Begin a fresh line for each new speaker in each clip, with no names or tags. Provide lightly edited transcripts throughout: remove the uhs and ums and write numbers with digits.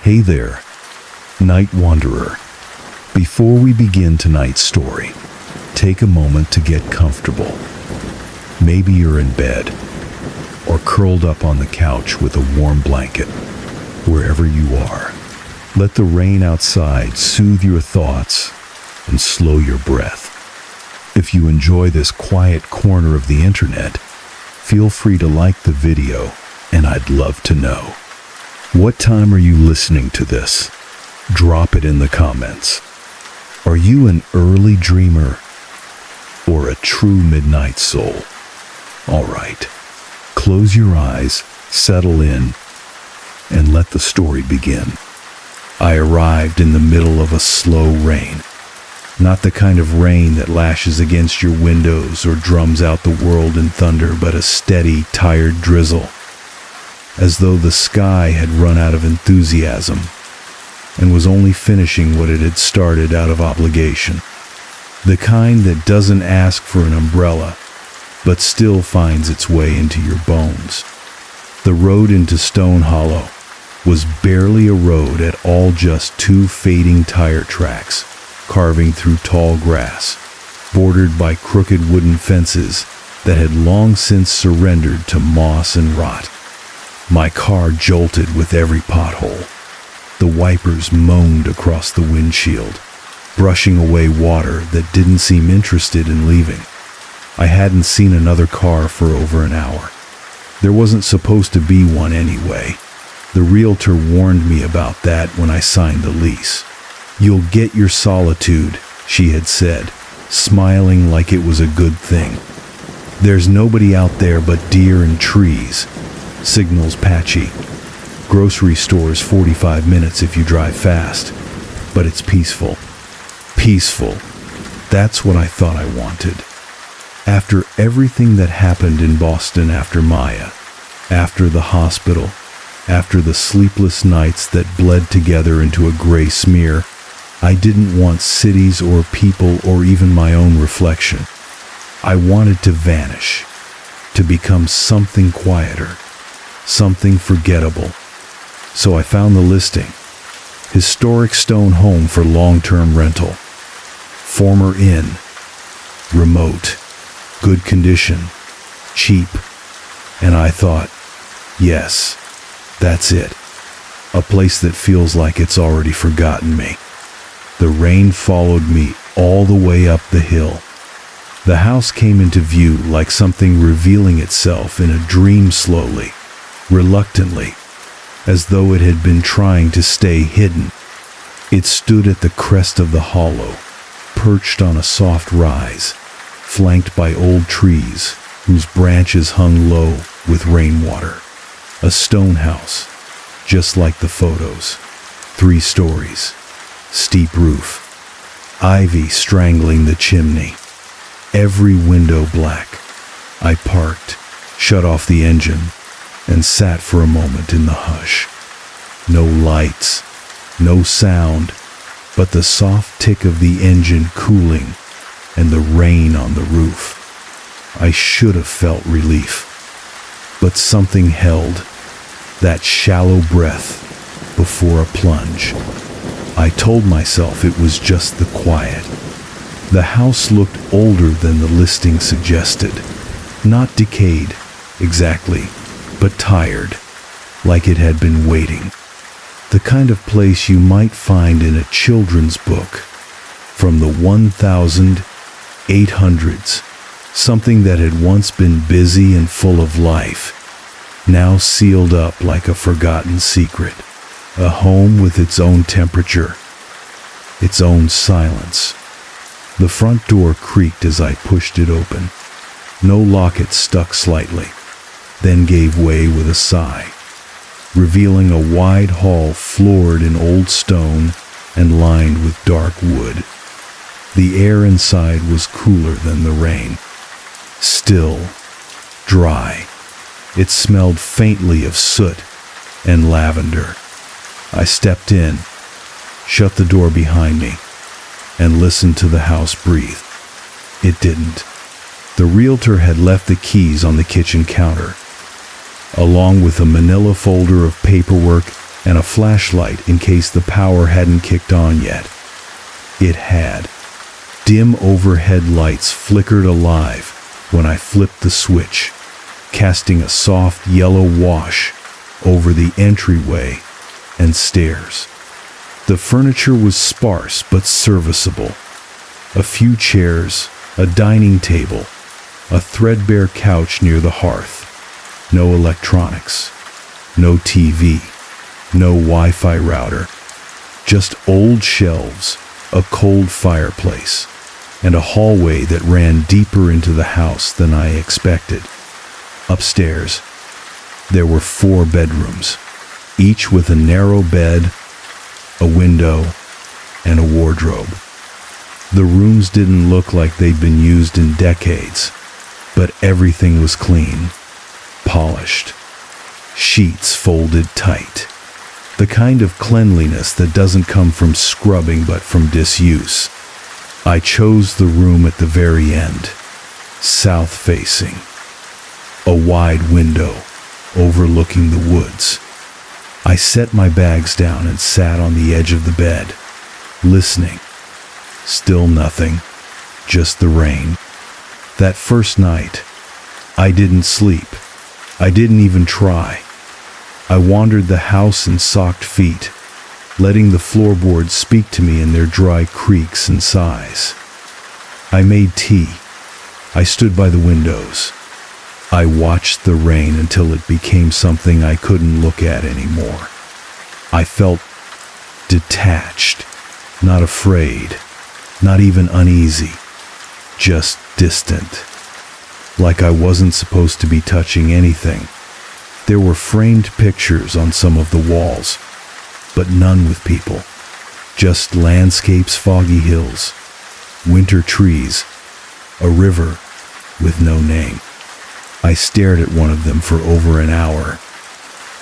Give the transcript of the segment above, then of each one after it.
Hey there, night wanderer. Before we begin tonight's story, take a moment to get comfortable. Maybe you're in bed or curled up on the couch with a warm blanket. Wherever you are, let the rain outside soothe your thoughts and slow your breath. If you enjoy this quiet corner of the internet, feel free to like the video, and I'd love to know. What time are you listening to this? Drop it in the comments. Are you an early dreamer or a true midnight soul? All right, close your eyes, settle in, and let the story begin. I arrived in the middle of a slow rain. Not the kind of rain that lashes against your windows or drums out the world in thunder, but a steady, tired drizzle, as though the sky had run out of enthusiasm and was only finishing what it had started out of obligation. The kind that doesn't ask for an umbrella, but still finds its way into your bones. The road into Stone Hollow was barely a road at all, just two fading tire tracks carving through tall grass, bordered by crooked wooden fences that had long since surrendered to moss and rot. My car jolted with every pothole. The wipers moaned across the windshield, brushing away water that didn't seem interested in leaving. I hadn't seen another car for over an hour. There wasn't supposed to be one anyway. The realtor warned me about that when I signed the lease. "You'll get your solitude," she had said, smiling like it was a good thing. "There's nobody out there but deer and trees. Signal's patchy. Grocery store's 45 minutes if you drive fast. But it's peaceful." Peaceful. That's what I thought I wanted. After everything that happened in Boston after Maya, after the hospital, after the sleepless nights that bled together into a gray smear, I didn't want cities or people or even my own reflection. I wanted to vanish, to become something quieter, something forgettable. So I found the listing. Historic stone home for long-term rental. Former inn. Remote. Good condition. Cheap. And I thought, yes, that's it. A place that feels like it's already forgotten me. The rain followed me all the way up the hill. The house came into view like something revealing itself in a dream, slowly, reluctantly, as though it had been trying to stay hidden. It stood at the crest of the hollow, perched on a soft rise, flanked by old trees whose branches hung low with rainwater. A stone house, just like the photos. 3 stories, steep roof, ivy strangling the chimney, every window black. I parked, shut off the engine, and sat for a moment in the hush. No lights, no sound, but the soft tick of the engine cooling and the rain on the roof. I should have felt relief, but something held, that shallow breath before a plunge. I told myself it was just the quiet. The house looked older than the listing suggested. Not decayed, exactly, but tired, like it had been waiting. The kind of place you might find in a children's book from the 1800s. Something that had once been busy and full of life, now sealed up like a forgotten secret. A home with its own temperature, its own silence. The front door creaked as I pushed it open. No locket stuck slightly, then gave way with a sigh, revealing a wide hall floored in old stone and lined with dark wood. The air inside was cooler than the rain. Still, dry. It smelled faintly of soot and lavender. I stepped in, shut the door behind me, and listened to the house breathe. It didn't. The realtor had left the keys on the kitchen counter, along with a manila folder of paperwork and a flashlight in case the power hadn't kicked on yet. It had. Dim overhead lights flickered alive when I flipped the switch, casting a soft yellow wash over the entryway and stairs. The furniture was sparse but serviceable. A few chairs, a dining table, a threadbare couch near the hearth. No electronics, no TV, no Wi-Fi router. Just old shelves, a cold fireplace, and a hallway that ran deeper into the house than I expected. Upstairs, there were 4 bedrooms, each with a narrow bed, a window, and a wardrobe. The rooms didn't look like they'd been used in decades, but everything was clean, polished, sheets folded tight. The kind of cleanliness that doesn't come from scrubbing but from disuse. I chose the room at the very end, south-facing. A wide window overlooking the woods. I set my bags down and sat on the edge of the bed, listening. Still nothing, just the rain. That first night, I didn't sleep. I didn't even try. I wandered the house in socked feet, letting the floorboards speak to me in their dry creaks and sighs. I made tea. I stood by the windows. I watched the rain until it became something I couldn't look at anymore. I felt detached, not afraid, not even uneasy, just distant, like I wasn't supposed to be touching anything. There were framed pictures on some of the walls, but none with people. Just landscapes, foggy hills, winter trees, a river with no name. I stared at one of them for over an hour,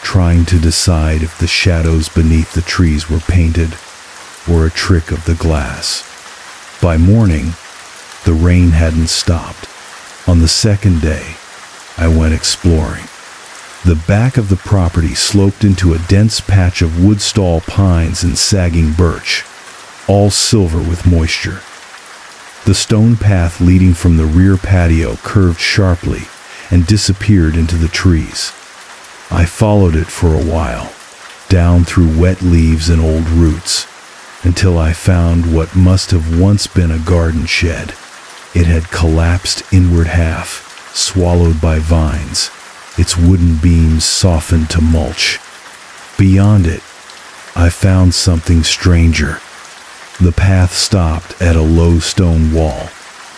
trying to decide if the shadows beneath the trees were painted or a trick of the glass. By morning, the rain hadn't stopped. On the second day, I went exploring. The back of the property sloped into a dense patch of woodstall pines and sagging birch, all silver with moisture. The stone path leading from the rear patio curved sharply and disappeared into the trees. I followed it for a while, down through wet leaves and old roots, until I found what must have once been a garden shed. It had collapsed inward half, swallowed by vines, its wooden beams softened to mulch. Beyond it, I found something stranger. The path stopped at a low stone wall,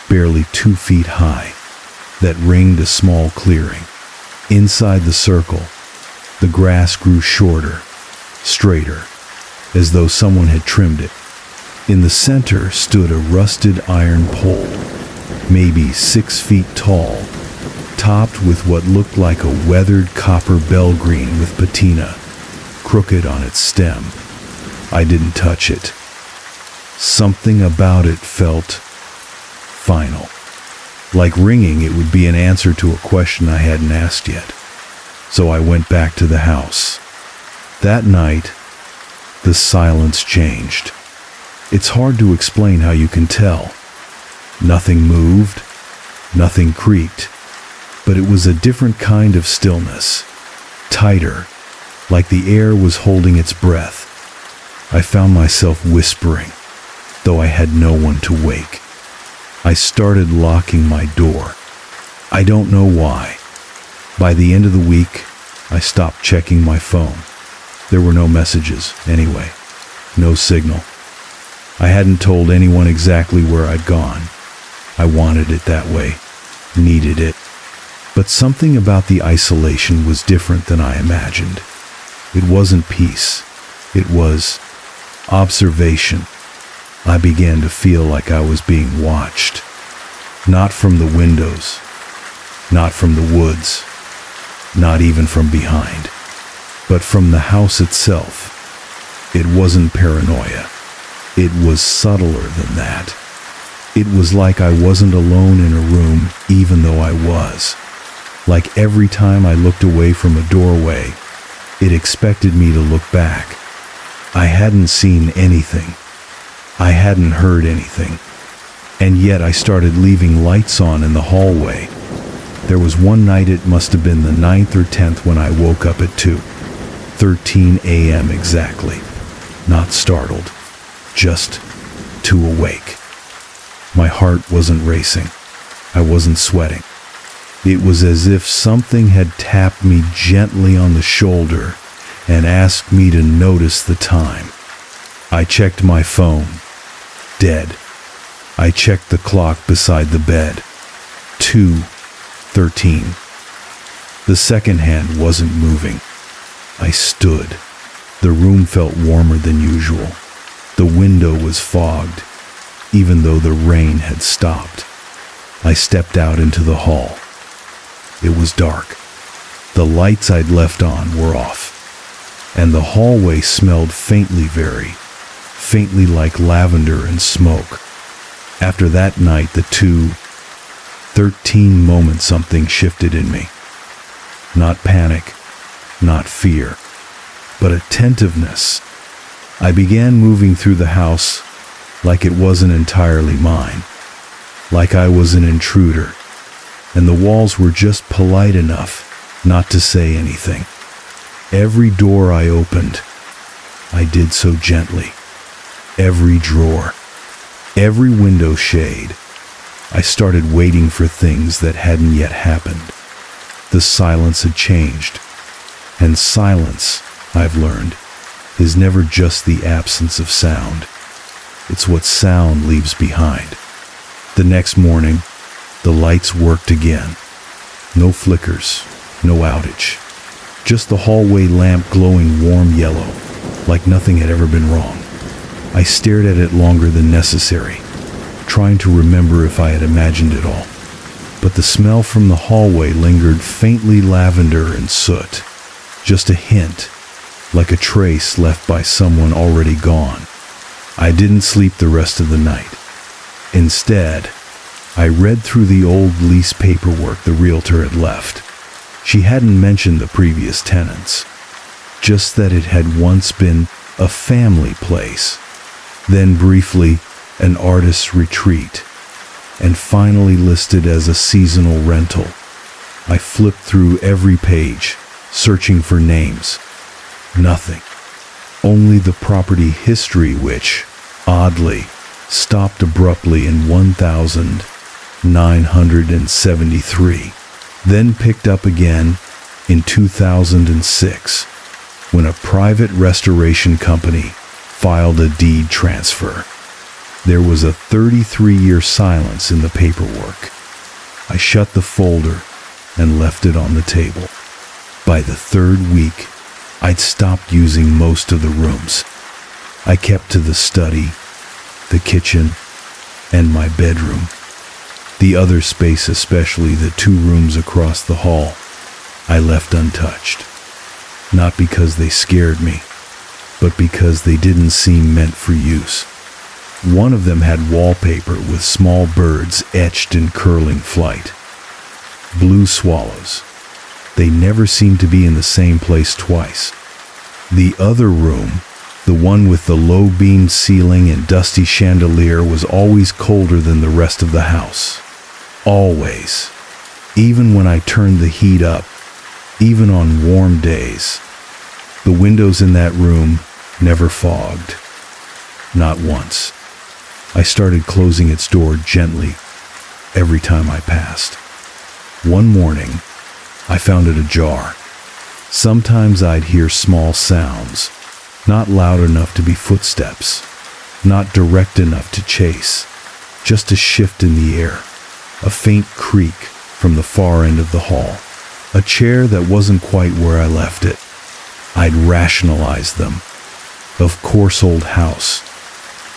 barely 2 feet high, that ringed a small clearing. Inside the circle, the grass grew shorter, straighter, as though someone had trimmed it. In the center stood a rusted iron pole, maybe 6 feet tall, topped with what looked like a weathered copper bell green with patina, crooked on its stem. I didn't touch it. Something about it felt final. Like ringing, it would be an answer to a question I hadn't asked yet. So I went back to the house. That night, the silence changed. It's hard to explain how you can tell. Nothing moved, nothing creaked, but it was a different kind of stillness, tighter, like the air was holding its breath. I found myself whispering, though I had no one to wake. I started locking my door. I don't know why. By the end of the week, I stopped checking my phone. There were no messages, anyway. No signal. I hadn't told anyone exactly where I'd gone. I wanted it that way, needed it. But something about the isolation was different than I imagined. It wasn't peace. It was observation. I began to feel like I was being watched. Not from the windows, not from the woods, not even from behind, but from the house itself. It wasn't paranoia. It was subtler than that. It was like I wasn't alone in a room, even though I was. Like every time I looked away from a doorway, It expected me to look back. I hadn't seen anything. I hadn't heard anything. And yet I started leaving lights on in the hallway. There was one night, it must have been the 9th or 10th, when I woke up at 2:13 a.m. exactly. Not startled, just too awake. My heart wasn't racing. I wasn't sweating. It was as if something had tapped me gently on the shoulder and asked me to notice the time. I checked my phone. Dead. I checked the clock beside the bed. 2:13. The second hand wasn't moving. I stood. The room felt warmer than usual. The window was fogged, even though the rain had stopped. I stepped out into the hall. It was dark. The lights I'd left on were off, and the hallway smelled faintly like lavender and smoke. After that night, the 2:13 moment, something shifted in me. Not panic, not fear, but attentiveness. I began moving through the house like it wasn't entirely mine, like I was an intruder, and the walls were just polite enough not to say anything. Every door I opened, I did so gently. Every drawer, every window shade, I started waiting for things that hadn't yet happened. The silence had changed, and silence, I've learned, is never just the absence of sound. It's what sound leaves behind. The next morning, the lights worked again. No flickers, no outage. Just the hallway lamp glowing warm yellow, like nothing had ever been wrong. I stared at it longer than necessary, trying to remember if I had imagined it all. But the smell from the hallway lingered, faintly lavender and soot. Just a hint, like a trace left by someone already gone. I didn't sleep the rest of the night. Instead, I read through the old lease paperwork the realtor had left. She hadn't mentioned the previous tenants, just that it had once been a family place, then briefly an artist's retreat, and finally listed as a seasonal rental. I flipped through every page, searching for names. Nothing. Only the property history, which, oddly, stopped abruptly in 1973, then picked up again in 2006, when a private restoration company filed a deed transfer. There was a 33-year silence in the paperwork. I shut the folder and left it on the table. By the third week, I'd stopped using most of the rooms. I kept to the study, the kitchen, and my bedroom. The other space, especially the 2 rooms across the hall, I left untouched. Not because they scared me, but because they didn't seem meant for use. One of them had wallpaper with small birds etched in curling flight. Blue swallows. They never seemed to be in the same place twice. The other room, the one with the low-beamed ceiling and dusty chandelier, was always colder than the rest of the house. Always. Even when I turned the heat up, even on warm days. The windows in that room never fogged. Not once. I started closing its door gently every time I passed. One morning, I found it ajar. Sometimes I'd hear small sounds, not loud enough to be footsteps, not direct enough to chase, just a shift in the air, a faint creak from the far end of the hall, a chair that wasn't quite where I left it. I'd rationalized them. Of course, old house,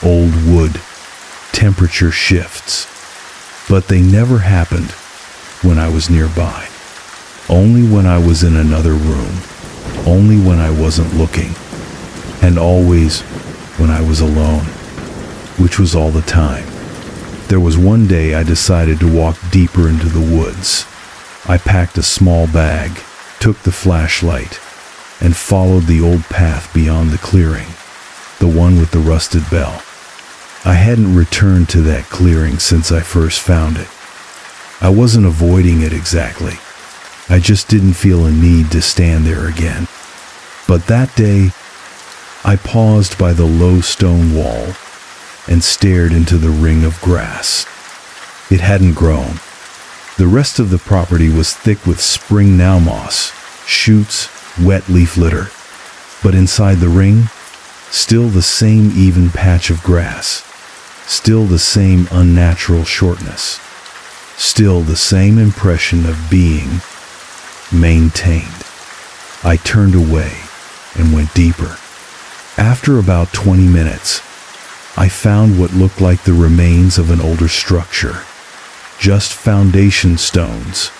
old wood, temperature shifts. But they never happened when I was nearby. Only when I was in another room, only when I wasn't looking, and always when I was alone, which was all the time. There was one day I decided to walk deeper into the woods. I packed a small bag, took the flashlight, and followed the old path beyond the clearing, the one with the rusted bell. I hadn't returned to that clearing since I first found it. I wasn't avoiding it exactly. I just didn't feel a need to stand there again. But that day, I paused by the low stone wall and stared into the ring of grass. It hadn't grown. The rest of the property was thick with spring now moss, shoots, wet leaf litter. But inside the ring, still the same even patch of grass, still the same unnatural shortness, still the same impression of being maintained. I turned away and went deeper. After about 20 minutes, I found what looked like the remains of an older structure, just foundation stones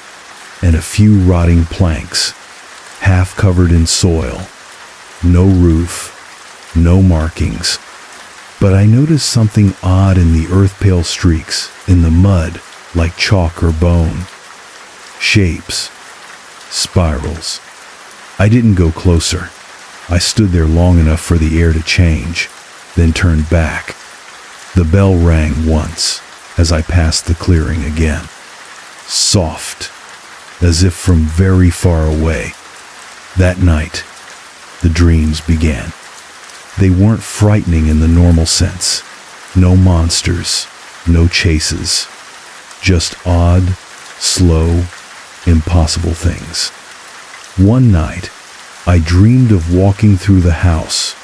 and a few rotting planks, half covered in soil, no roof, no markings. But I noticed something odd in the earth-pale streaks in the mud, like chalk or bone. Shapes, spirals. I didn't go closer. I stood there long enough for the air to change, then turned back. The bell rang once as I passed the clearing again. Soft, as if from very far away. That night, the dreams began. They weren't frightening in the normal sense. No monsters, no chases. Just odd, slow, impossible things. One night, I dreamed of walking through the house,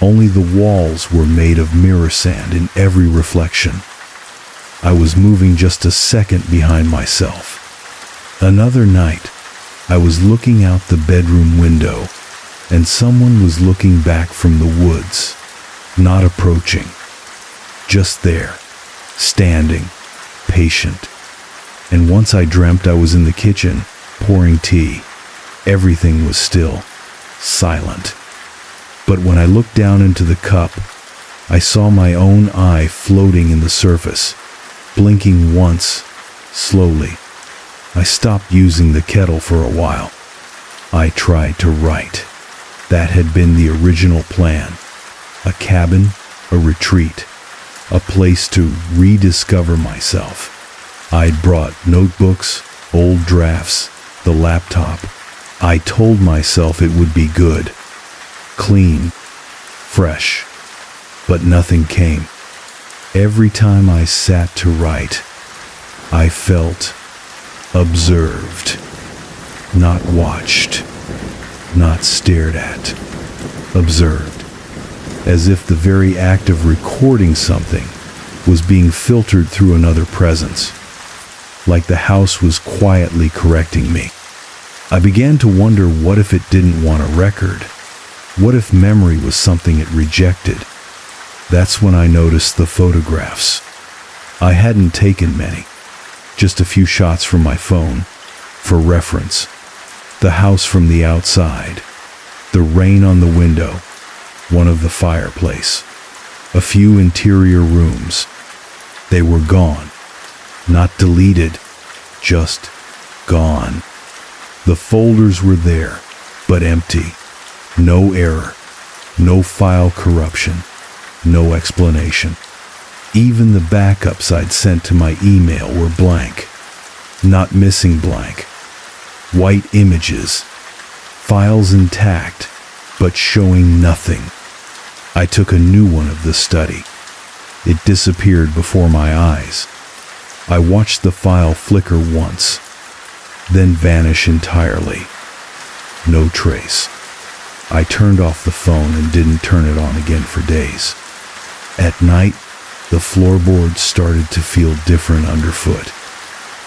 only the walls were made of mirror sand in every reflection. I was moving just a second behind myself. Another night, I was looking out the bedroom window, and someone was looking back from the woods, not approaching, just there, standing, patient. And once I dreamt I was in the kitchen, pouring tea. Everything was still, silent. But when I looked down into the cup, I saw my own eye floating in the surface, blinking once, slowly. I stopped using the kettle for a while. I tried to write. That had been the original plan. A cabin, a retreat, a place to rediscover myself. I'd brought notebooks, old drafts, the laptop. I told myself it would be good, clean, fresh, but nothing came. Every time I sat to write, I felt observed, not watched, not stared at, observed, as if the very act of recording something was being filtered through another presence, like the house was quietly correcting me. I began to wonder, what if it didn't want a record? What if memory was something it rejected? That's when I noticed the photographs. I hadn't taken many, just a few shots from my phone, for reference. The house from the outside, the rain on the window, one of the fireplace, a few interior rooms. They were gone, not deleted, just gone. The folders were there, but empty. No error, no file corruption, no explanation. Even the backups I'd sent to my email were blank. Not missing blank. White images, files intact, but showing nothing. I took a new one of the study. It disappeared before my eyes. I watched the file flicker once, then vanish entirely. No trace. I turned off the phone and didn't turn it on again for days. At night, the floorboards started to feel different underfoot.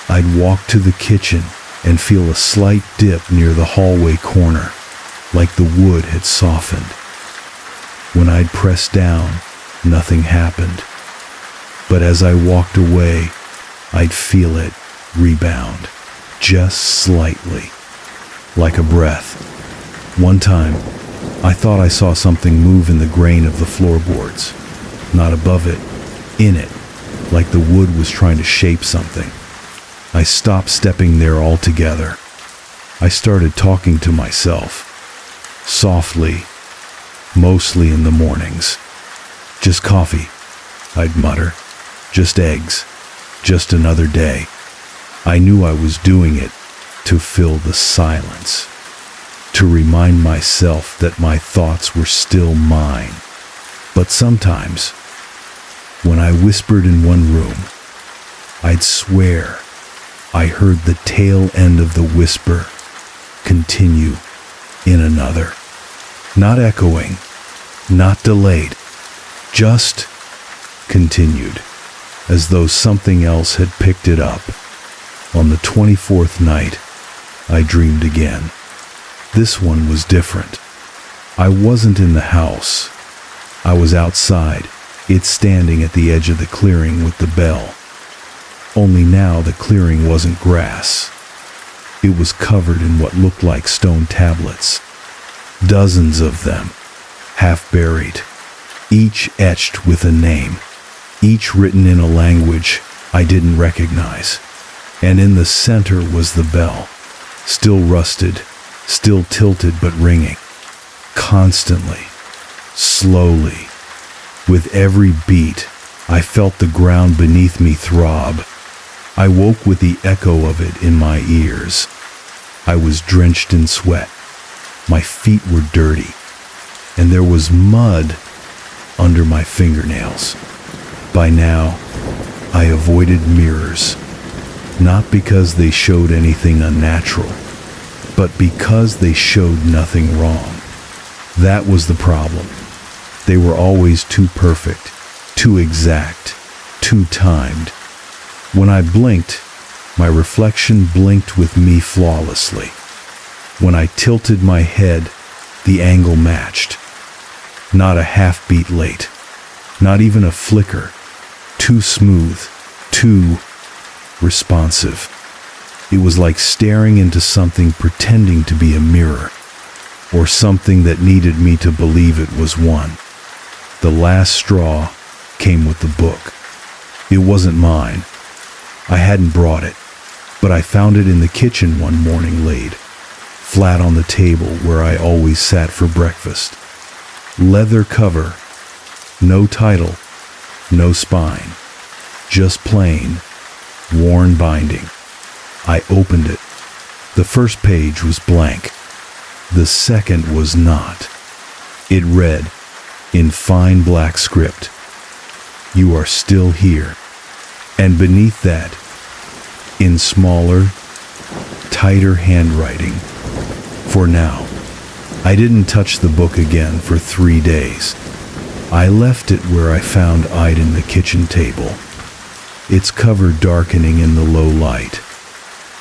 I'd walk to the kitchen and feel a slight dip near the hallway corner, like the wood had softened. When I'd press down, nothing happened. But as I walked away, I'd feel it rebound, just slightly, like a breath. One time, I thought I saw something move in the grain of the floorboards, not above it, in it, like the wood was trying to shape something. I stopped stepping there altogether. I started talking to myself. softly, mostly in the mornings. "Just coffee," I'd mutter. "Just eggs. Just another day." I knew I was doing it to fill the silence, to remind myself that my thoughts were still mine. But sometimes, when I whispered in one room, I'd swear I heard the tail end of the whisper continue in another. Not echoing, not delayed, just continued, as though something else had picked it up. On the 24th night, I dreamed again. This one was different. I wasn't in the house. I was outside, it standing at the edge of the clearing with the bell. Only now the clearing wasn't grass. It was covered in what looked like stone tablets. Dozens of them, half buried, each etched with a name, each written in a language I didn't recognize. And in the center was the bell, still rusted, still tilted but ringing, constantly, slowly. With every beat, I felt the ground beneath me throb. I woke with the echo of it in my ears. I was drenched in sweat. My feet were dirty, and there was mud under my fingernails. By now, I avoided mirrors, not because they showed anything unnatural, but because they showed nothing wrong. That was the problem. They were always too perfect, too exact, too timed. When I blinked, my reflection blinked with me flawlessly. When I tilted my head, the angle matched. Not a half beat late, not even a flicker. Too smooth, too responsive. It was like staring into something pretending to be a mirror, or something that needed me to believe it was one. The last straw came with the book. It wasn't mine. I hadn't brought it, but I found it in the kitchen one morning laid, flat on the table where I always sat for breakfast. Leather cover, no title, no spine, just plain, worn binding. I opened it. The first page was blank. The second was not. It read, in fine black script, "You are still here." And beneath that, in smaller, tighter handwriting, "For now." I didn't touch the book again for 3 days. I left it where I found it in the kitchen table, its cover darkening in the low light,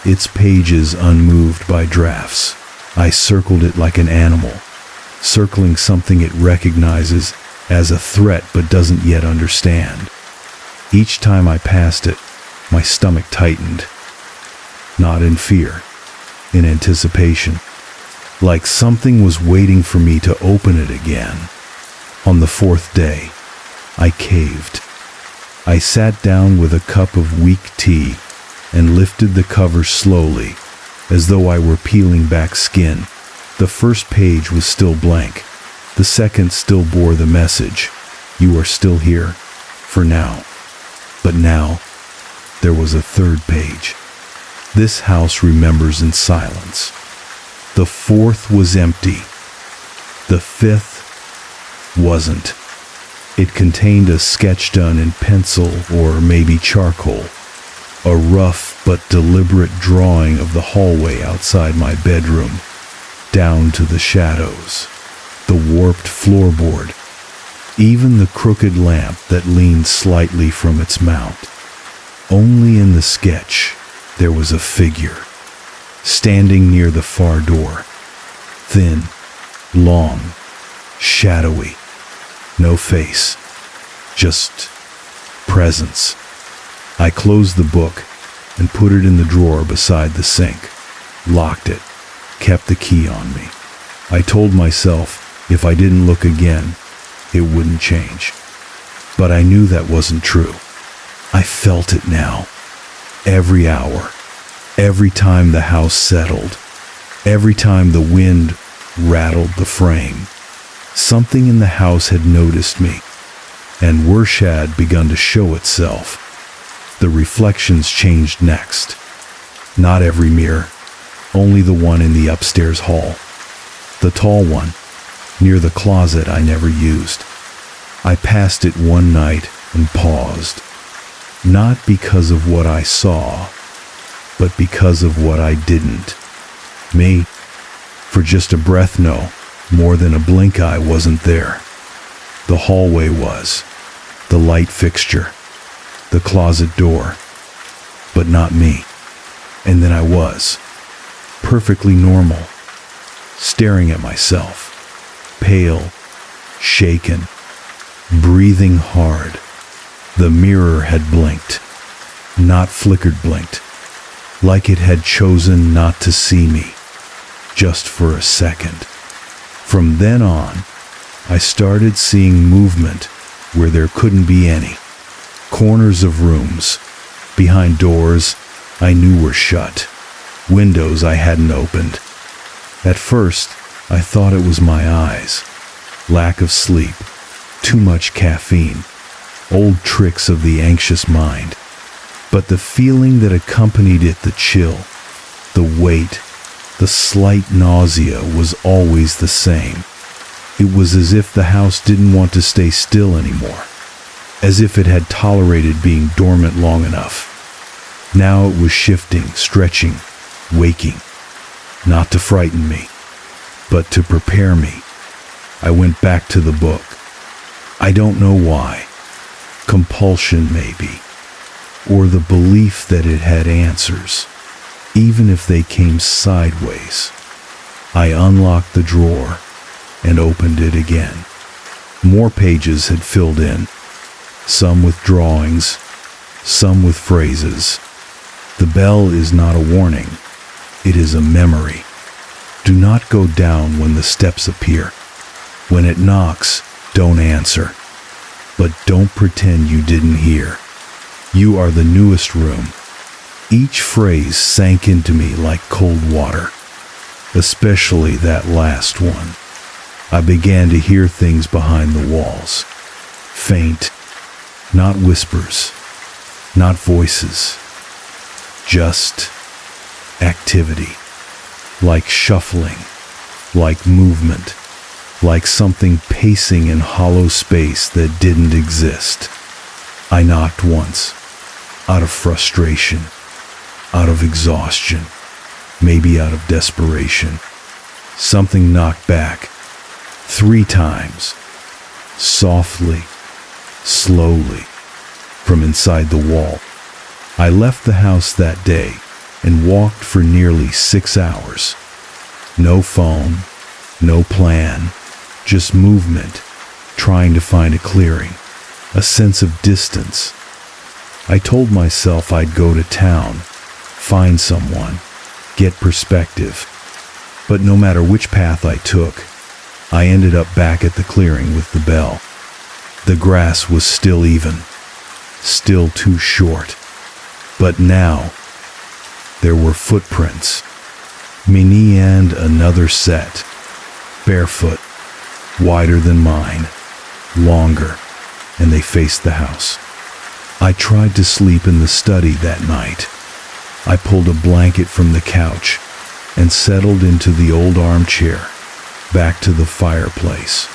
its pages unmoved by drafts. I circled it like an animal, circling something it recognizes as a threat but doesn't yet understand. Each time I passed it, my stomach tightened. Not in fear, in anticipation. Like something was waiting for me to open it again. On the 4th day, I caved. I sat down with a cup of weak tea and lifted the cover slowly, as though I were peeling back skin. The first page was still blank. The second still bore the message, "You are still here, for now." But now, there was a third page. This house remembers in silence. The 4th was empty. The 5th wasn't. It contained a sketch done in pencil or maybe charcoal, a rough but deliberate drawing of the hallway outside my bedroom, down to the shadows, the warped floorboard, even the crooked lamp that leaned slightly from its mount. Only in the sketch there was a figure, standing near the far door, thin, long, shadowy, no face, just presence. I closed the book and put it in the drawer beside the sink, locked it, kept the key on me. I told myself if I didn't look again, it wouldn't change. But I knew that wasn't true. I felt it now. Every hour, every time the house settled, every time the wind rattled the frame. Something in the house had noticed me, and worse had begun to show itself. The reflections changed next. Not every mirror, only the one in the upstairs hall. The tall one, near the closet I never used. I passed it one night and paused. Not because of what I saw, but because of what I didn't. Me, for just a breath, no, more than a blink I wasn't there. The hallway was, the light fixture, the closet door, but not me. And then I was, perfectly normal, staring at myself, pale, shaken, breathing hard. The mirror had blinked, not flickered blinked, like it had chosen not to see me, just for a second. From then on, I started seeing movement where there couldn't be any. Corners of rooms, behind doors I knew were shut, windows I hadn't opened. At first, I thought it was my eyes, lack of sleep, too much caffeine, old tricks of the anxious mind. But the feeling that accompanied it, the chill, the weight, the slight nausea was always the same. It was as if the house didn't want to stay still anymore, as if it had tolerated being dormant long enough. Now it was shifting, stretching, waking, not to frighten me, but to prepare me. I went back to the book. I don't know why. Compulsion, maybe, or the belief that it had answers, even if they came sideways. I unlocked the drawer and opened it again. More pages had filled in, some with drawings, some with phrases. The bell is not a warning, it is a memory. Do not go down when the steps appear. When it knocks, don't answer. But don't pretend you didn't hear. You are the newest room. Each phrase sank into me like cold water, especially that last one. I began to hear things behind the walls. Faint, not whispers, not voices, just activity. Like shuffling, like movement, like something pacing in hollow space that didn't exist. I knocked once, out of frustration, out of exhaustion, maybe out of desperation. Something knocked back, 3 times, softly, slowly, from inside the wall. I left the house that day and walked for nearly 6 hours. No phone, no plan, just movement, trying to find a clearing, a sense of distance. I told myself I'd go to town, find someone, get perspective. But no matter which path I took, I ended up back at the clearing with the bell. The grass was still even, still too short. But now, there were footprints. Minnie and another set. Barefoot, wider than mine, longer, and they faced the house. I tried to sleep in the study that night. I pulled a blanket from the couch and settled into the old armchair, back to the fireplace.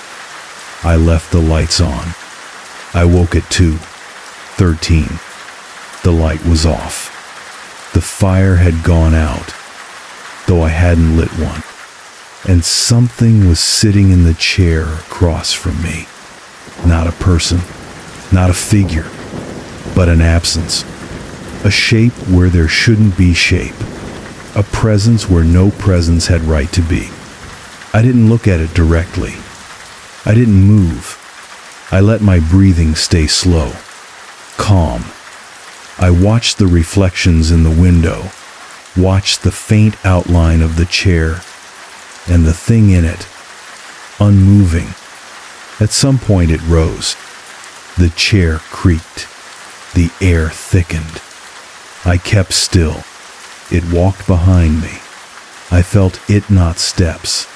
I left the lights on. I woke at 2:13. The light was off. The fire had gone out, though I hadn't lit one. And something was sitting in the chair across from me. Not a person, not a figure, but an absence. A shape where there shouldn't be shape. A presence where no presence had right to be. I didn't look at it directly. I didn't move. I let my breathing stay slow, calm. I watched the reflections in the window, watched the faint outline of the chair, and the thing in it, unmoving. At some point it rose. The chair creaked. The air thickened. I kept still. It walked behind me. I felt it not steps,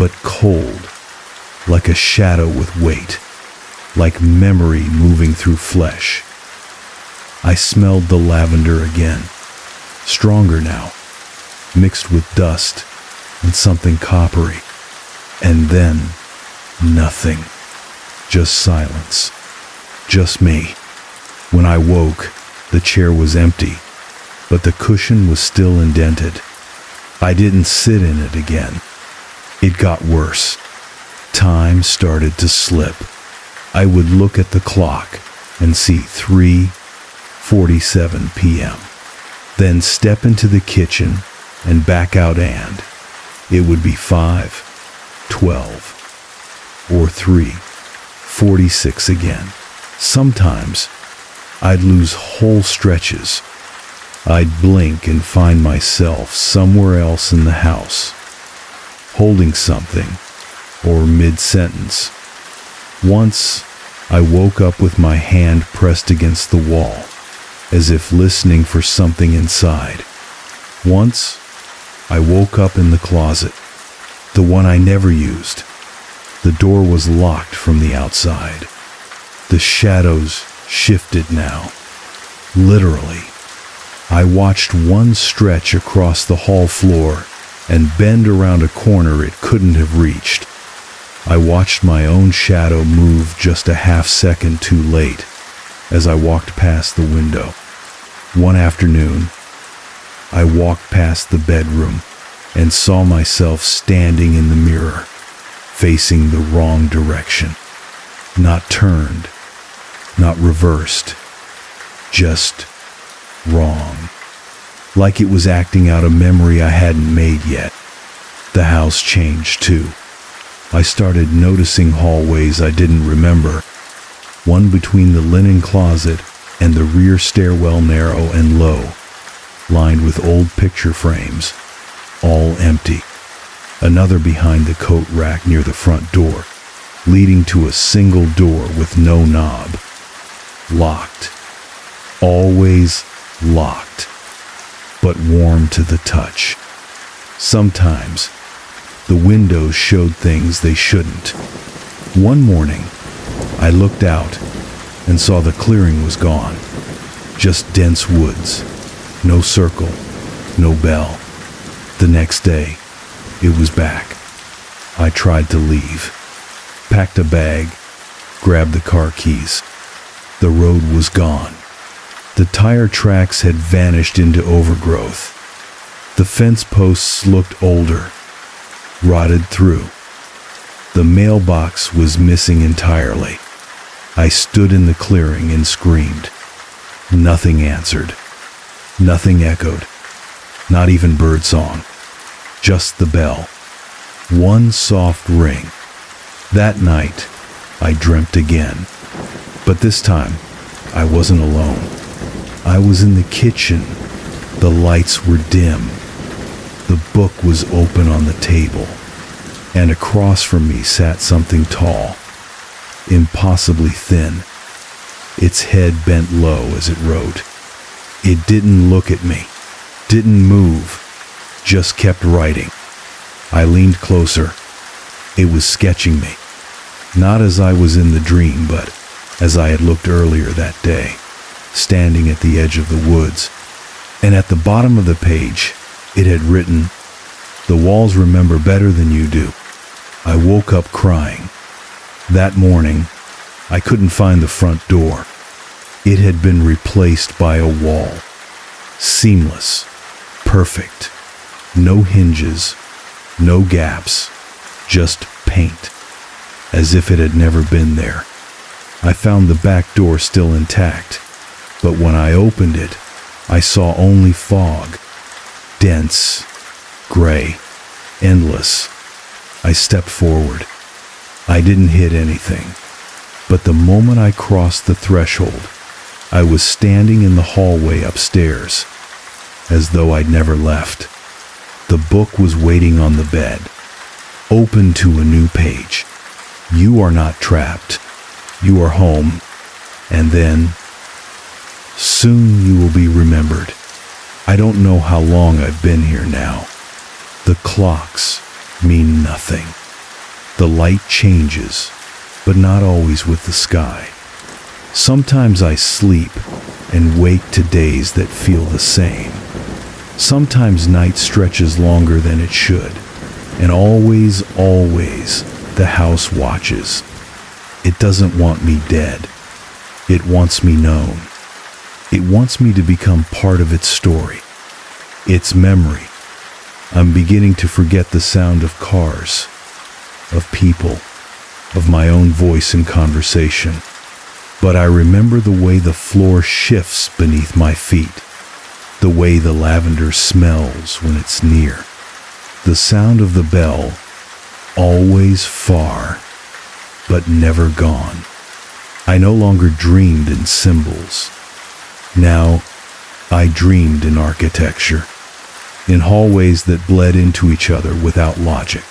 but cold, like a shadow with weight, like memory moving through flesh. I smelled the lavender again, stronger now, mixed with dust and something coppery. And then, nothing. Just silence. Just me. When I woke, the chair was empty, but the cushion was still indented. I didn't sit in it again. It got worse. Time started to slip. I would look at the clock and see 3:47 p.m. Then step into the kitchen and back out, and it would be 5:12 or 3:46 again. Sometimes I'd lose whole stretches. I'd blink and find myself somewhere else in the house, holding something or mid-sentence. Once, I woke up with my hand pressed against the wall, as if listening for something inside. Once, I woke up in the closet, the one I never used. The door was locked from the outside. The shadows shifted now. Literally, I watched one stretch across the hall floor and bend around a corner it couldn't have reached. I watched my own shadow move just a half second too late as I walked past the window. One afternoon, I walked past the bedroom and saw myself standing in the mirror, facing the wrong direction. Not turned, not reversed, just wrong. Like it was acting out a memory I hadn't made yet. The house changed too. I started noticing hallways I didn't remember. One between the linen closet and the rear stairwell, narrow and low, lined with old picture frames, all empty. Another behind the coat rack near the front door, leading to a single door with no knob. Locked. Always locked, but warm to the touch. Sometimes, the windows showed things they shouldn't. One morning, I looked out and saw the clearing was gone. Just dense woods. No circle, no bell. The next day, it was back. I tried to leave. Packed a bag, grabbed the car keys. The road was gone. The tire tracks had vanished into overgrowth. The fence posts looked older, rotted through. The mailbox was missing entirely. I stood in the clearing and screamed. Nothing answered. Nothing echoed. Not even birdsong. Just the bell. One soft ring. That night, I dreamt again. But this time, I wasn't alone. I was in the kitchen. The lights were dim. The book was open on the table, and across from me sat something tall, impossibly thin, its head bent low as it wrote. It didn't look at me, didn't move, just kept writing. I leaned closer. It was sketching me, not as I was in the dream, but as I had looked earlier that day, standing at the edge of the woods. And at the bottom of the page, it had written, "The walls remember better than you do." I woke up crying. That morning, I couldn't find the front door. It had been replaced by a wall. Seamless, perfect, no hinges, no gaps, just paint, as if it had never been there. I found the back door still intact, but when I opened it, I saw only fog. Dense, gray, endless. I stepped forward. I didn't hit anything, but the moment I crossed the threshold, I was standing in the hallway upstairs, as though I'd never left. The book was waiting on the bed, open to a new page. You are not trapped. You are home, and then, soon you will be remembered. I don't know how long I've been here now. The clocks mean nothing. The light changes, but not always with the sky. Sometimes I sleep and wake to days that feel the same. Sometimes night stretches longer than it should, and always, the house watches. It doesn't want me dead. It wants me known. It wants me to become part of its story, its memory. I'm beginning to forget the sound of cars, of people, of my own voice in conversation. But I remember the way the floor shifts beneath my feet, the way the lavender smells when it's near, the sound of the bell, always far, but never gone. I no longer dreamed in symbols. Now, I dreamed in architecture, in hallways that bled into each other without logic,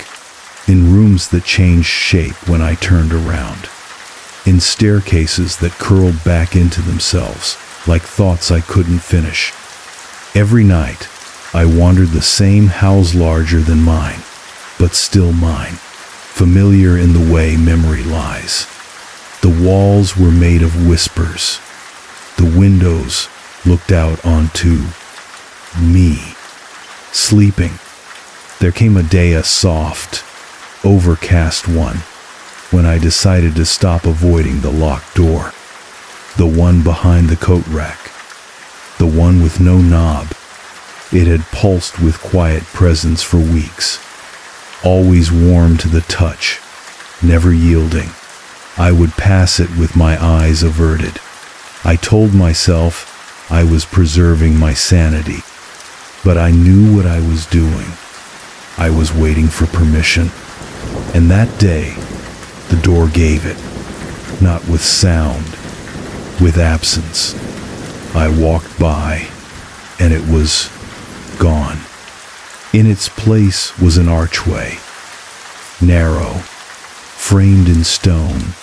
in rooms that changed shape when I turned around, in staircases that curled back into themselves like thoughts I couldn't finish. Every night, I wandered the same house larger than mine, but still mine, familiar in the way memory lies. The walls were made of whispers. The windows looked out onto me, sleeping. There came a day, a soft, overcast one, when I decided to stop avoiding the locked door, the one behind the coat rack, the one with no knob. It had pulsed with quiet presence for weeks, always warm to the touch, never yielding. I would pass it with my eyes averted. I told myself I was preserving my sanity, but I knew what I was doing. I was waiting for permission, and that day, the door gave it, not with sound, with absence. I walked by, and it was gone. In its place was an archway, narrow, framed in stone.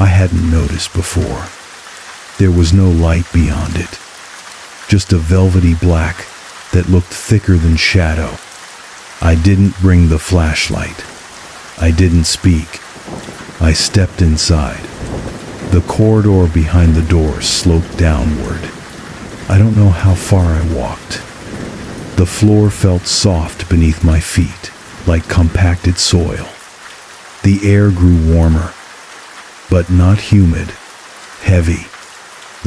I hadn't noticed before. There was no light beyond it, just a velvety black that looked thicker than shadow. I didn't bring the flashlight. I didn't speak. I stepped inside. The corridor behind the door sloped downward. I don't know how far I walked. The floor felt soft beneath my feet, like compacted soil. The air grew warmer, but not humid, heavy,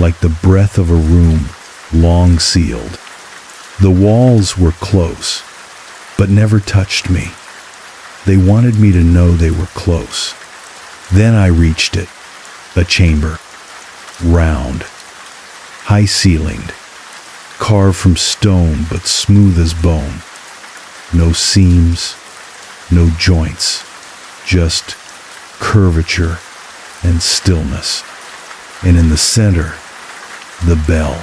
like the breath of a room long sealed. The walls were close, but never touched me. They wanted me to know they were close. Then I reached it, a chamber, round, high-ceilinged, carved from stone but smooth as bone. No seams, no joints, just curvature and stillness. And in the center, the bell,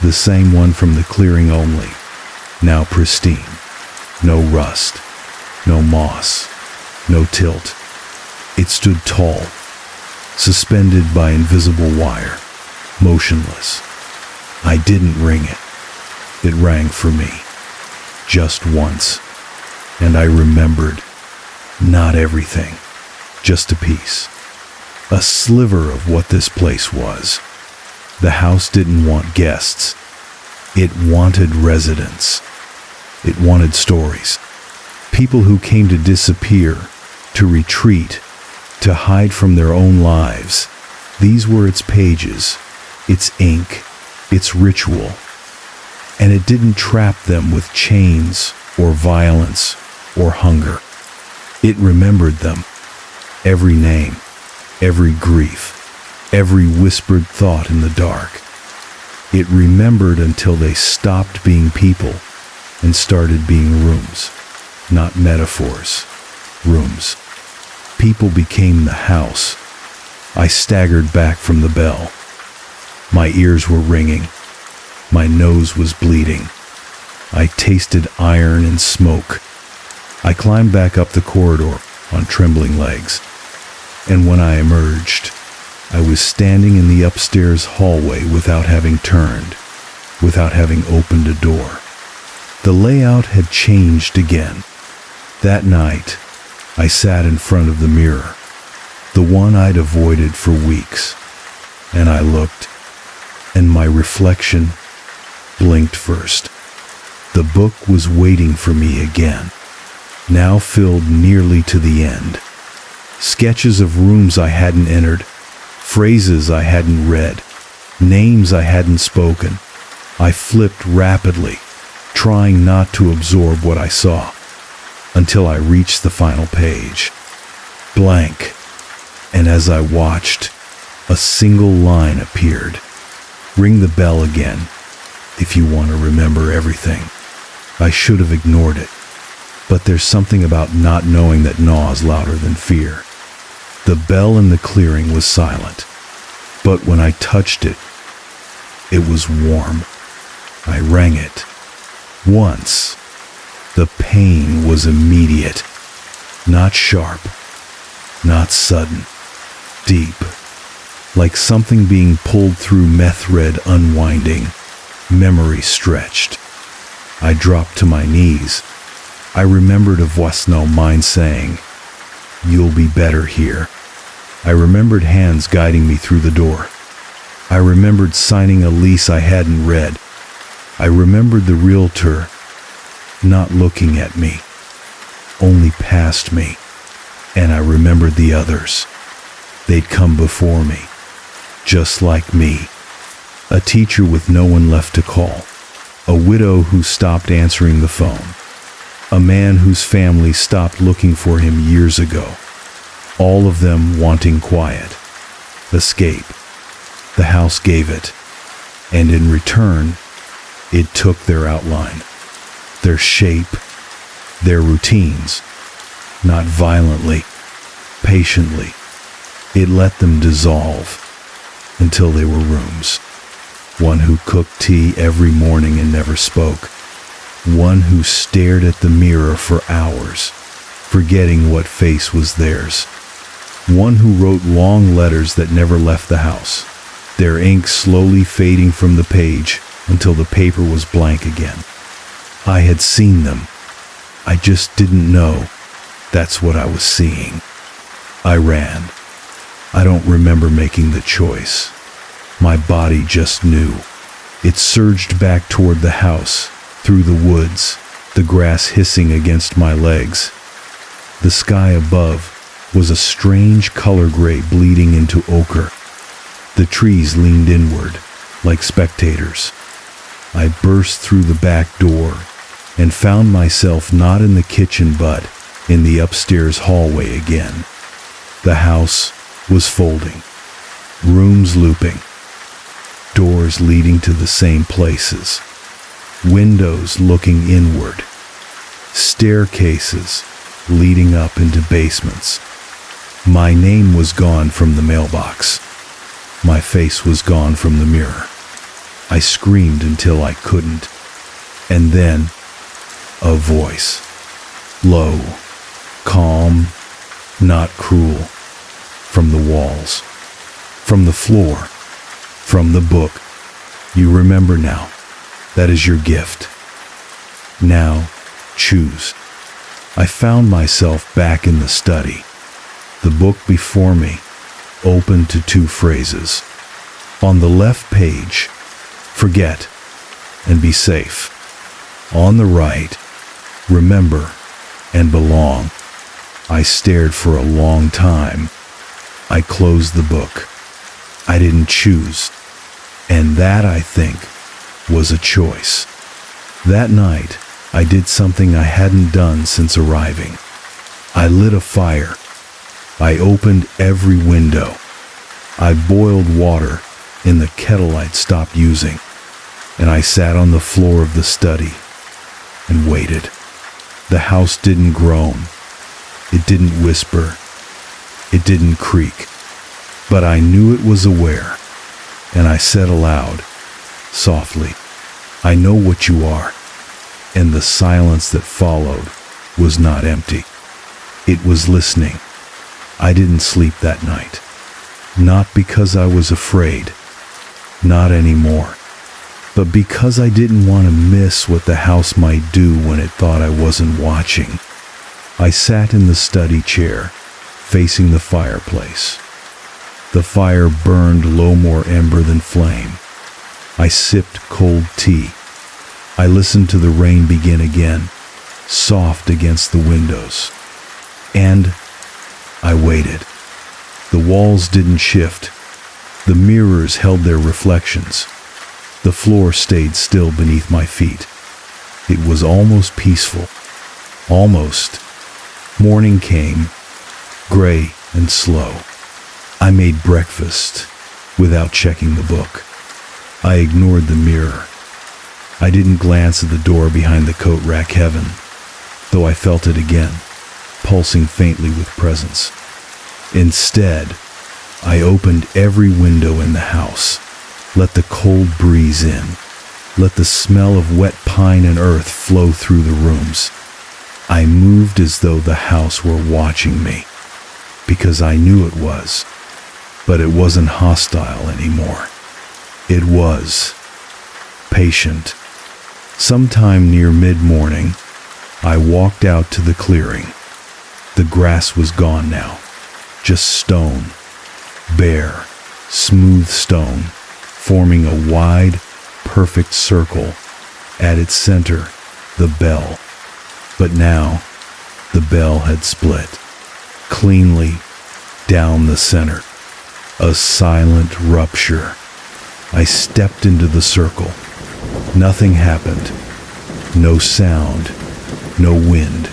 the same one from the clearing only, now pristine. No rust, no moss, no tilt. It stood tall, suspended by invisible wire, motionless. I didn't ring it. It rang for me, just once. And I remembered, not everything, just a piece. A sliver of what this place was. The house didn't want guests. It wanted residents. It wanted stories. People who came to disappear, to retreat, to hide from their own lives. These were its pages, its ink, its ritual. And it didn't trap them with chains or violence or hunger. It remembered them, every name, every grief, every whispered thought in the dark. It remembered until they stopped being people and started being rooms, not metaphors, rooms. People became the house. I staggered back from the bell. My ears were ringing. My nose was bleeding. I tasted iron and smoke. I climbed back up the corridor on trembling legs. And when I emerged, I was standing in the upstairs hallway without having turned, without having opened a door. The layout had changed again. That night, I sat in front of the mirror, the one I'd avoided for weeks, and I looked, and my reflection blinked first. The book was waiting for me again, now filled nearly to the end. Sketches of rooms I hadn't entered, phrases I hadn't read, names I hadn't spoken. I flipped rapidly, trying not to absorb what I saw, until I reached the final page. Blank. And as I watched, a single line appeared. Ring the bell again, if you want to remember everything. I should have ignored it, but there's something about not knowing that gnaws louder than fear. The bell in the clearing was silent, but when I touched it, it was warm. I rang it. Once. The pain was immediate, not sharp, not sudden, deep, like something being pulled through meth red unwinding, memory stretched. I dropped to my knees. I remembered a voice no mind saying, "You'll be better here." I remembered hands guiding me through the door. I remembered signing a lease I hadn't read. I remembered the realtor not looking at me, only past me. And I remembered the others. They'd come before me, just like me. A teacher with no one left to call. A widow who stopped answering the phone. A man whose family stopped looking for him years ago. All of them wanting quiet, escape. The house gave it, and in return, it took their outline, their shape, their routines, not violently, patiently. It let them dissolve until they were rooms. One who cooked tea every morning and never spoke. One who stared at the mirror for hours, forgetting what face was theirs. One who wrote long letters that never left the house, their ink slowly fading from the page until the paper was blank again. I had seen them. I just didn't know that's what I was seeing. I ran. I don't remember making the choice. My body just knew. It surged back toward the house, through the woods, the grass hissing against my legs. The sky above was a strange color gray bleeding into ochre. The trees leaned inward, like spectators. I burst through the back door and found myself not in the kitchen but in the upstairs hallway again. The house was folding, rooms looping, doors leading to the same places, windows looking inward, staircases leading up into basements. My name was gone from the mailbox. My face was gone from the mirror. I screamed until I couldn't. And then, a voice. Low, calm, not cruel. From the walls. From the floor. From the book. You remember now. That is your gift. Now, choose. I found myself back in the study. The book before me, open to two phrases. On the left page, forget and be safe. On the right, remember and belong. I stared for a long time. I closed the book. I didn't choose. And that, I think, was a choice. That night, I did something I hadn't done since arriving. I lit a fire. I opened every window. I boiled water in the kettle I'd stopped using, and I sat on the floor of the study and waited. The house didn't groan. It didn't whisper. It didn't creak. But I knew it was aware, and I said aloud, softly, "I know what you are." And the silence that followed was not empty. It was listening. I didn't sleep that night. Not because I was afraid. Not anymore. But because I didn't want to miss what the house might do when it thought I wasn't watching. I sat in the study chair, facing the fireplace. The fire burned low, more ember than flame. I sipped cold tea. I listened to the rain begin again, soft against the windows. And I waited. The walls didn't shift. The mirrors held their reflections. The floor stayed still beneath my feet. It was almost peaceful. Almost. Morning came, gray and slow. I made breakfast without checking the book. I ignored the mirror. I didn't glance at the door behind the coat rack heaven, though I felt it again, pulsing faintly with presence. Instead, I opened every window in the house, let the cold breeze in, let the smell of wet pine and earth flow through the rooms. I moved as though the house were watching me, because I knew it was, but it wasn't hostile anymore. It was patient. Sometime near mid-morning, I walked out to the clearing. The grass was gone now, just stone, bare, smooth stone, forming a wide, perfect circle. At its center, the bell. But now, the bell had split, cleanly down the center. A silent rupture. I stepped into the circle. Nothing happened. No sound, no wind,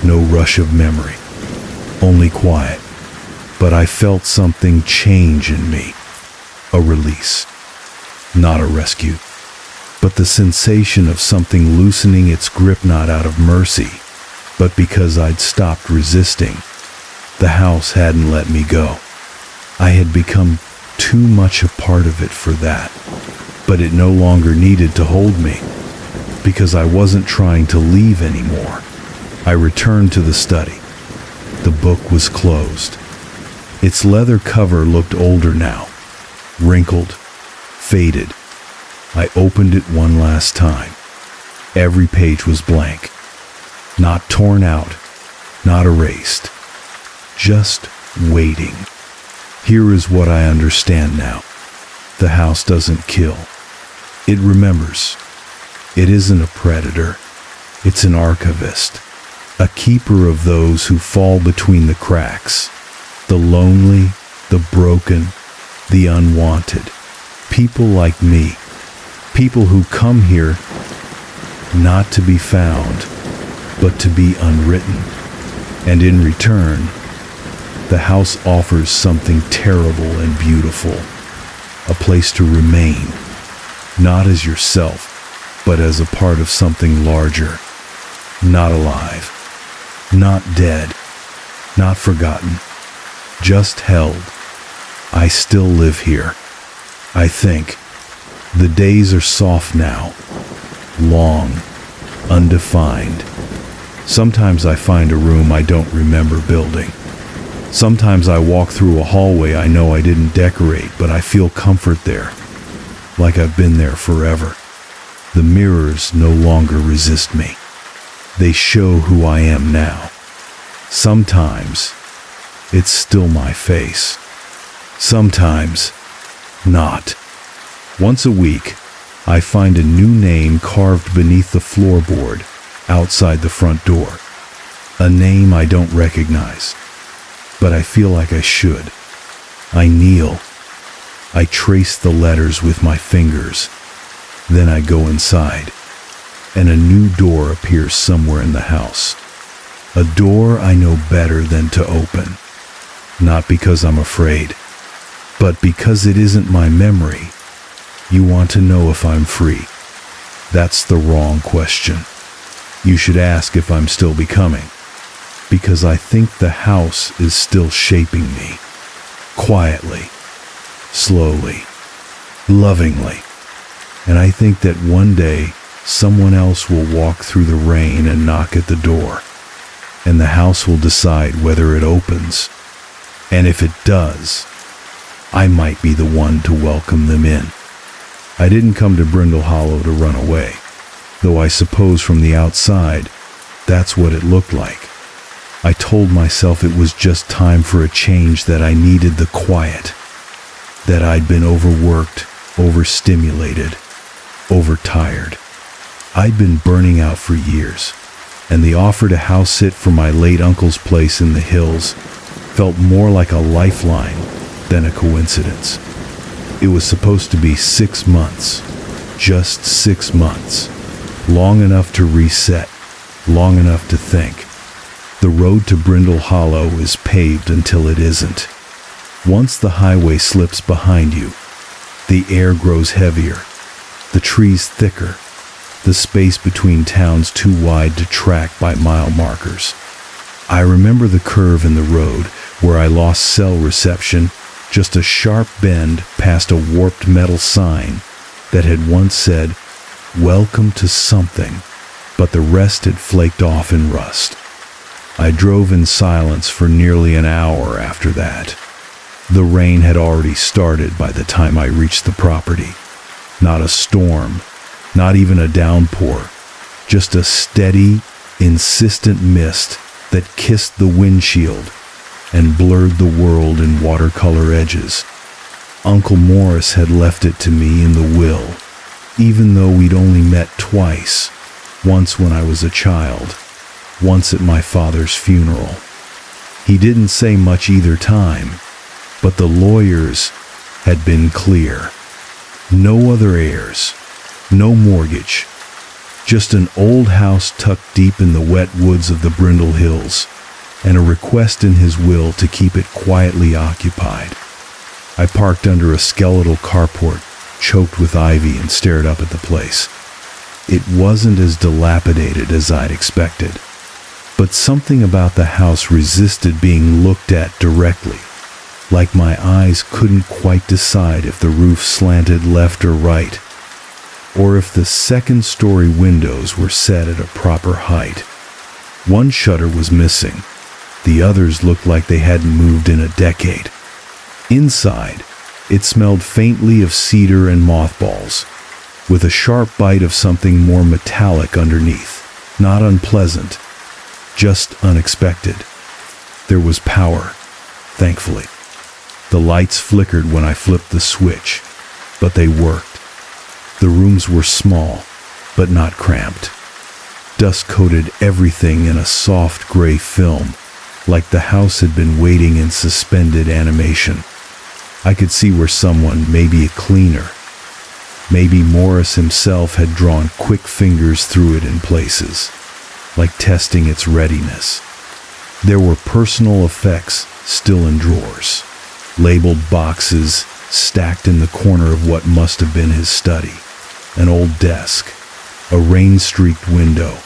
no rush of memory. Only quiet. But I felt something change in me. A release. Not a rescue, but the sensation of something loosening its grip, not out of mercy, but because I'd stopped resisting. The house hadn't let me go. I had become too much a part of it for that, but it no longer needed to hold me, because I wasn't trying to leave anymore. I returned to the study. The book was closed. Its leather cover looked older now, wrinkled, faded. I opened it one last time. Every page was blank, not torn out, not erased, just waiting. Here is what I understand now. The house doesn't kill. It remembers. It isn't a predator. It's an archivist, a keeper of those who fall between the cracks, the lonely, the broken, the unwanted. People like me, people who come here not to be found, but to be unwritten. And in return, the house offers something terrible and beautiful, a place to remain, not as yourself, but as a part of something larger, not alive, not dead, not forgotten, just held. I still live here. I think. The days are soft now, long, undefined. Sometimes I find a room I don't remember building. Sometimes I walk through a hallway I know I didn't decorate, but I feel comfort there, like I've been there forever. The mirrors no longer resist me. They show who I am now. Sometimes it's still my face. Sometimes not. Once a week, I find a new name carved beneath the floorboard outside the front door. A name I don't recognize, but I feel like I should. I kneel. I trace the letters with my fingers. Then I go inside, and a new door appears somewhere in the house. A door I know better than to open. Not because I'm afraid, but because it isn't my memory. You want to know if I'm free. That's the wrong question. You should ask if I'm still becoming, because I think the house is still shaping me, quietly, slowly, lovingly. And I think that one day someone else will walk through the rain and knock at the door, and the house will decide whether it opens. And if it does, I might be the one to welcome them in. I didn't come to Brindle Hollow to run away, though I suppose from the outside, that's what it looked like. I told myself it was just time for a change, that I needed the quiet, that I'd been overworked, overstimulated, overtired. I'd been burning out for years, and the offer to house sit for my late uncle's place in the hills felt more like a lifeline than a coincidence. It was supposed to be 6 months, just 6 months, long enough to reset, long enough to think. The road to Brindle Hollow is paved until it isn't. Once the highway slips behind you, the air grows heavier, the trees thicker, the space between towns too wide to track by mile markers. I remember the curve in the road where I lost cell reception, just a sharp bend past a warped metal sign that had once said, "Welcome to something," but the rest had flaked off in rust. I drove in silence for nearly an hour after that. The rain had already started by the time I reached the property. Not a storm, not even a downpour, just a steady, insistent mist that kissed the windshield and blurred the world in watercolor edges. Uncle Morris had left it to me in the will, even though we'd only met twice, once when I was a child, once at my father's funeral. He didn't say much either time, but the lawyers had been clear. No other heirs, no mortgage, just an old house tucked deep in the wet woods of the Brindle Hills, and a request in his will to keep it quietly occupied. I parked under a skeletal carport choked with ivy and stared up at the place. It wasn't as dilapidated as I'd expected, but something about the house resisted being looked at directly, like my eyes couldn't quite decide if the roof slanted left or right, or if the second-story windows were set at a proper height. One shutter was missing. The others looked like they hadn't moved in a decade. Inside, it smelled faintly of cedar and mothballs, with a sharp bite of something more metallic underneath. Not unpleasant, just unexpected. There was power, thankfully. The lights flickered when I flipped the switch, but they worked. The rooms were small, but not cramped. Dust coated everything in a soft gray film, like the house had been waiting in suspended animation. I could see where someone, maybe a cleaner, maybe Morris himself, had drawn quick fingers through it in places, like testing its readiness. There were personal effects still in drawers, labeled boxes stacked in the corner of what must have been his study, an old desk, a rain-streaked window,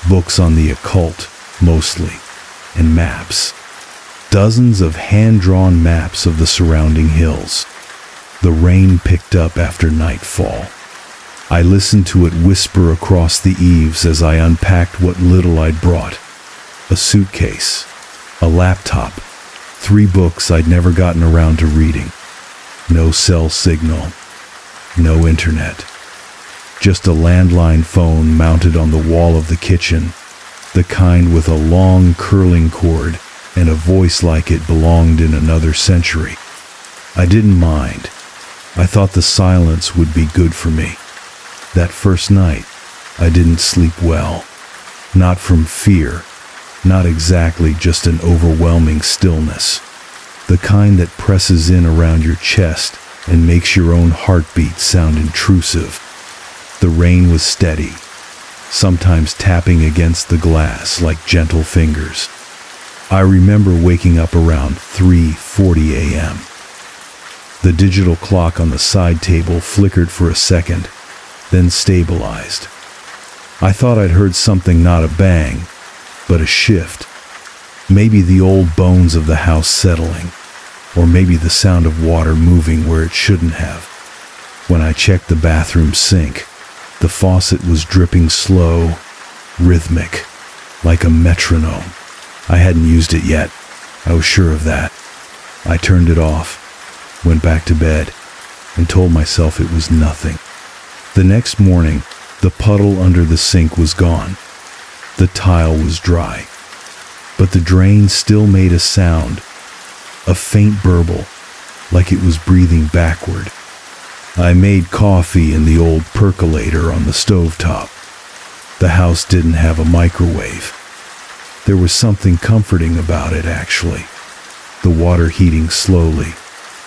books on the occult, mostly, and maps. Dozens of hand-drawn maps of the surrounding hills. The rain picked up after nightfall. I listened to it whisper across the eaves as I unpacked what little I'd brought. A suitcase, a laptop, 3 books I'd never gotten around to reading. No cell signal, no internet. Just a landline phone mounted on the wall of the kitchen, the kind with a long curling cord and a voice like it belonged in another century. I didn't mind. I thought the silence would be good for me. That first night, I didn't sleep well. Not from fear, not exactly, just an overwhelming stillness. The kind that presses in around your chest and makes your own heartbeat sound intrusive. The rain was steady, sometimes tapping against the glass like gentle fingers. I remember waking up around 3:40 a.m. The digital clock on the side table flickered for a second, then stabilized. I thought I'd heard something, not a bang, but a shift. Maybe the old bones of the house settling, or maybe the sound of water moving where it shouldn't have. When I checked the bathroom sink, the faucet was dripping slow, rhythmic, like a metronome. I hadn't used it yet. I was sure of that. I turned it off, went back to bed, and told myself it was nothing. The next morning, the puddle under the sink was gone. The tile was dry. but the drain still made a sound, a faint burble, like it was breathing backward. I made coffee in the old percolator on the stovetop. The house didn't have a microwave. There was something comforting about it, actually. The water heating slowly,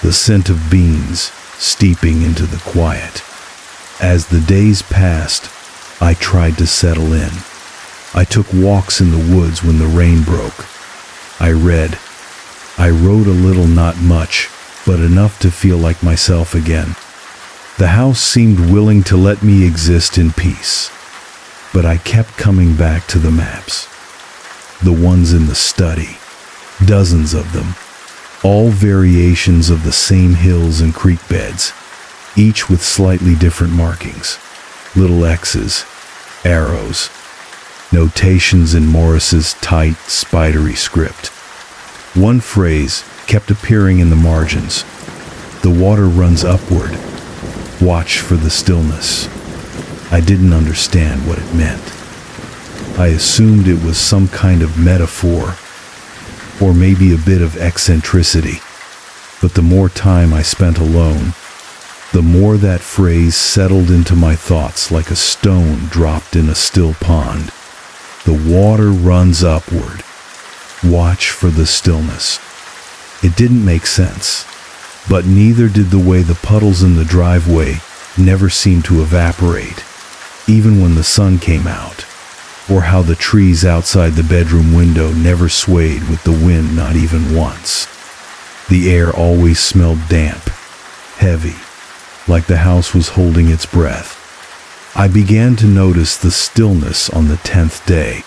the scent of beans steeping into the quiet. As the days passed, I tried to settle in. I took walks in the woods when the rain broke. I read. I wrote a little, not much, but enough to feel like myself again. The house seemed willing to let me exist in peace, but I kept coming back to the maps. The ones in the study, dozens of them, all variations of the same hills and creek beds, each with slightly different markings, little X's, arrows, notations in Morris's tight, spidery script. One phrase kept appearing in the margins. The water runs upward. Watch for the stillness. I didn't understand what it meant. I assumed it was some kind of metaphor, or maybe a bit of eccentricity. But the more time I spent alone, the more that phrase settled into my thoughts like a stone dropped in a still pond. The water runs upward. Watch for the stillness. It didn't make sense, but neither did the way the puddles in the driveway never seemed to evaporate, even when the sun came out, or how the trees outside the bedroom window never swayed with the wind, not even once. The air always smelled damp, heavy, like the house was holding its breath. I began to notice the stillness on the 10th day,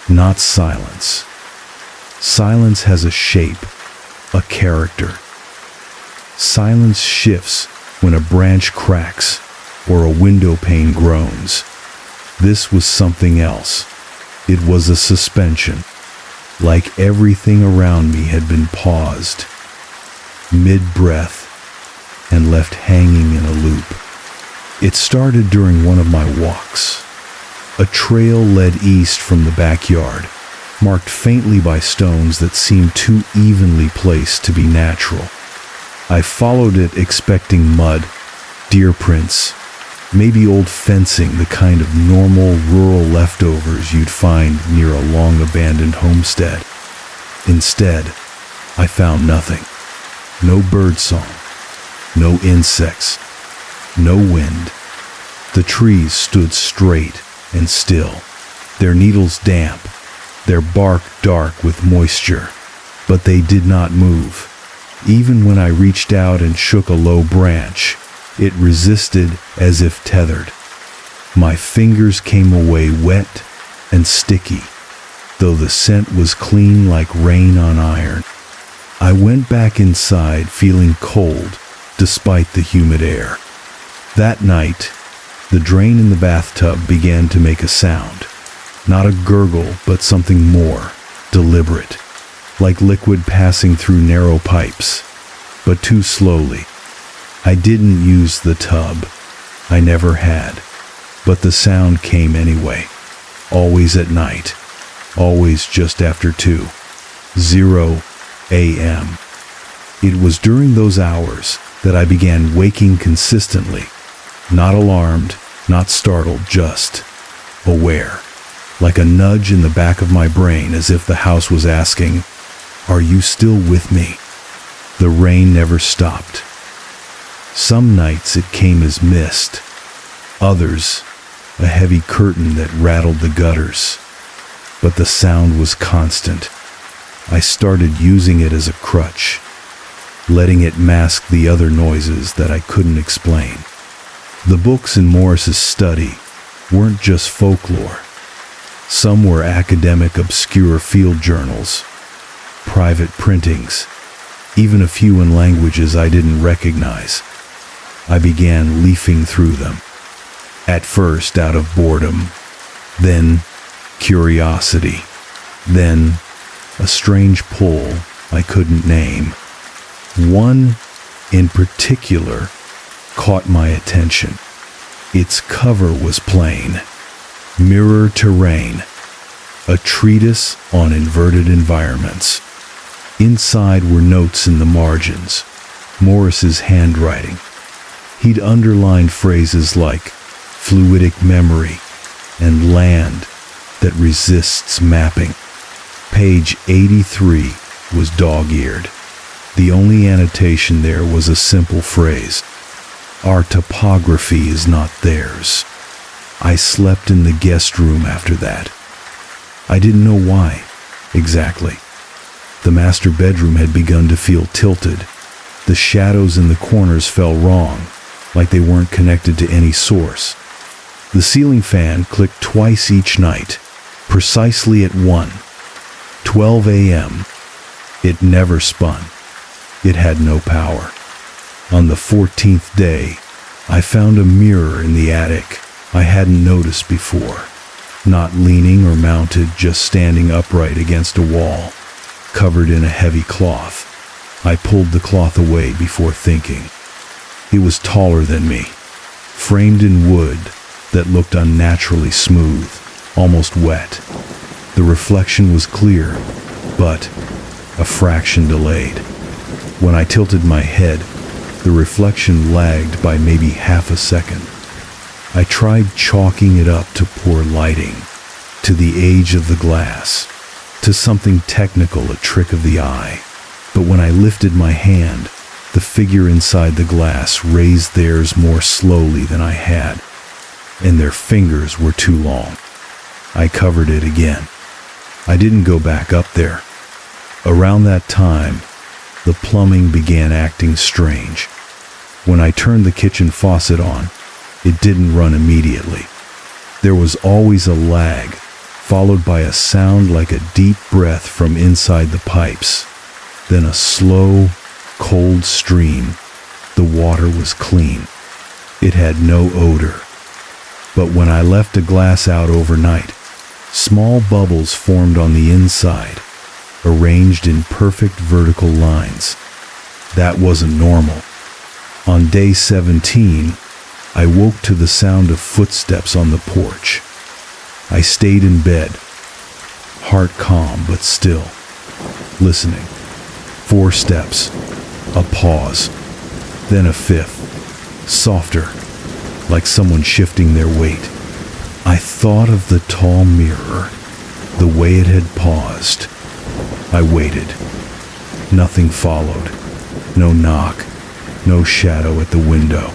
not silence. Silence has a shape, a character. Silence shifts when a branch cracks or a window pane groans. This was something else. It was a suspension, like everything around me had been paused, mid-breath, and left hanging in a loop. It started during one of my walks. A trail led east from the backyard, marked faintly by stones that seemed too evenly placed to be natural. I followed it expecting mud, deer prints, maybe old fencing, the kind of normal rural leftovers you'd find near a long-abandoned homestead. Instead, I found nothing. No birdsong, no insects, no wind. The trees stood straight and still, their needles damp, their bark dark with moisture, but they did not move. Even when I reached out and shook a low branch, it resisted as if tethered. My fingers came away wet and sticky, though the scent was clean like rain on iron. I went back inside feeling cold despite the humid air. That night, the drain in the bathtub began to make a sound. Not a gurgle, but something more, deliberate, like liquid passing through narrow pipes, but too slowly. I didn't use the tub. I never had. But the sound came anyway. Always at night. Always just after 2:00 a.m. It was during those hours that I began waking consistently. Not alarmed, not startled, just aware. Like a nudge in the back of my brain, as if the house was asking, "Are you still with me?" The rain never stopped. Some nights it came as mist. Others, a heavy curtain that rattled the gutters. But the sound was constant. I started using it as a crutch, letting it mask the other noises that I couldn't explain. The books in Morris's study weren't just folklore. Some were academic, obscure field journals, private printings, even a few in languages I didn't recognize. I began leafing through them, at first out of boredom, then curiosity, then a strange pull I couldn't name. One in particular caught my attention. Its cover was plain, mirror terrain, a treatise on inverted environments. Inside were notes in the margins, Morris's handwriting. He'd underlined phrases like fluidic memory and land that resists mapping. Page 83 was dog-eared. The only annotation there was a simple phrase: "Our topography is not theirs." I slept in the guest room after that. I didn't know why, exactly. The master bedroom had begun to feel tilted. The shadows in the corners fell wrong, like they weren't connected to any source. The ceiling fan clicked twice each night, precisely at 1:12 a.m. It never spun. It had no power. On the 14th day, I found a mirror in the attic I hadn't noticed before. Not leaning or mounted, just standing upright against a wall, covered in a heavy cloth. I pulled the cloth away before thinking. It was taller than me, framed in wood that looked unnaturally smooth, almost wet. The reflection was clear, but a fraction delayed. When I tilted my head, the reflection lagged by maybe half a second. I tried chalking it up to poor lighting, to the age of the glass, to something technical, a trick of the eye. But when I lifted my hand, the figure inside the glass raised theirs more slowly than I had, and their fingers were too long. I covered it again. I didn't go back up there. Around that time, the plumbing began acting strange. When I turned the kitchen faucet on, it didn't run immediately. There was always a lag, followed by a sound like a deep breath from inside the pipes. Then a slow, cold stream. The water was clean. It had no odor. But when I left a glass out overnight, small bubbles formed on the inside, arranged in perfect vertical lines. That wasn't normal. On day 17, I woke to the sound of footsteps on the porch. I stayed in bed, heart calm but still, listening. 4 steps, a pause, then a 5th, softer, like someone shifting their weight. I thought of the tall mirror, the way it had paused. I waited. Nothing followed. No knock, no shadow at the window.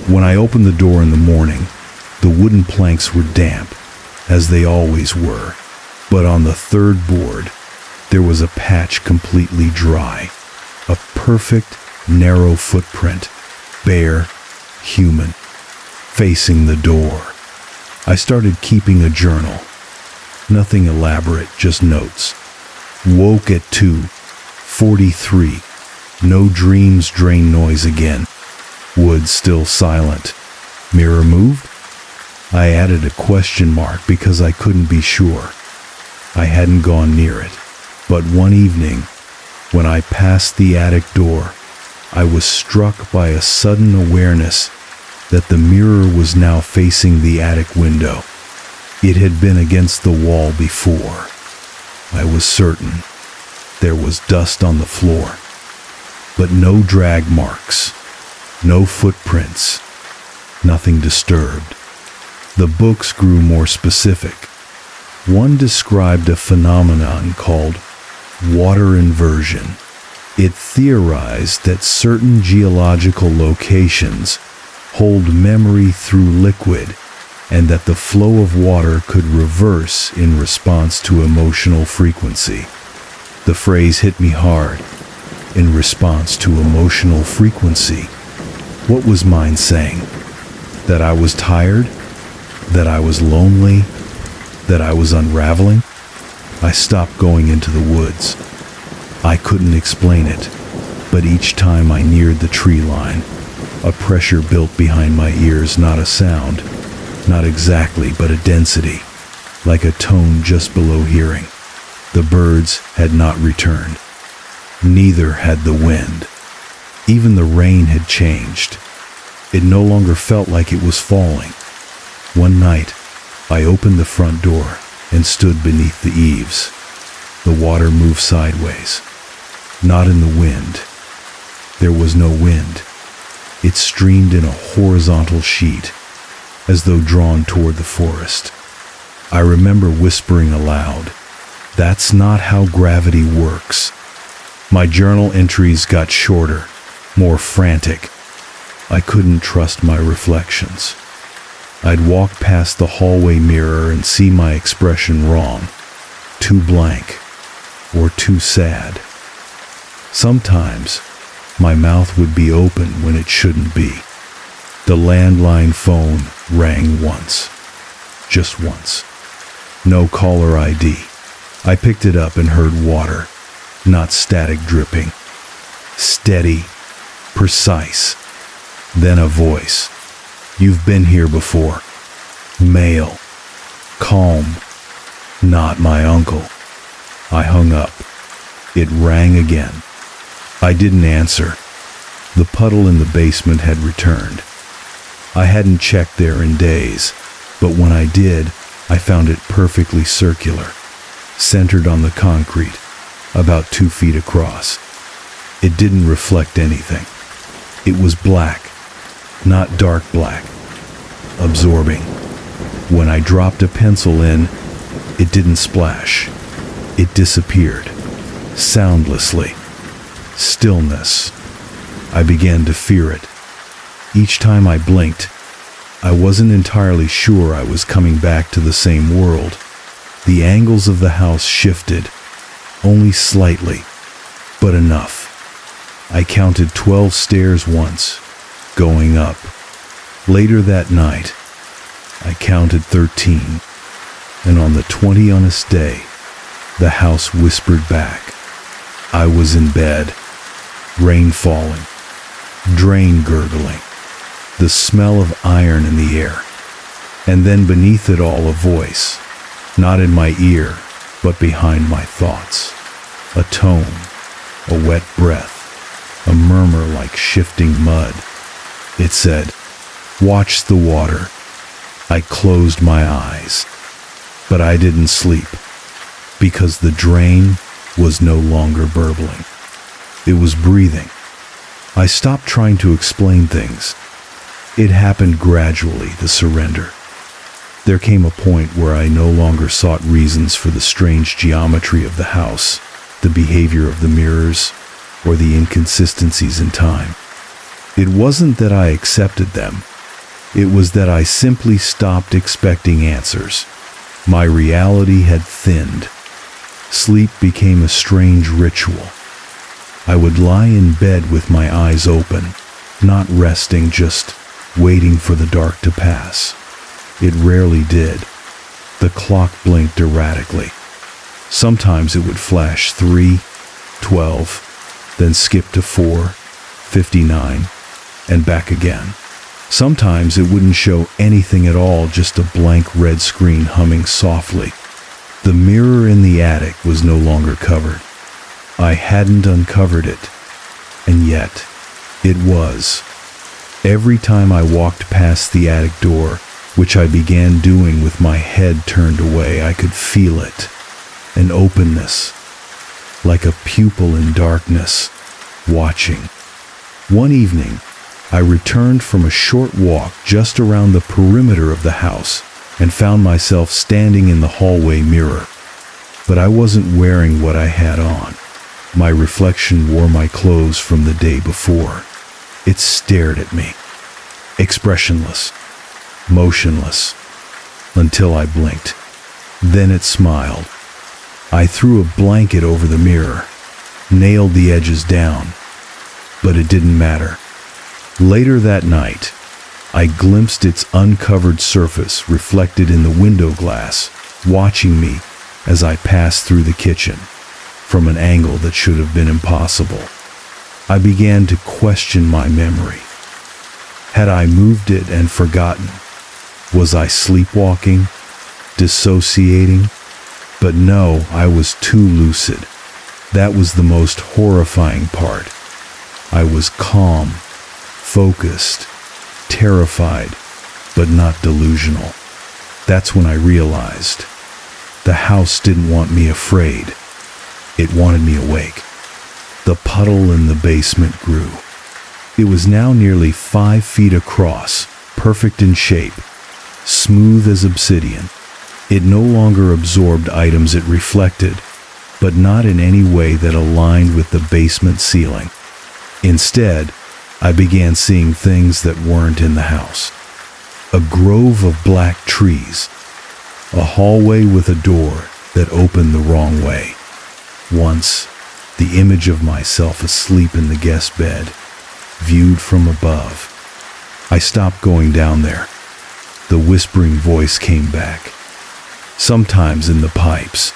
When I opened the door in the morning, the wooden planks were damp, as they always were. But on the 3rd board, there was a patch completely dry. A perfect, narrow footprint, bare, human, facing the door. I started keeping a journal. Nothing elaborate, just notes. Woke at 2:43. No dreams drain noise again. Wood still silent. Mirror moved? I added a question mark because I couldn't be sure. I hadn't gone near it. But one evening, when I passed the attic door, I was struck by a sudden awareness that the mirror was now facing the attic window. It had been against the wall before. I was certain. There was dust on the floor, but no drag marks, no footprints, nothing disturbed. The books grew more specific. One described a phenomenon called water inversion. It theorized that certain geological locations hold memory through liquid, and that the flow of water could reverse in response to emotional frequency. The phrase hit me hard. In response to emotional frequency. What was mine saying? That I was tired? That I was lonely? That I was unraveling? I stopped going into the woods. I couldn't explain it, but each time I neared the tree line, a pressure built behind my ears, not a sound, not exactly, but a density, like a tone just below hearing. The birds had not returned. Neither had the wind. Even the rain had changed. It no longer felt like it was falling. One night, I opened the front door, and stood beneath the eaves. The water moved sideways, not in the wind. There was no wind. It streamed in a horizontal sheet, as though drawn toward the forest. I remember whispering aloud, "That's not how gravity works." My journal entries got shorter, more frantic. I couldn't trust my reflections. I'd walk past the hallway mirror and see my expression wrong, too blank, or too sad. Sometimes, my mouth would be open when it shouldn't be. The landline phone rang once. Just once. No caller ID. I picked it up and heard water, not static dripping. Steady, precise. Then a voice. "You've been here before." Male. Calm. Not my uncle. I hung up. It rang again. I didn't answer. The puddle in the basement had returned. I hadn't checked there in days, but when I did, I found it perfectly circular, centered on the concrete, about 2 feet across. It didn't reflect anything. It was black, not dark black, absorbing. When I dropped a pencil in, it didn't splash. It disappeared, soundlessly. Stillness. I began to fear it. Each time I blinked, I wasn't entirely sure I was coming back to the same world. The angles of the house shifted, only slightly, but enough. I counted 12 stairs once, going up. Later that night, I counted 13, and on the 20th day, the house whispered back. I was in bed, rain falling, drain gurgling, the smell of iron in the air, and then beneath it all a voice, not in my ear, but behind my thoughts. A tone, a wet breath, a murmur like shifting mud. It said, "Watch the water." I closed my eyes, but I didn't sleep, because the drain was no longer burbling. It was breathing. I stopped trying to explain things. It happened gradually, the surrender. There came a point where I no longer sought reasons for the strange geometry of the house, the behavior of the mirrors, or the inconsistencies in time. It wasn't that I accepted them. It was that I simply stopped expecting answers. My reality had thinned. Sleep became a strange ritual. I would lie in bed with my eyes open, not resting, just waiting for the dark to pass. It rarely did. The clock blinked erratically. Sometimes it would flash 3, 12, then skip to 4, 59, and back again. Sometimes it wouldn't show anything at all, just a blank red screen humming softly. The mirror in the attic was no longer covered. I hadn't uncovered it, and yet it was. Every time I walked past the attic door, which I began doing with my head turned away, I could feel it. An openness, like a pupil in darkness, watching. One evening, I returned from a short walk just around the perimeter of the house and found myself standing in the hallway mirror. But I wasn't wearing what I had on. My reflection wore my clothes from the day before. It stared at me, expressionless, motionless, until I blinked. Then it smiled. I threw a blanket over the mirror, nailed the edges down, but it didn't matter. Later that night, I glimpsed its uncovered surface reflected in the window glass, watching me as I passed through the kitchen, from an angle that should have been impossible. I began to question my memory. Had I moved it and forgotten? Was I sleepwalking, dissociating? But no, I was too lucid. That was the most horrifying part. I was calm, focused, terrified, but not delusional. That's when I realized The house didn't want me afraid. It wanted me awake. The puddle in the basement grew. It was now nearly 5 feet across, perfect in shape, smooth as obsidian. It no longer absorbed items it reflected, but not in any way that aligned with the basement ceiling. Instead, I began seeing things that weren't in the house. A grove of black trees, a hallway with a door that opened the wrong way. Once, the image of myself asleep in the guest bed, viewed from above. I stopped going down there. The whispering voice came back, sometimes in the pipes,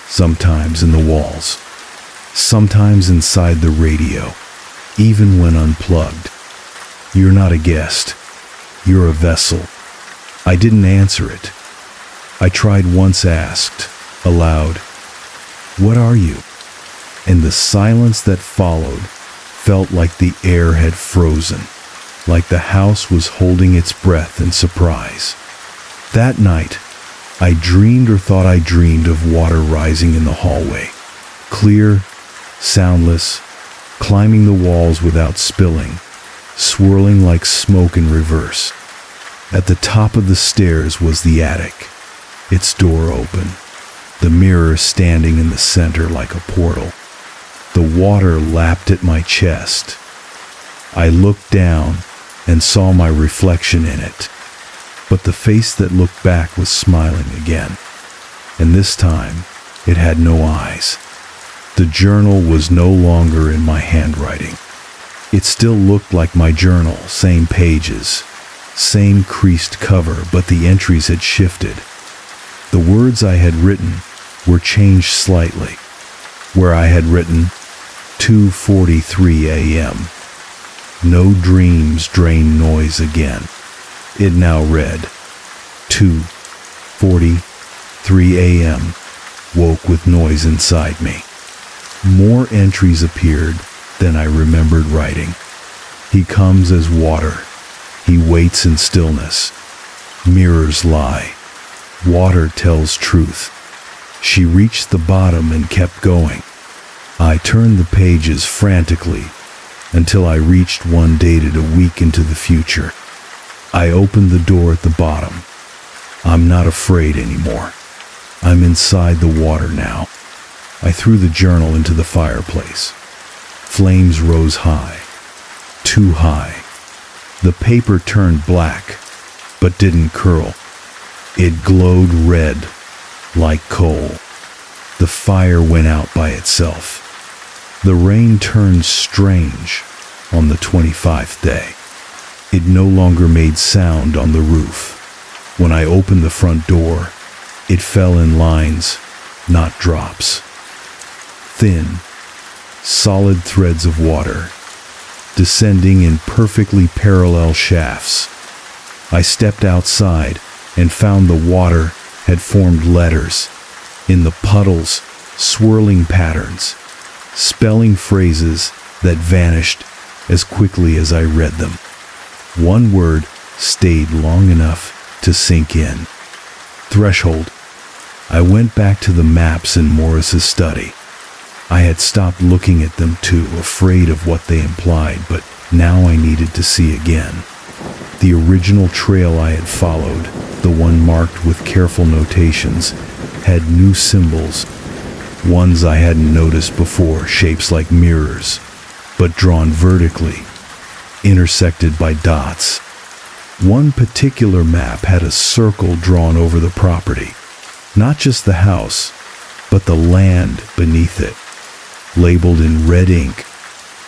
sometimes in the walls, sometimes inside the radio, even when unplugged. You're not a guest. You're a vessel. I didn't answer it. I tried once, asked, aloud, "What are you?" And the silence that followed felt like the air had frozen, like the house was holding its breath in surprise. That night, I dreamed or thought I dreamed of water rising in the hallway, clear, soundless, climbing the walls without spilling, swirling like smoke in reverse. At the top of the stairs was the attic, its door open, the mirror standing in the center like a portal. The water lapped at my chest. I looked down and saw my reflection in it, but the face that looked back was smiling again, and this time it had no eyes. The journal was no longer in my handwriting. It still looked like my journal, same pages, same creased cover, but the entries had shifted. The words I had written were changed slightly. Where I had written 2:43 a.m., no dreams drain noise again, it now read 2:43 a.m., woke with noise inside me. More entries appeared than I remembered writing. He comes as water. He waits in stillness. Mirrors lie. Water tells truth. She reached the bottom and kept going. I turned the pages frantically until I reached one dated a week into the future. I opened the door at the bottom. I'm not afraid anymore. I'm inside the water now. I threw the journal into the fireplace. Flames rose high, too high. The paper turned black, but didn't curl. It glowed red, like coal. The fire went out by itself. The rain turned strange on the 25th day. It no longer made sound on the roof. When I opened the front door, it fell in lines, not drops. Thin, solid threads of water, descending in perfectly parallel shafts. I stepped outside and found the water had formed letters. In the puddles, swirling patterns, spelling phrases that vanished as quickly as I read them. One word stayed long enough to sink in. Threshold. I went back to the maps in Morris's study. I had stopped looking at them too, afraid of what they implied, but now I needed to see again. The original trail I had followed, the one marked with careful notations, had new symbols, ones I hadn't noticed before, shapes like mirrors, but drawn vertically, intersected by dots. One particular map had a circle drawn over the property, not just the house, but the land beneath it, labeled in red ink,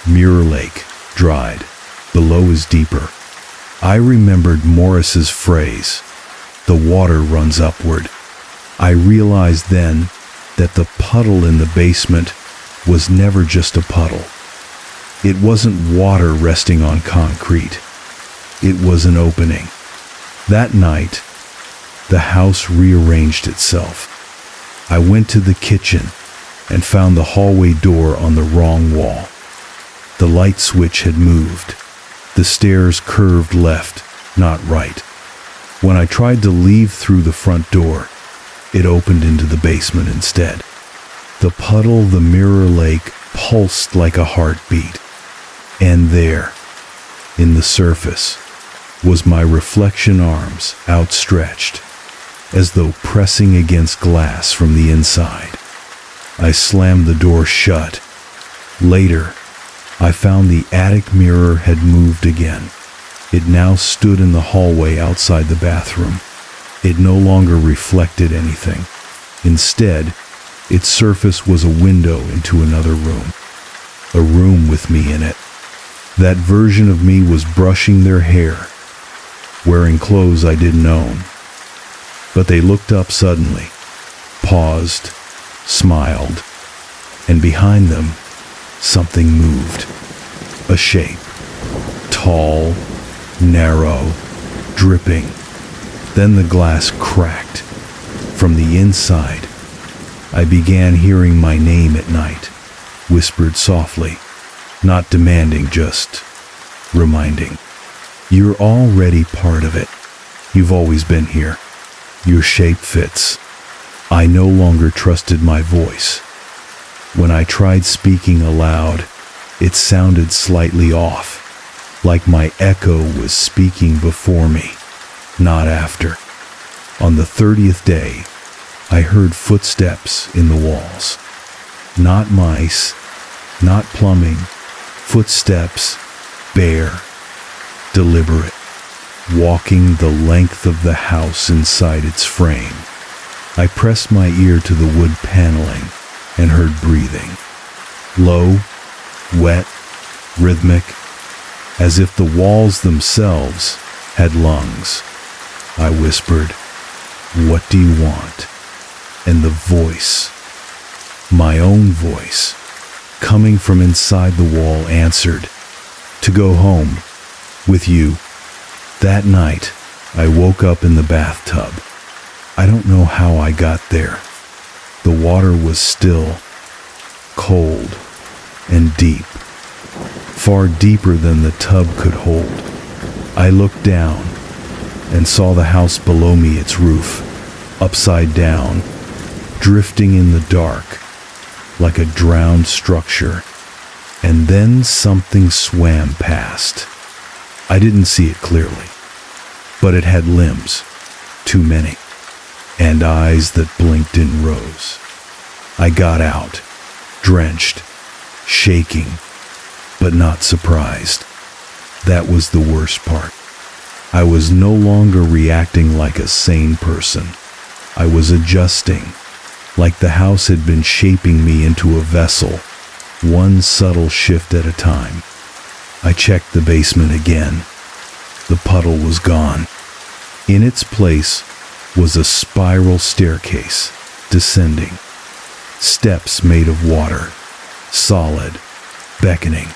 Mirror Lake, dried, below is deeper. I remembered Morris's phrase, the water runs upward. I realized then that the puddle in the basement was never just a puddle. It wasn't water resting on concrete. It was an opening. That night, the house rearranged itself. I went to the kitchen and found the hallway door on the wrong wall. The light switch had moved. The stairs curved left, not right. When I tried to leave through the front door, it opened into the basement instead. The puddle the mirror lake pulsed like a heartbeat. And there, in the surface, was my reflection arms outstretched, as though pressing against glass from the inside. I slammed the door shut. Later, I found the attic mirror had moved again. It now stood in the hallway outside the bathroom. It no longer reflected anything. Instead, its surface was a window into another room. A room with me in it. That version of me was brushing their hair, wearing clothes I didn't own. But they looked up suddenly, paused, smiled, and behind them, something moved. A shape. Tall, narrow, dripping. Then the glass cracked. From the inside, I began hearing my name at night, whispered softly, not demanding, just reminding. You're already part of it. You've always been here. Your shape fits. I no longer trusted my voice. When I tried speaking aloud, it sounded slightly off, like my echo was speaking before me, not after. On the 30th day, I heard footsteps in the walls. Not mice, not plumbing, footsteps, bare, deliberate, walking the length of the house inside its frame. I pressed my ear to the wood paneling and heard breathing. Low, wet, rhythmic, as if the walls themselves had lungs. I whispered, "What do you want?" And the voice, my own voice, coming from inside the wall answered, "To go home, with you." That night, I woke up in the bathtub. I don't know how I got there. The water was still, cold, and deep, far deeper than the tub could hold. I looked down and saw the house below me, its roof, upside down, drifting in the dark, like a drowned structure. And then something swam past. I didn't see it clearly, but it had limbs, too many, and eyes that blinked in rows. I got out, drenched, shaking, but not surprised. That was the worst part. I was no longer reacting like a sane person. I was adjusting, like the house had been shaping me into a vessel, one subtle shift at a time. I checked the basement again. The puddle was gone. In its place was a spiral staircase, descending. Steps made of water, solid, beckoning.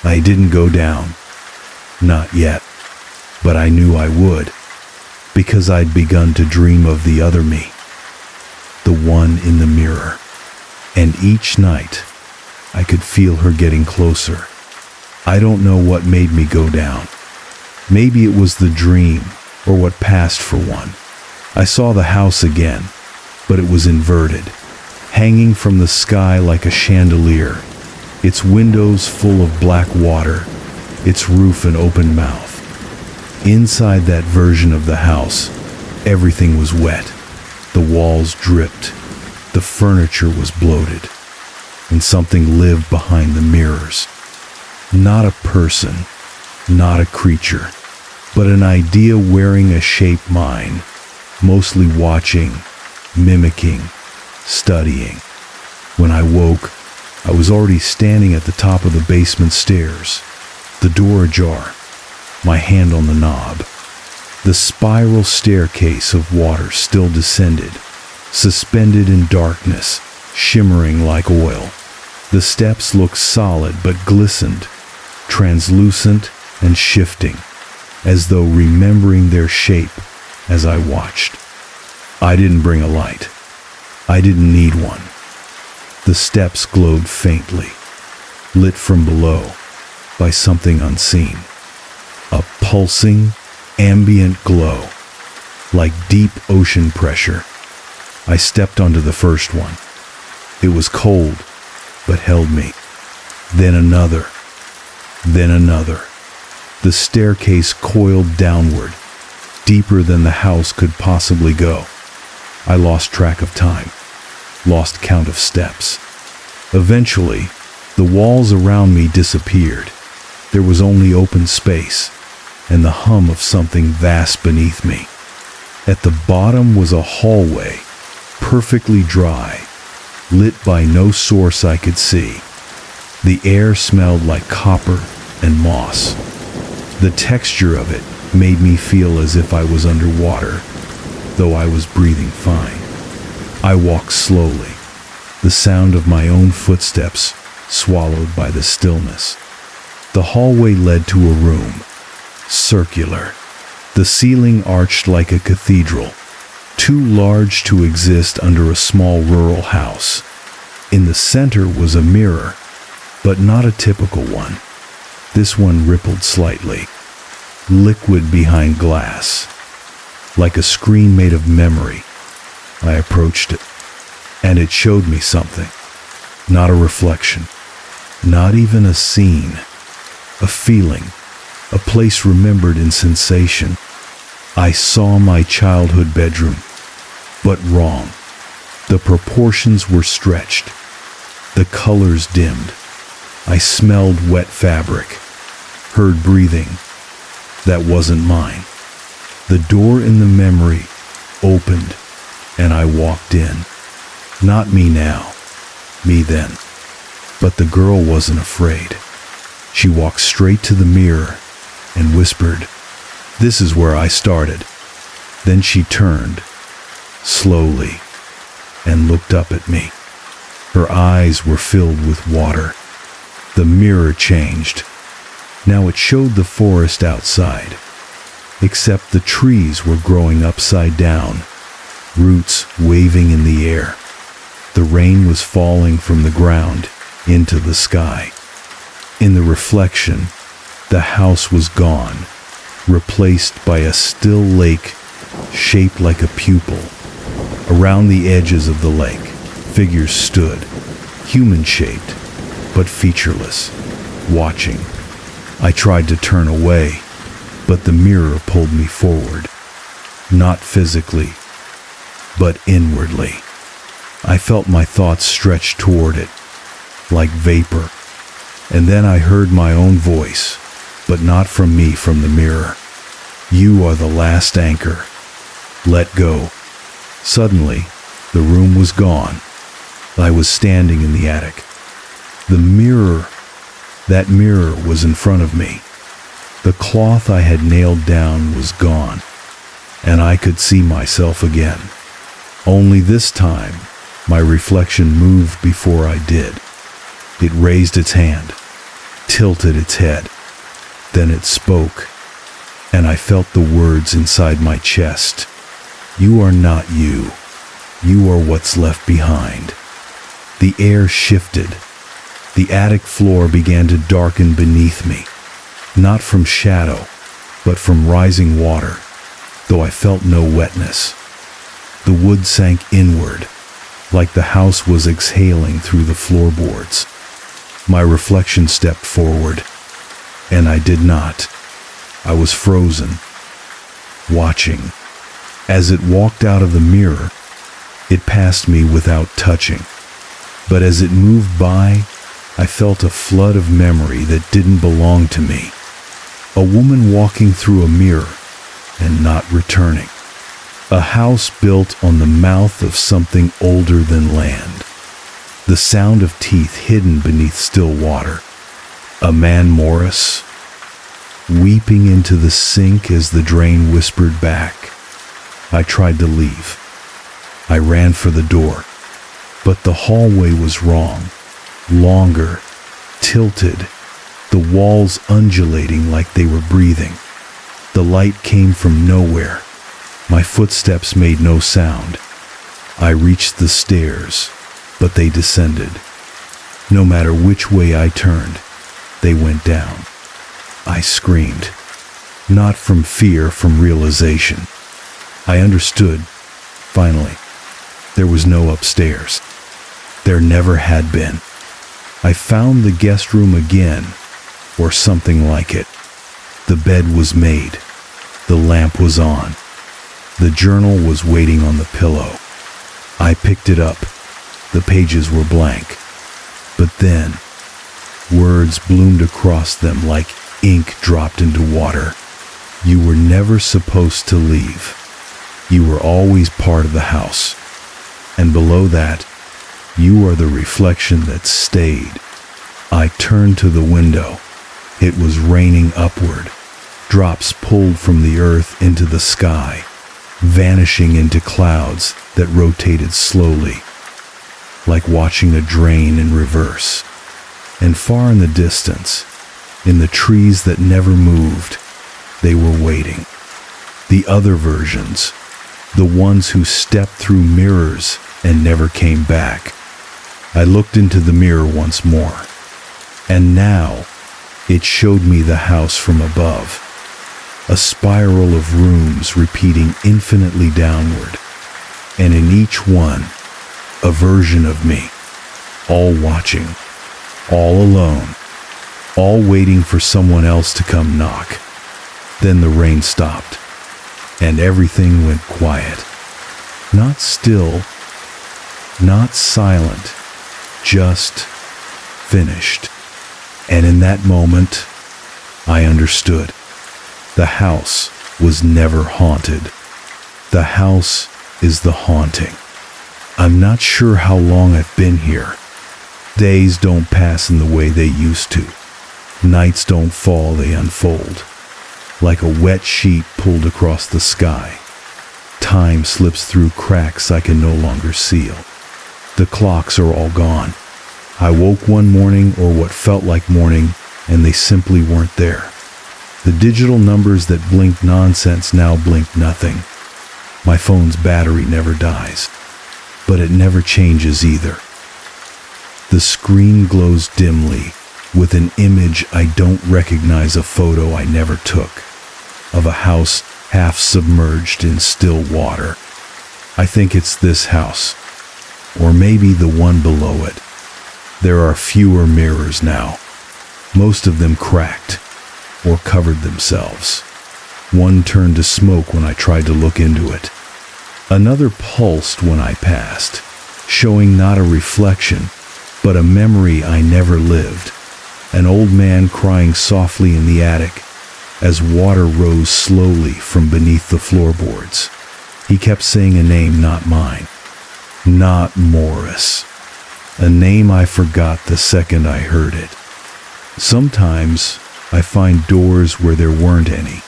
I didn't go down. Not yet. But I knew I would, because I'd begun to dream of the other me, the one in the mirror. And each night, I could feel her getting closer. I don't know what made me go down. Maybe it was the dream, or what passed for one. I saw the house again, but it was inverted, hanging from the sky like a chandelier, its windows full of black water, its roof an open mouth. Inside that version of the house, everything was wet. The walls dripped. The furniture was bloated. And something lived behind the mirrors. Not a person, not a creature, but an idea wearing a shape mine, mostly watching, mimicking, studying. When I woke, I was already standing at the top of the basement stairs, the door ajar, my hand on the knob. The spiral staircase of water still descended, suspended in darkness, shimmering like oil. The steps looked solid but glistened, translucent and shifting, as though remembering their shape as I watched. I didn't bring a light. I didn't need one. The steps glowed faintly, lit from below by something unseen. A pulsing, ambient glow, like deep ocean pressure. I stepped onto the first one. It was cold, but held me. Then another. Then another. The staircase coiled downward, deeper than the house could possibly go. I lost track of time, lost count of steps. Eventually, the walls around me disappeared. There was only open space and the hum of something vast beneath me. At the bottom was a hallway, perfectly dry, lit by no source I could see. The air smelled like copper and moss. The texture of it made me feel as if I was underwater, though I was breathing fine. I walked slowly, the sound of my own footsteps swallowed by the stillness. The hallway led to a room, circular. The ceiling arched like a cathedral, too large to exist under a small rural house. In the center was a mirror, but not a typical one. This one rippled slightly, liquid behind glass, like a screen made of memory. I approached it, and it showed me something. Not a reflection, not even a scene, a feeling, a place remembered in sensation. I saw my childhood bedroom, but wrong. The proportions were stretched, the colors dimmed. I smelled wet fabric, heard breathing. That wasn't mine. The door in the memory opened, and I walked in. Not me now, me then. But the girl wasn't afraid. She walked straight to the mirror and whispered, "This is where I started." Then she turned, slowly, and looked up at me. Her eyes were filled with water. The mirror changed. Now it showed the forest outside, except the trees were growing upside down, roots waving in the air. The rain was falling from the ground into the sky. In the reflection, the house was gone, replaced by a still lake shaped like a pupil. Around the edges of the lake, figures stood, human-shaped, but featureless, watching. I tried to turn away, but the mirror pulled me forward. Not physically, but inwardly. I felt my thoughts stretch toward it, like vapor. And then I heard my own voice, but not from me, from the mirror. "You are the last anchor. Let go." Suddenly, the room was gone. I was standing in the attic. That mirror was in front of me. The cloth I had nailed down was gone, and I could see myself again. Only this time, my reflection moved before I did. It raised its hand, tilted its head. Then it spoke, and I felt the words inside my chest. "You are not you. You are what's left behind." The air shifted. The attic floor began to darken beneath me, not from shadow, but from rising water, though I felt no wetness. The wood sank inward, like the house was exhaling through the floorboards. My reflection stepped forward, and I did not. I was frozen, watching. As it walked out of the mirror, it passed me without touching. But as it moved by, I felt a flood of memory that didn't belong to me. A woman walking through a mirror and not returning. A house built on the mouth of something older than land. The sound of teeth hidden beneath still water. A man, Morris, weeping into the sink as the drain whispered back. I tried to leave. I ran for the door, but the hallway was wrong. Longer, tilted, the walls undulating like they were breathing. The light came from nowhere. My footsteps made no sound. I reached the stairs, but they descended. No matter which way I turned, they went down. I screamed, not from fear, from realization. I understood, finally. There was no upstairs. There never had been. I found the guest room again, or something like it. The bed was made. The lamp was on. The journal was waiting on the pillow. I picked it up. The pages were blank. But then, words bloomed across them like ink dropped into water. You were never supposed to leave. You were always part of the house. And below that, you are the reflection that stayed. I turned to the window. It was raining upward. Drops pulled from the earth into the sky, vanishing into clouds that rotated slowly, like watching a drain in reverse. And far in the distance, in the trees that never moved, they were waiting. The other versions, the ones who stepped through mirrors and never came back. I looked into the mirror once more, and now it showed me the house from above. A spiral of rooms repeating infinitely downward, and in each one, a version of me, all watching, all alone, all waiting for someone else to come knock. Then the rain stopped, and everything went quiet. Not still, not silent, just finished. And in that moment, I understood. The house was never haunted. The house is the haunting. I'm not sure how long I've been here. Days don't pass in the way they used to. Nights don't fall, they unfold. Like a wet sheet pulled across the sky. Time slips through cracks I can no longer seal. The clocks are all gone. I woke one morning, or what felt like morning, and they simply weren't there. The digital numbers that blinked nonsense now blink nothing. My phone's battery never dies, but it never changes either. The screen glows dimly with an image I don't recognize, a photo I never took, of a house half submerged in still water. I think it's this house, or maybe the one below it. There are fewer mirrors now, most of them cracked or covered themselves. One turned to smoke when I tried to look into it. Another pulsed when I passed, showing not a reflection, but a memory I never lived. An old man crying softly in the attic as water rose slowly from beneath the floorboards. He kept saying a name not mine. Not Morris. A name I forgot the second I heard it. Sometimes I find doors where there weren't any.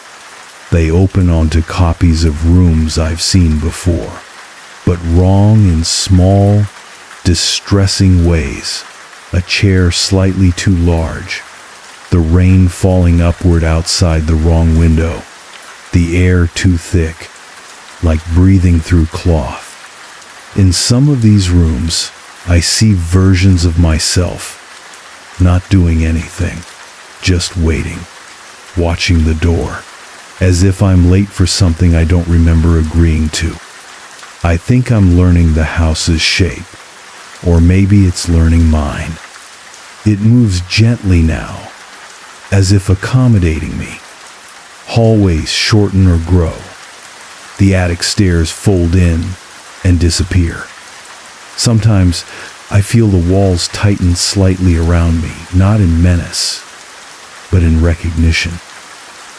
They open onto copies of rooms I've seen before, but wrong in small, distressing ways. A chair slightly too large, the rain falling upward outside the wrong window, the air too thick, like breathing through cloth. In some of these rooms, I see versions of myself, not doing anything, just waiting, watching the door, as if I'm late for something I don't remember agreeing to. I think I'm learning the house's shape, or maybe it's learning mine. It moves gently now, as if accommodating me. Hallways shorten or grow. The attic stairs fold in and disappear. Sometimes I feel the walls tighten slightly around me, not in menace, but in recognition,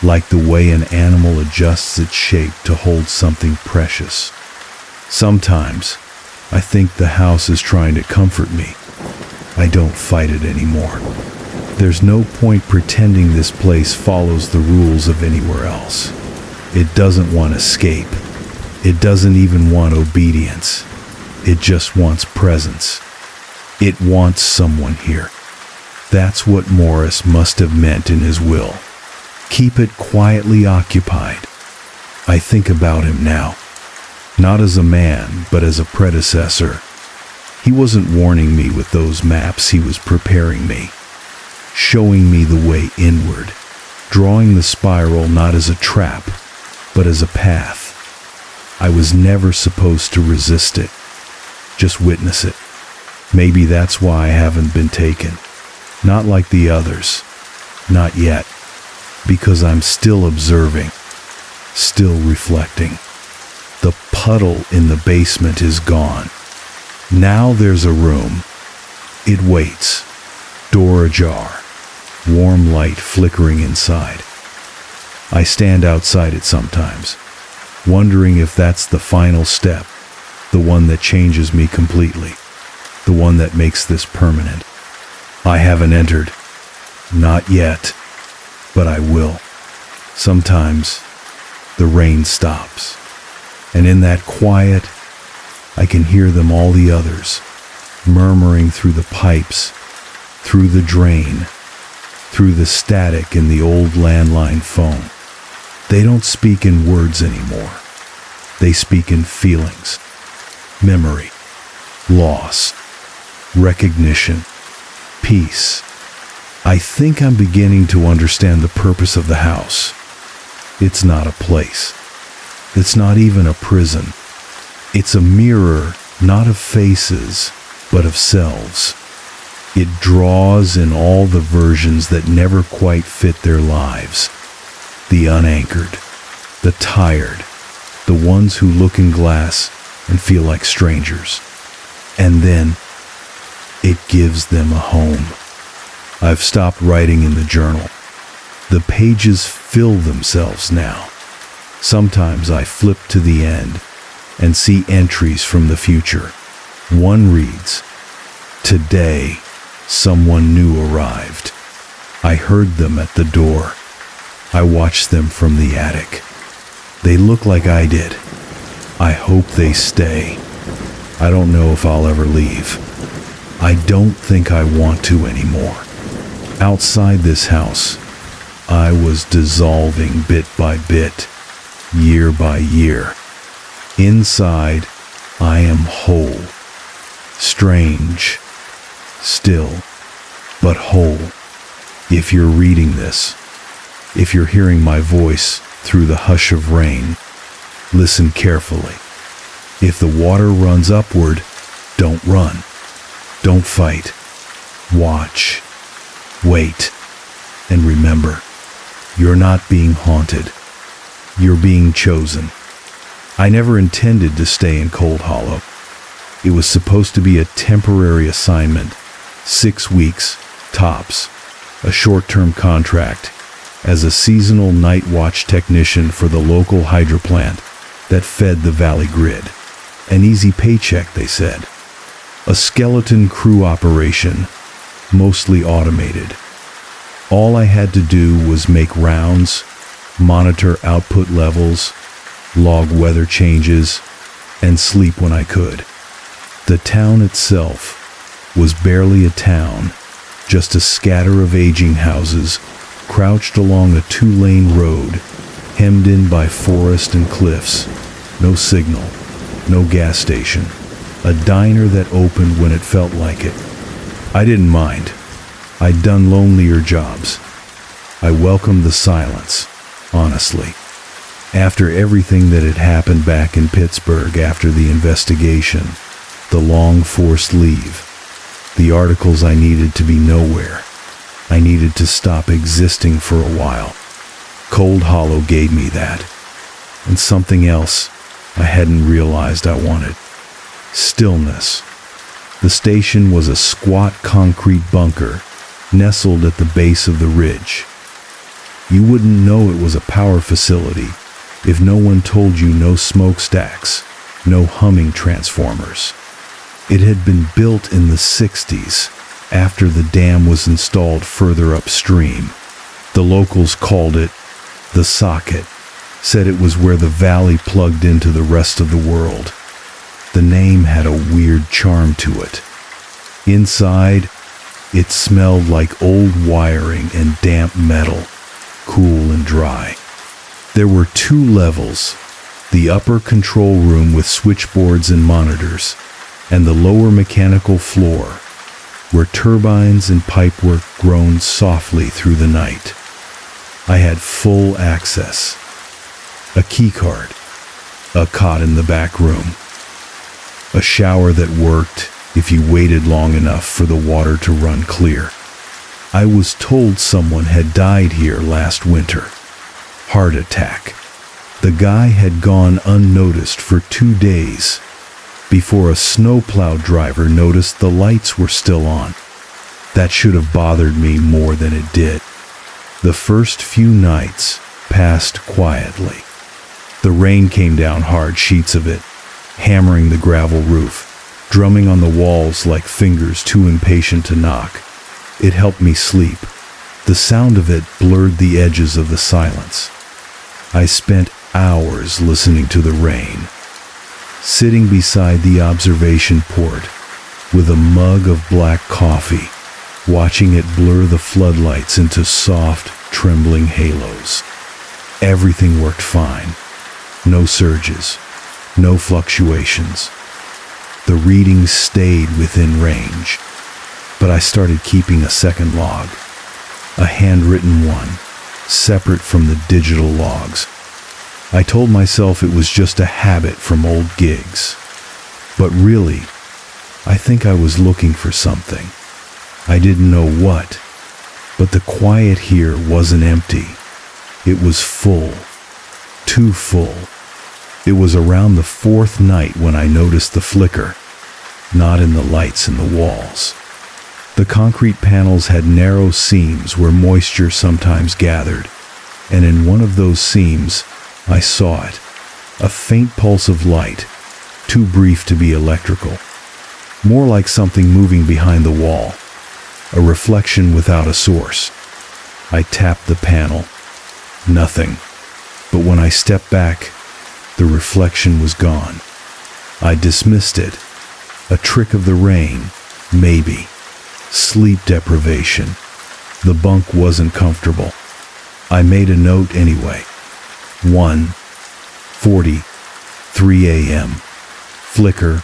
like the way an animal adjusts its shape to hold something precious. Sometimes I think the house is trying to comfort me. I don't fight it anymore. There's no point pretending this place follows the rules of anywhere else. It doesn't want escape. It doesn't even want obedience. It just wants presence. It wants someone here. That's what Morris must have meant in his will. Keep it quietly occupied. I think about him now, not as a man, but as a predecessor. He wasn't warning me with those maps, he was preparing me, showing me the way inward, drawing the spiral not as a trap, but as a path. I was never supposed to resist it. just witness it. Maybe that's why I haven't been taken. Not like the others. Not yet. Because I'm still observing. Still reflecting. The puddle in the basement is gone. Now there's a room. It waits. Door ajar. Warm light flickering inside. I stand outside it sometimes, wondering if that's the final step, the one that changes me completely, the one that makes this permanent. I haven't entered. Not yet. But I will. Sometimes the rain stops, and in that quiet, I can hear them, all the others, murmuring through the pipes, through the drain, through the static in the old landline phone. They don't speak in words anymore. They speak in feelings, memory, loss, recognition, peace. I think I'm beginning to understand the purpose of the house. It's not a place. It's not even a prison. It's a mirror, not of faces, but of selves. It draws in all the versions that never quite fit their lives. The unanchored, the tired, the ones who look in glass and feel like strangers. And then it gives them a home. I've stopped writing in the journal. The pages fill themselves now. Sometimes I flip to the end and see entries from the future. One reads, "Today, someone new arrived. I heard them at the door. I watched them from the attic. They look like I did. I hope they stay. I don't know if I'll ever leave. I don't think I want to anymore." Outside this house, I was dissolving bit by bit, year by year. Inside, I am whole. Strange, still, but whole. If you're reading this, if you're hearing my voice through the hush of rain, listen carefully. If the water runs upward, don't run. Don't fight. Watch. Wait. And remember, you're not being haunted. You're being chosen. I never intended to stay in Cold Hollow. It was supposed to be a temporary assignment, 6 weeks, tops, a short-term contract, as a seasonal night watch technician for the local hydro plant that fed the valley grid. An easy paycheck, they said. A skeleton crew operation, mostly automated. All I had to do was make rounds, monitor output levels, log weather changes, and sleep when I could. The town itself was barely a town, just a scatter of aging houses crouched along a 2-lane road, hemmed in by forest and cliffs. No signal, no gas station, a diner that opened when it felt like it. I didn't mind. I'd done lonelier jobs. I welcomed the silence, honestly. After everything that had happened back in Pittsburgh after the investigation, the long forced leave, the articles I needed to be nowhere, I needed to stop existing for a while. Cold Hollow gave me that, and something else I hadn't realized I wanted. Stillness. The station was a squat concrete bunker nestled at the base of the ridge. You wouldn't know it was a power facility if no one told you no smokestacks, no humming transformers. It had been built in the 60s after the dam was installed further upstream. The locals called it the socket, said it was where the valley plugged into the rest of the world. The name had a weird charm to it. Inside, it smelled like old wiring and damp metal, cool and dry. There were 2 levels, the upper control room with switchboards and monitors, and the lower mechanical floor, where turbines and pipework groaned softly through the night. I had full access. A key card, a cot in the back room. A shower that worked if you waited long enough for the water to run clear. I was told someone had died here last winter. Heart attack. The guy had gone unnoticed for 2 days before a snowplow driver noticed the lights were still on. That should have bothered me more than it did. The first few nights passed quietly. The rain came down hard, sheets of it, hammering the gravel roof, drumming on the walls like fingers too impatient to knock. It helped me sleep. The sound of it blurred the edges of the silence. I spent hours listening to the rain, sitting beside the observation port with a mug of black coffee, watching it blur the floodlights into soft, trembling halos. Everything worked fine. No surges, no fluctuations. The readings stayed within range, but I started keeping a second log, a handwritten one, separate from the digital logs. I told myself it was just a habit from old gigs, but really, I think I was looking for something. I didn't know what, but the quiet here wasn't empty. It was full, too full. It was around the 4th night when I noticed the flicker, not in the lights in the walls. The concrete panels had narrow seams where moisture sometimes gathered, and in one of those seams, I saw it, a faint pulse of light, too brief to be electrical, more like something moving behind the wall, a reflection without a source. I tapped the panel. Nothing. But when I stepped back, the reflection was gone. I dismissed it. A trick of the rain, maybe. Sleep deprivation. The bunk wasn't comfortable. I made a note anyway. 1:40, 3 a.m. Flicker,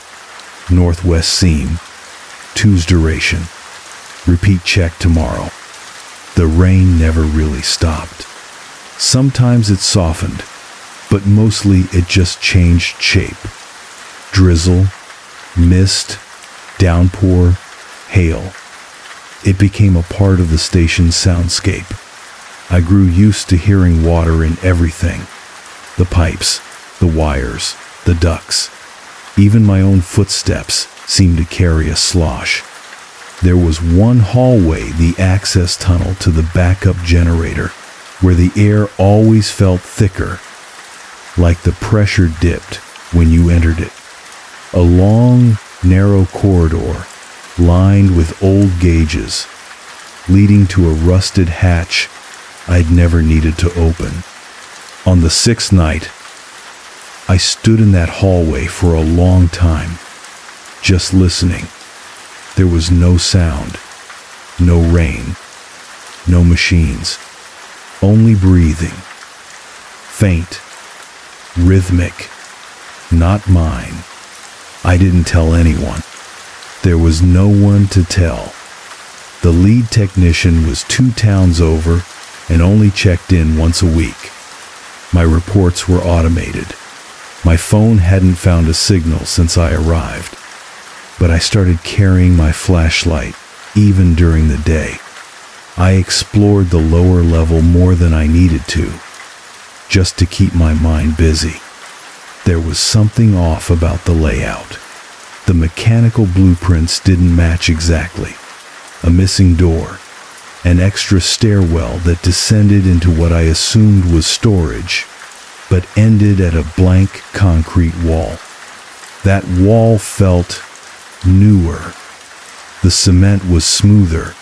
northwest seam. 2's duration. Repeat check tomorrow. The rain never really stopped. Sometimes it softened, but mostly it just changed shape. Drizzle, mist, downpour, hail. It became a part of the station's soundscape. I grew used to hearing water in everything. The pipes, the wires, the ducts. Even my own footsteps seemed to carry a slosh. There was one hallway, the access tunnel to the backup generator, where the air always felt thicker, like the pressure dipped when you entered it. A long, narrow corridor, lined with old gauges, leading to a rusted hatch I'd never needed to open. On the 6th night, I stood in that hallway for a long time, just listening. There was no sound, no rain, no machines, only breathing. Faint, rhythmic, not mine. I didn't tell anyone. There was no one to tell. The lead technician was 2 towns over and only checked in once a week. My reports were automated. My phone hadn't found a signal since I arrived, but I started carrying my flashlight even during the day. I explored the lower level more than I needed to, just to keep my mind busy. There was something off about the layout. The mechanical blueprints didn't match exactly. A missing door, an extra stairwell that descended into what I assumed was storage, but ended at a blank concrete wall. That wall felt newer. The cement was smoother,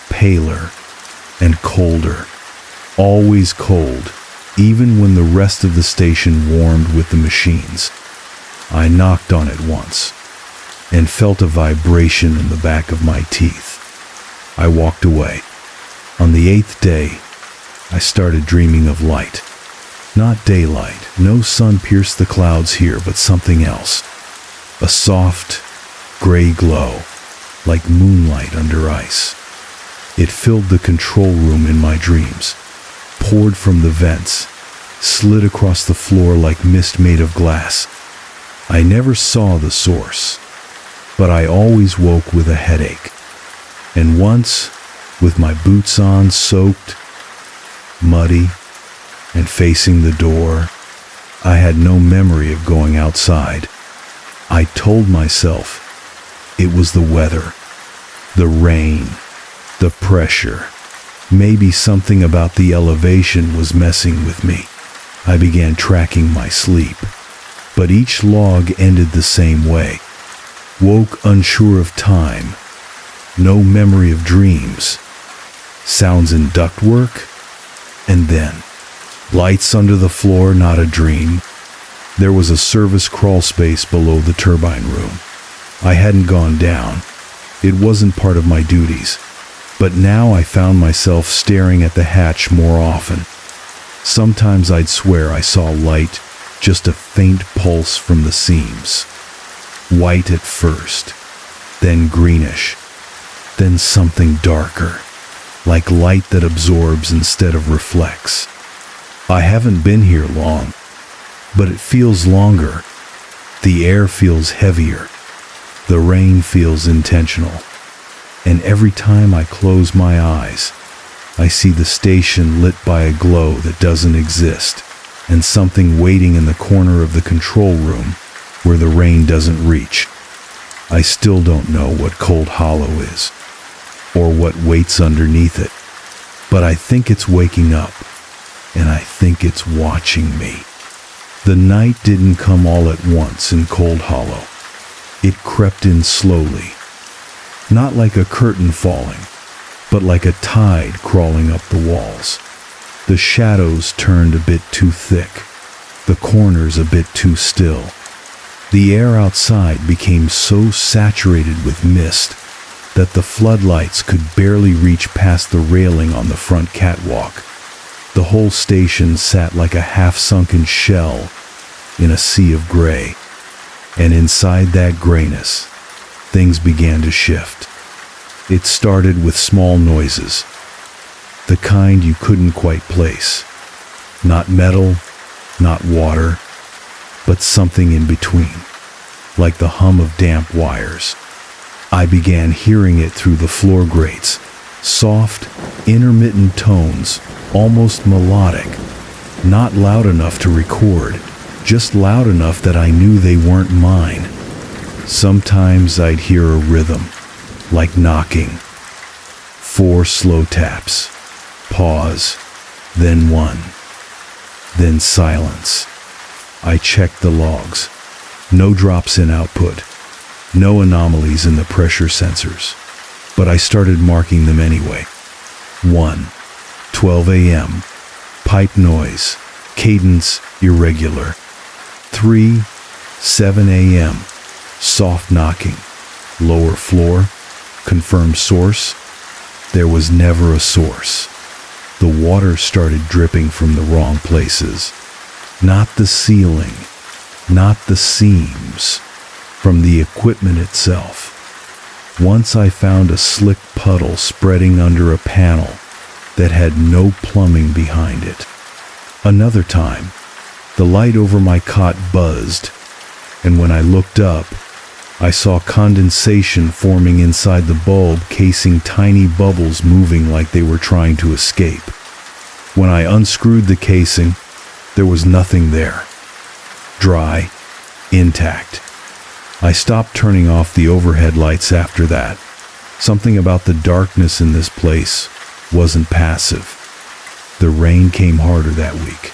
paler, and colder. Always cold, even when the rest of the station warmed with the machines. I knocked on it once, and felt a vibration in the back of my teeth. I walked away. On the 8th day, I started dreaming of light. Not daylight, no sun pierced the clouds here, but something else. A soft, gray glow, like moonlight under ice. It filled the control room in my dreams, poured from the vents, slid across the floor like mist made of glass. I never saw the source, but I always woke with a headache. And once, with my boots on, soaked, muddy, and facing the door, I had no memory of going outside. I told myself it was the weather, the rain, the pressure. Maybe something about the elevation was messing with me. I began tracking my sleep, but each log ended the same way. Woke unsure of time, no memory of dreams, sounds in ductwork, and then lights under the floor, not a dream. There was a service crawl space below the turbine room. I hadn't gone down. It wasn't part of my duties, but now I found myself staring at the hatch more often. Sometimes I'd swear I saw light, just a faint pulse from the seams. White at first, then greenish, then something darker, like light that absorbs instead of reflects. I haven't been here long, but it feels longer. The air feels heavier. The rain feels intentional. And every time I close my eyes, I see the station lit by a glow that doesn't exist, and something waiting in the corner of the control room where the rain doesn't reach. I still don't know what Cold Hollow is, or what waits underneath it, but I think it's waking up, and I think it's watching me. The night didn't come all at once in Cold Hollow. It crept in slowly, not like a curtain falling, but like a tide crawling up the walls. The shadows turned a bit too thick, the corners a bit too still. The air outside became so saturated with mist that the floodlights could barely reach past the railing on the front catwalk. The whole station sat like a half-sunken shell in a sea of gray, and inside that grayness, things began to shift. It started with small noises, the kind you couldn't quite place. Not metal, not water, but something in between, like the hum of damp wires. I began hearing it through the floor grates, soft, intermittent tones, almost melodic, not loud enough to record, just loud enough that I knew they weren't mine. Sometimes I'd hear a rhythm, like knocking. 4 slow taps, pause, then 1, then silence. I checked the logs. No drops in output, no anomalies in the pressure sensors, but I started marking them anyway. 1, 12 a.m., pipe noise, cadence irregular. 3, 7 a.m., soft knocking, lower floor, confirmed source. There was never a source. The water started dripping from the wrong places. Not the ceiling, not the seams, from the equipment itself. Once I found a slick puddle spreading under a panel that had no plumbing behind it. Another time, the light over my cot buzzed, and when I looked up, I saw condensation forming inside the bulb, casing tiny bubbles moving like they were trying to escape. When I unscrewed the casing, there was nothing there. Dry, intact. I stopped turning off the overhead lights after that. Something about the darkness in this place wasn't passive. The rain came harder that week,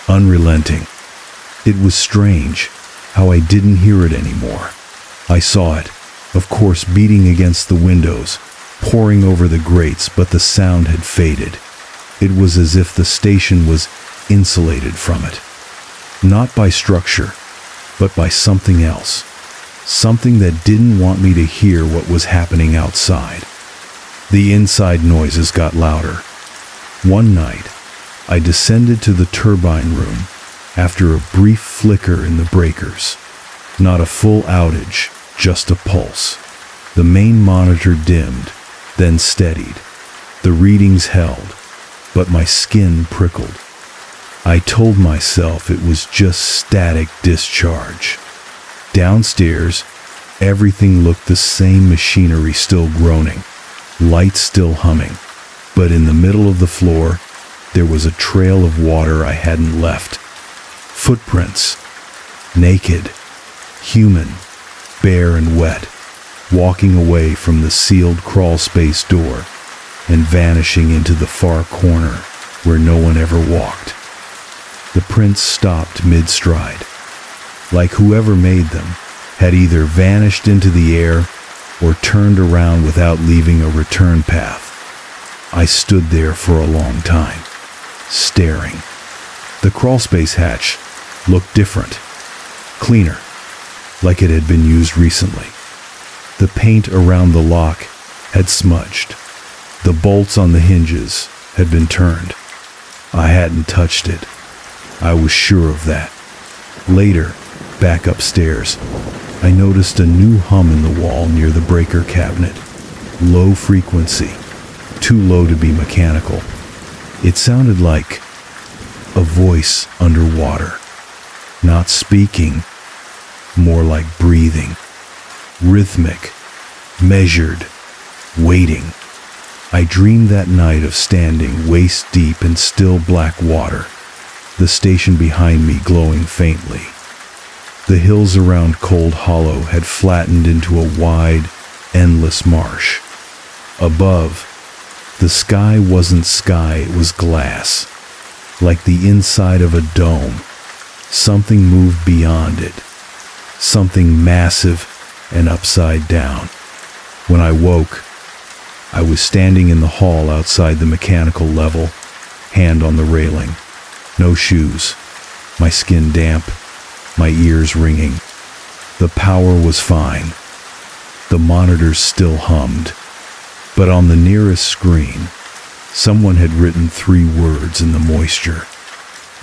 unrelenting. It was strange how I didn't hear it anymore. I saw it, of course, beating against the windows, pouring over the grates, but the sound had faded. It was as if the station was insulated from it. Not by structure, but by something else. Something that didn't want me to hear what was happening outside. The inside noises got louder. One night, I descended to the turbine room after a brief flicker in the breakers. Not a full outage, just a pulse. The main monitor dimmed, then steadied. The readings held, but my skin prickled. I told myself it was just static discharge. Downstairs, everything looked the same, machinery still groaning, lights still humming, but in the middle of the floor, there was a trail of water I hadn't left. Footprints, naked, human, bare and wet, walking away from the sealed crawl space door and vanishing into the far corner where no one ever walked. The prints stopped mid-stride, like whoever made them had either vanished into the air or turned around without leaving a return path. I stood there for a long time, staring. The crawlspace hatch looked different, cleaner, like it had been used recently. The paint around the lock had smudged. The bolts on the hinges had been turned. I hadn't touched it. I was sure of that. Later, back upstairs, I noticed a new hum in the wall near the breaker cabinet. Low frequency, too low to be mechanical. It sounded like a voice underwater, not speaking, more like breathing, rhythmic, measured, waiting. I dreamed that night of standing waist deep in still black water, the station behind me glowing faintly. The hills around Cold Hollow had flattened into a wide, endless marsh. Above, the sky wasn't sky, it was glass, like the inside of a dome. Something moved beyond it, something massive and upside down. When I woke, I was standing in the hall outside the mechanical level, hand on the railing. No shoes, my skin damp, my ears ringing. The power was fine. The monitors still hummed. But on the nearest screen, someone had written 3 words in the moisture.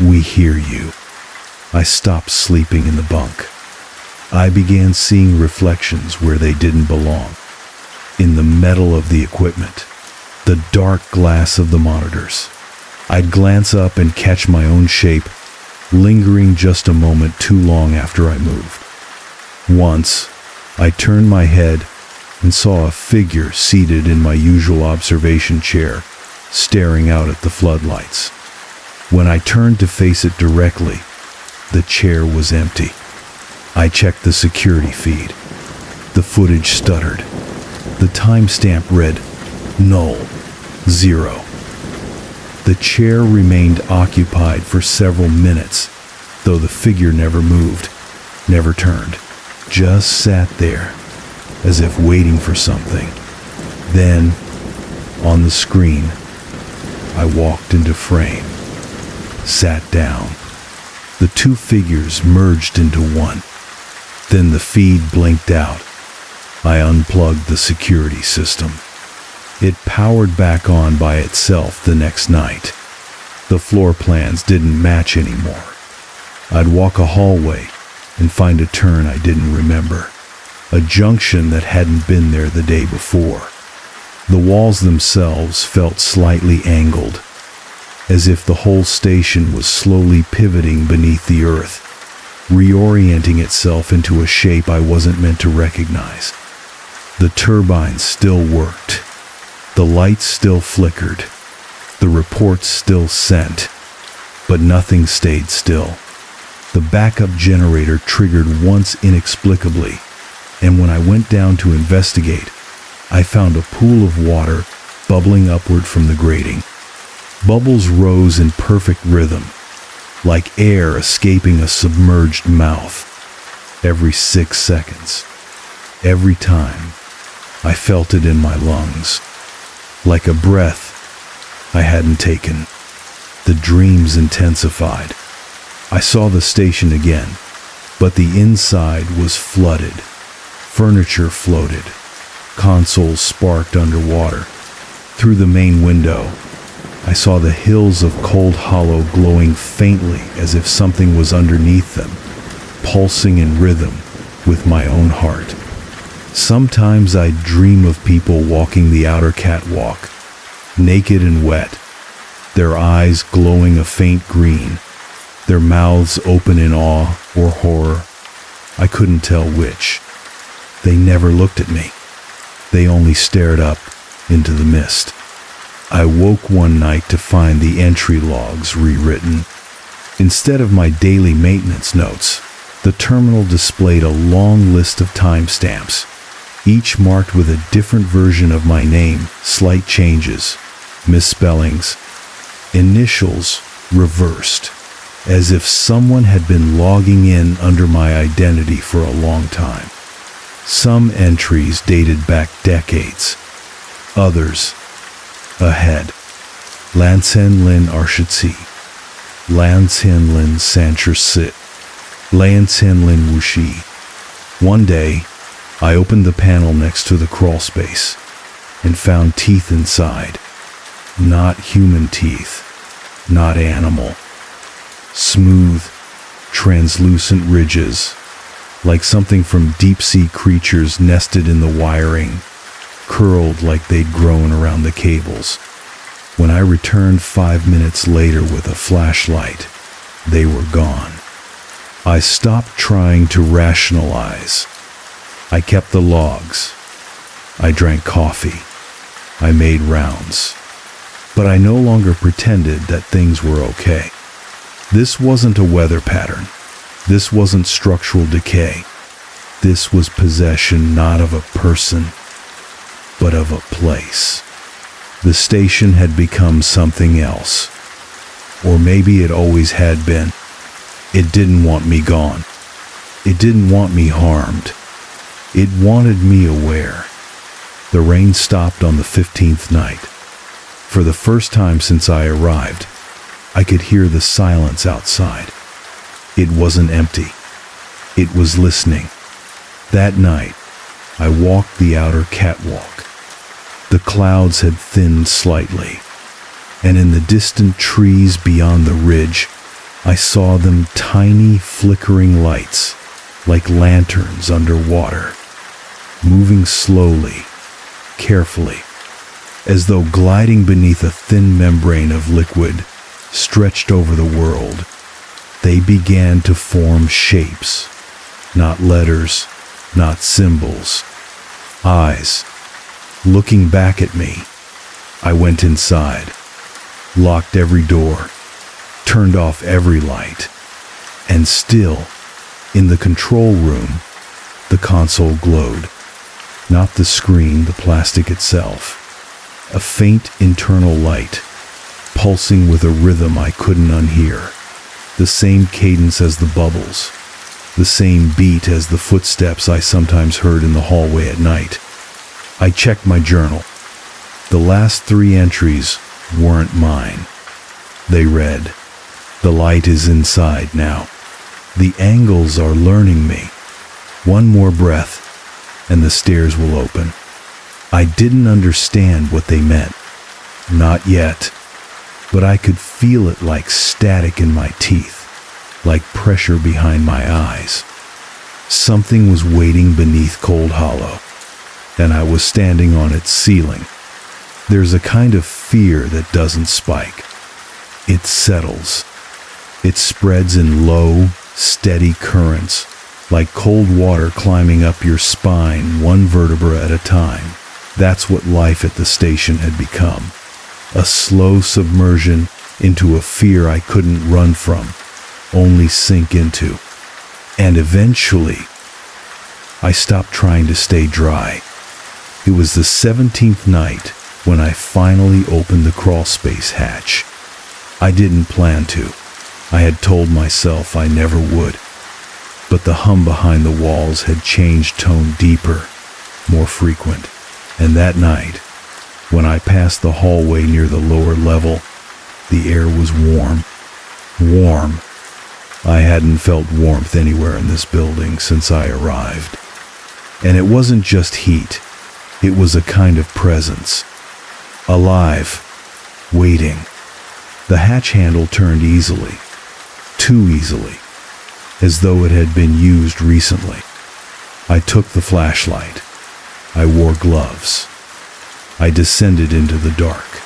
"We hear you." I stopped sleeping in the bunk. I began seeing reflections where they didn't belong. In the metal of the equipment, the dark glass of the monitors. I'd glance up and catch my own shape, lingering just a moment too long after I moved. Once, I turned my head and saw a figure seated in my usual observation chair, staring out at the floodlights. When I turned to face it directly, the chair was empty. I checked the security feed. The footage stuttered. The timestamp read null, 0. The chair remained occupied for several minutes, though the figure never moved, never turned, just sat there, as if waiting for something. Then, on the screen, I walked into frame, sat down. The 2 figures merged into one. Then the feed blinked out. I unplugged the security system. It powered back on by itself the next night. The floor plans didn't match anymore. I'd walk a hallway and find a turn I didn't remember, a junction that hadn't been there the day before. The walls themselves felt slightly angled, as if the whole station was slowly pivoting beneath the earth, reorienting itself into a shape I wasn't meant to recognize. The turbines still worked. The lights still flickered. The reports still sent. But nothing stayed still. The backup generator triggered once inexplicably, and when I went down to investigate, I found a pool of water bubbling upward from the grating. Bubbles rose in perfect rhythm, like air escaping a submerged mouth. Every 6 seconds, every time, I felt it in my lungs, like a breath I hadn't taken. The dreams intensified. I saw the station again, but the inside was flooded. Furniture floated. Consoles sparked underwater. Through the main window, I saw the hills of Cold Hollow glowing faintly as if something was underneath them, pulsing in rhythm with my own heart. Sometimes I'd dream of people walking the outer catwalk, naked and wet, their eyes glowing a faint green, their mouths open in awe or horror. I couldn't tell which. They never looked at me. They only stared up into the mist. I woke one night to find the entry logs rewritten. Instead of my daily maintenance notes, the terminal displayed a long list of timestamps, each marked with a different version of my name, slight changes, misspellings, initials reversed, as if someone had been logging in under my identity for a long time. Some entries dated back decades, others ahead. Lansenlin Arshitsi, Lansenlin Sanchersit, Lansenlin Wushi. One day, I opened the panel next to the crawl space and found teeth inside. Not human teeth, not animal. Smooth, translucent ridges, like something from deep-sea creatures nested in the wiring, curled like they'd grown around the cables. When I returned 5 minutes later with a flashlight, they were gone. I stopped trying to rationalize. I kept the logs. I drank coffee. I made rounds. But I no longer pretended that things were okay. This wasn't a weather pattern. This wasn't structural decay. This was possession not of a person, but of a place. The station had become something else. Or maybe it always had been. It didn't want me gone. It didn't want me harmed. It wanted me aware. The rain stopped on the 15th night. For the first time since I arrived, I could hear the silence outside. It wasn't empty. It was listening. That night, I walked the outer catwalk. The clouds had thinned slightly, and in the distant trees beyond the ridge, I saw them tiny flickering lights, like lanterns underwater, moving slowly, carefully, as though gliding beneath a thin membrane of liquid stretched over the world. They began to form shapes, not letters, not symbols, eyes. Looking back at me, I went inside, locked every door, turned off every light, and still, in the control room, the console glowed. Not the screen, the plastic itself. A faint internal light, pulsing with a rhythm I couldn't unhear. The same cadence as the bubbles, the same beat as the footsteps I sometimes heard in the hallway at night. I checked my journal. The last 3 entries weren't mine. They read, "The light is inside now. The angles are learning me. One more breath, and the stairs will open." I didn't understand what they meant. Not yet. But I could feel it like static in my teeth, like pressure behind my eyes. Something was waiting beneath Cold Hollow, and I was standing on its ceiling. There's a kind of fear that doesn't spike. It settles. It spreads in low, steady currents, like cold water climbing up your spine, one vertebra at a time. That's what life at the station had become. A slow submersion into a fear I couldn't run from, only sink into. And eventually, I stopped trying to stay dry. It was the 17th night when I finally opened the crawlspace hatch. I didn't plan to. I had told myself I never would. But the hum behind the walls had changed tone deeper, more frequent. And that night, when I passed the hallway near the lower level, the air was warm. Warm. I hadn't felt warmth anywhere in this building since I arrived. And it wasn't just heat. It was a kind of presence. Alive. Waiting. The hatch handle turned easily. Too easily. As though it had been used recently. I took the flashlight. I wore gloves. I descended into the dark.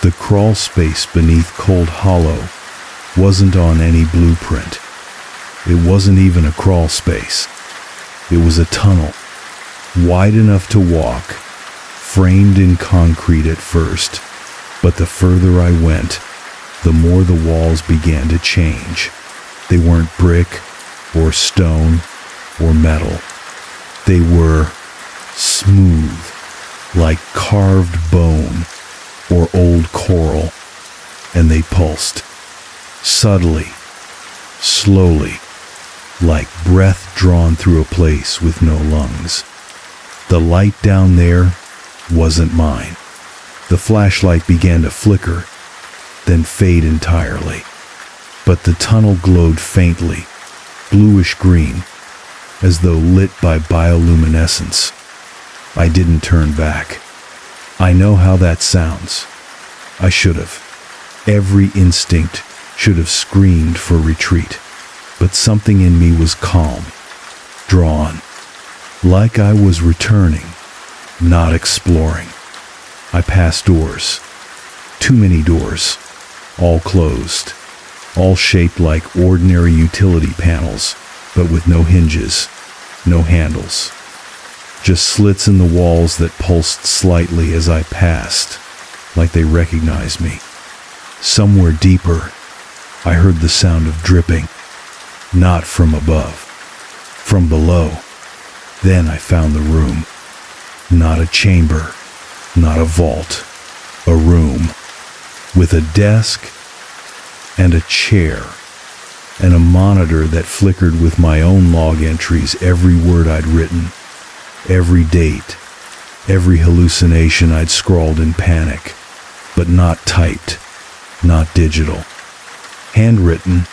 The crawl space beneath Cold Hollow wasn't on any blueprint. It wasn't even a crawl space. It was a tunnel, wide enough to walk, framed in concrete at first, but the further I went, the more the walls began to change. They weren't brick or stone or metal. They were smooth, like carved bone or old coral, and they pulsed, subtly, slowly, like breath drawn through a place with no lungs. The light down there wasn't mine. The flashlight began to flicker, then fade entirely. But the tunnel glowed faintly, bluish-green, as though lit by bioluminescence. I didn't turn back. I know how that sounds. I should have. Every instinct should have screamed for retreat. But something in me was calm, drawn, like I was returning, not exploring. I passed doors. Too many doors. All closed. All shaped like ordinary utility panels, but with no hinges, no handles. Just slits in the walls that pulsed slightly as I passed, like they recognized me. Somewhere deeper, I heard the sound of dripping, not from above, from below. Then I found the room. Not a chamber, not a vault, a room, with a desk and a chair, and a monitor that flickered with my own log entries, every word I'd written, every date, every hallucination I'd scrawled in panic, but not typed, not digital. Handwritten,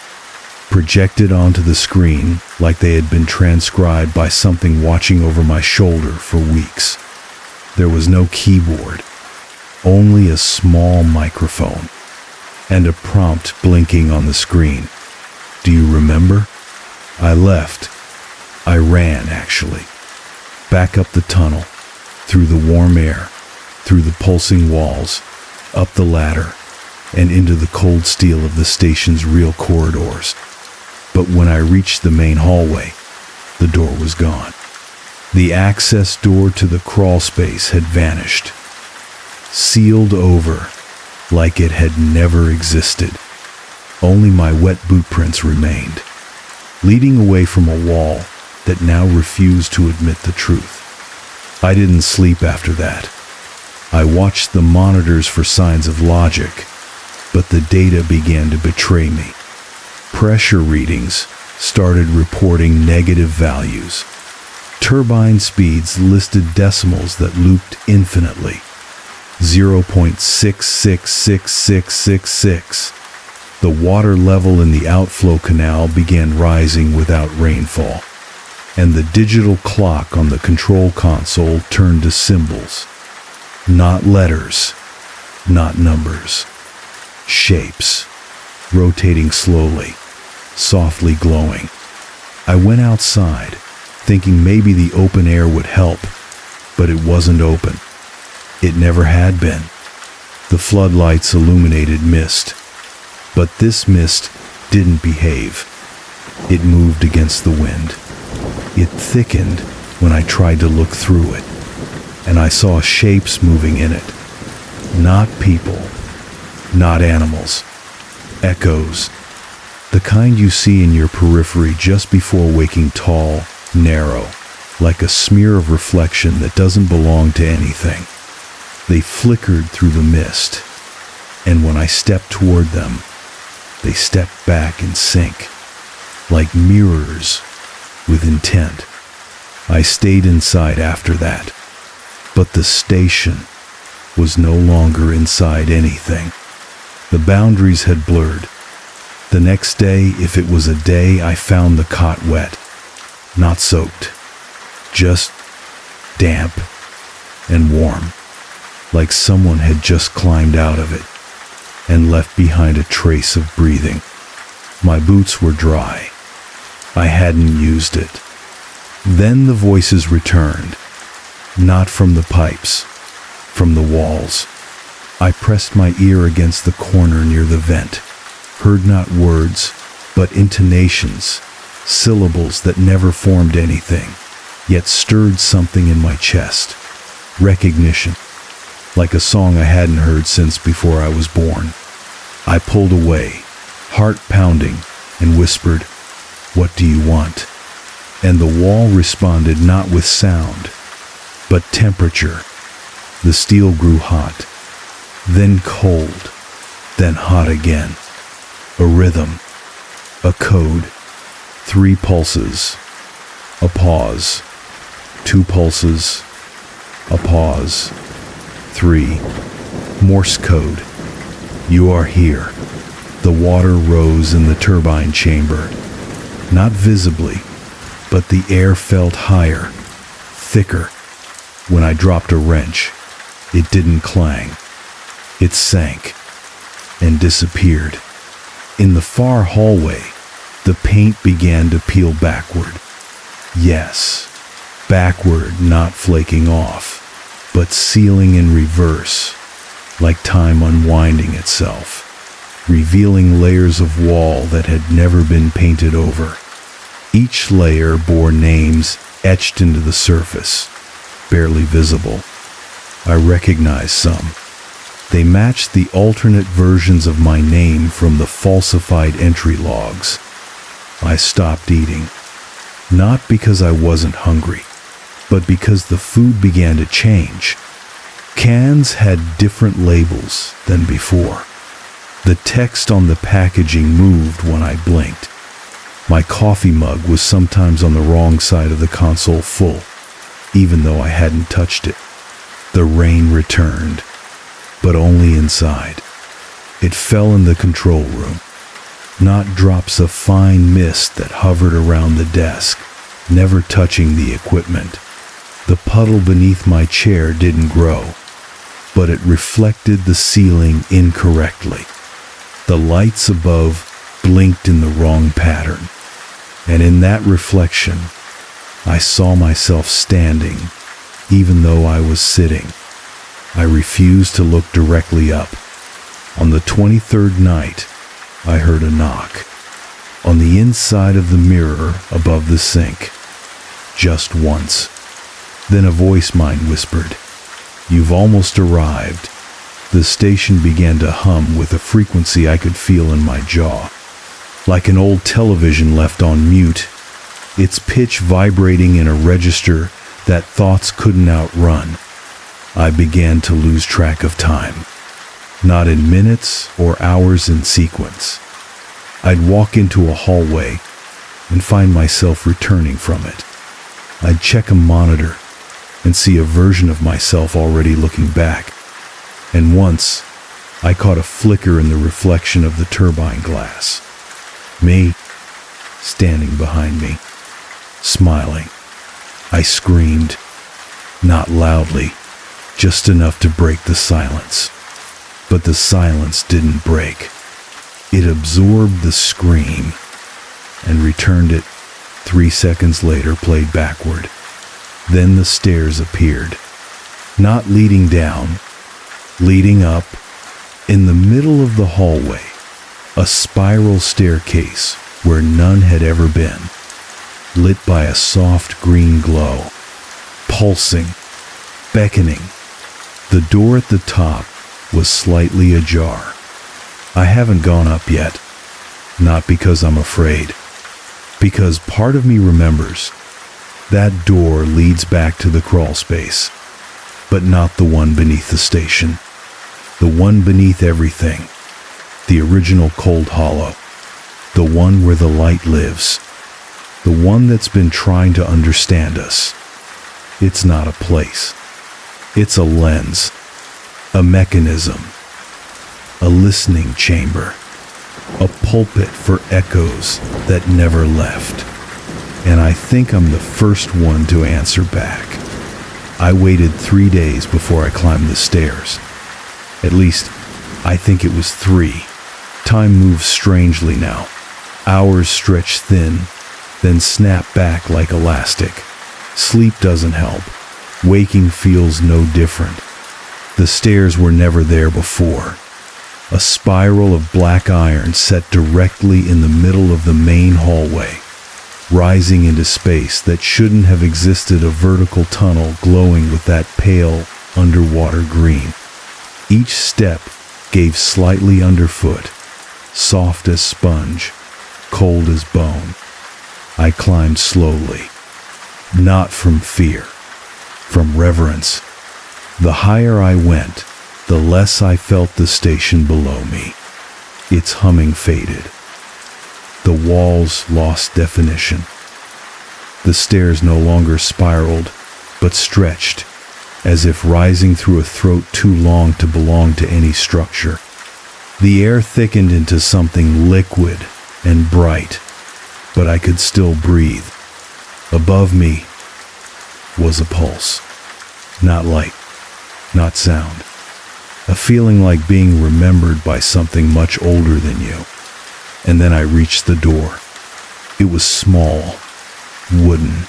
projected onto the screen like they had been transcribed by something watching over my shoulder for weeks. There was no keyboard, only a small microphone, and a prompt blinking on the screen. Do you remember? I left. I ran, actually. Back up the tunnel, through the warm air, through the pulsing walls, up the ladder, and into the cold steel of the station's real corridors. But when I reached the main hallway, the door was gone. The access door to the crawl space had vanished, sealed over like it had never existed. Only my wet boot prints remained, leading away from a wall that now refused to admit the truth. I didn't sleep after that. I watched the monitors for signs of logic, but the data began to betray me. Pressure readings started reporting negative values. Turbine speeds listed decimals that looped infinitely. 0.666666. The water level in the outflow canal began rising without rainfall, and the digital clock on the control console turned to symbols. Not letters, not numbers. Shapes, rotating slowly, softly glowing. I went outside, thinking maybe the open air would help, but it wasn't open. It never had been. The floodlights illuminated mist, but this mist didn't behave. It moved against the wind. It thickened when I tried to look through it, and I saw shapes moving in it. Not people, not animals. Echoes. The kind you see in your periphery just before waking, tall, narrow, like a smear of reflection that doesn't belong to anything. They flickered through the mist, and when I stepped toward them, they stepped back in sync, like mirrors with intent. I stayed inside after that, but the station was no longer inside anything. The boundaries had blurred. The next day, if it was a day, I found the cot wet, not soaked, just damp and warm, like someone had just climbed out of it and left behind a trace of breathing. My boots were dry. I hadn't used it. Then the voices returned, not from the pipes, from the walls. I pressed my ear against the corner near the vent, heard not words, but intonations, syllables that never formed anything, yet stirred something in my chest. Recognition, like a song I hadn't heard since before I was born. I pulled away, heart pounding, and whispered, "What do you want?" And the wall responded not with sound, but temperature. The steel grew hot, then cold, then hot again. A rhythm, a code, 3 pulses, a pause, 2 pulses, a pause, 3. Morse code. You are here. The water rose in the turbine chamber. Not visibly, but the air felt higher, thicker. When I dropped a wrench, it didn't clang. It sank and disappeared. In the far hallway, the paint began to peel backward. Yes, backward, not flaking off, but sealing in reverse, like time unwinding itself, revealing layers of wall that had never been painted over. Each layer bore names etched into the surface, barely visible. I recognized some. They matched the alternate versions of my name from the falsified entry logs. I stopped eating, not because I wasn't hungry, but because the food began to change. Cans had different labels than before. The text on the packaging moved when I blinked. My coffee mug was sometimes on the wrong side of the console full, even though I hadn't touched it. The rain returned, but only inside. It fell in the control room, not drops of fine mist that hovered around the desk, never touching the equipment. The puddle beneath my chair didn't grow, but it reflected the ceiling incorrectly. The lights above blinked in the wrong pattern, and in that reflection, I saw myself standing, even though I was sitting. I refused to look directly up. On the 23rd night, I heard a knock on the inside of the mirror above the sink. Just once. Then a voice mind whispered, "You've almost arrived." The station began to hum with a frequency I could feel in my jaw, like an old television left on mute, its pitch vibrating in a register that thoughts couldn't outrun. I began to lose track of time, not in minutes or hours in sequence. I'd walk into a hallway and find myself returning from it. I'd check a monitor and see a version of myself already looking back. And once, I caught a flicker in the reflection of the turbine glass. Me, standing behind me, smiling. I screamed, not loudly, just enough to break the silence. But the silence didn't break. It absorbed the scream and returned it 3 seconds later, played backward. Then the stairs appeared, not leading down, leading up. In the middle of the hallway, a spiral staircase where none had ever been, lit by a soft green glow, pulsing, beckoning. The door at the top was slightly ajar. I haven't gone up yet, not because I'm afraid, because part of me remembers that door leads back to the crawl space, but not the one beneath the station, the one beneath everything, the original cold hollow, the one where the light lives, the one that's been trying to understand us. It's not a place. It's a lens, a mechanism, a listening chamber, a pulpit for echoes that never left. And I think I'm the first one to answer back. I waited 3 days before I climbed the stairs. At least, I think it was 3. Time moves strangely now. Hours stretch thin, then snap back like elastic. Sleep doesn't help. Waking feels no different. The stairs were never there before. A spiral of black iron set directly in the middle of the main hallway. rising into space that shouldn't have existed, a vertical tunnel glowing with that pale underwater green. Each step gave slightly underfoot, soft as sponge, cold as bone. I climbed slowly, not from fear, from reverence. The higher I went, the less I felt the station below me. Its humming faded. The walls lost definition. The stairs no longer spiraled, but stretched, as if rising through a throat too long to belong to any structure. The air thickened into something liquid and bright, but I could still breathe. Above me was a pulse. Not light, not sound. A feeling like being remembered by something much older than you. And then I reached the door. It was small, wooden,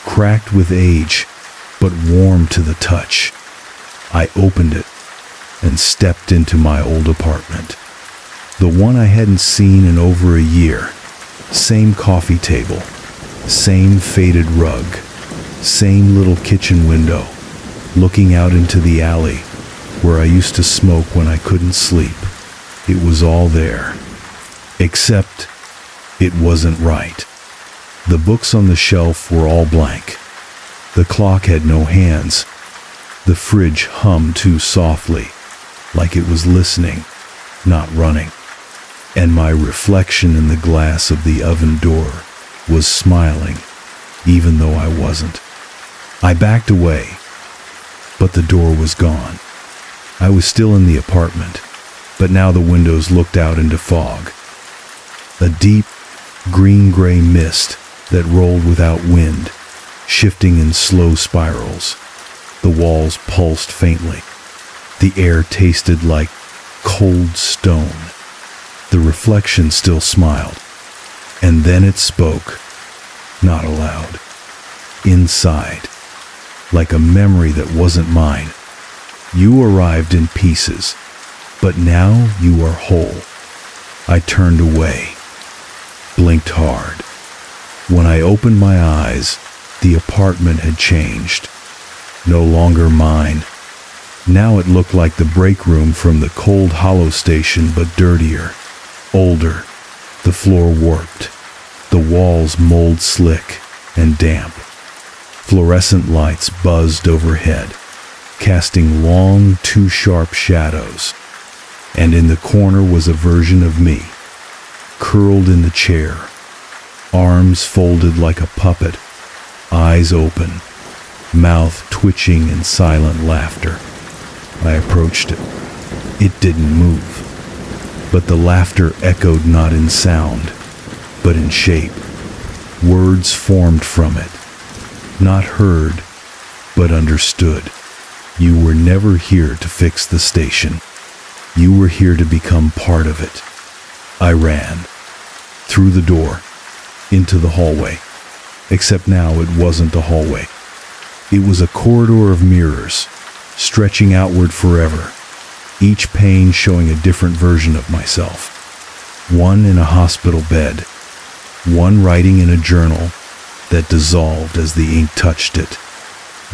cracked with age, but warm to the touch. I opened it and stepped into my old apartment. The one I hadn't seen in over a year. Same coffee table, same faded rug, same little kitchen window, looking out into the alley where I used to smoke when I couldn't sleep. It was all there. Except it wasn't right. The books on the shelf were all blank. The clock had no hands. The fridge hummed too softly, like it was listening, not running. And my reflection in the glass of the oven door was smiling, even though I wasn't. I backed away, but the door was gone. I was still in the apartment, but now the windows looked out into fog. A deep, green-gray mist that rolled without wind, shifting in slow spirals. The walls pulsed faintly. The air tasted like cold stone. The reflection still smiled. And then it spoke, not aloud. Inside, like a memory that wasn't mine. You arrived in pieces, but now you are whole. I turned away, blinked hard. When I opened my eyes, the apartment had changed. No longer mine. Now it looked like the break room from the cold hollow station, but dirtier, older. The floor warped, the walls mold slick and damp. Fluorescent lights buzzed overhead, casting long, too sharp shadows. And in the corner was a version of me, curled in the chair, arms folded like a puppet, eyes open, mouth twitching in silent laughter. I approached it. It didn't move, but the laughter echoed not in sound, but in shape. Words formed from it, not heard, but understood. You were never here to fix the station. You were here to become part of it. I ran, through the door, into the hallway. Except now it wasn't a hallway. It was a corridor of mirrors, stretching outward forever, each pane showing a different version of myself. One in a hospital bed, one writing in a journal that dissolved as the ink touched it,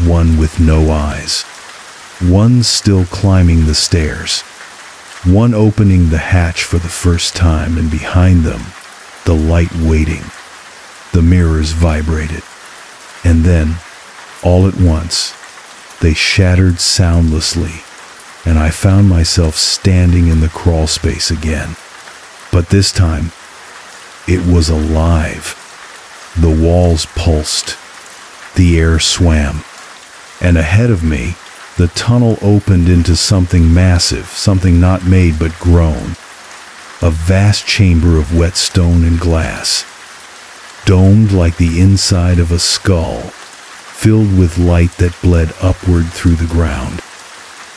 one with no eyes, one still climbing the stairs, one opening the hatch for the first time, and behind them, the light waiting. The mirrors vibrated, and then, all at once, they shattered soundlessly, and I found myself standing in the crawl space again. But this time, it was alive. The walls pulsed, the air swam, and ahead of me, the tunnel opened into something massive, something not made but grown. A vast chamber of wet stone and glass, domed like the inside of a skull, filled with light that bled upward through the ground.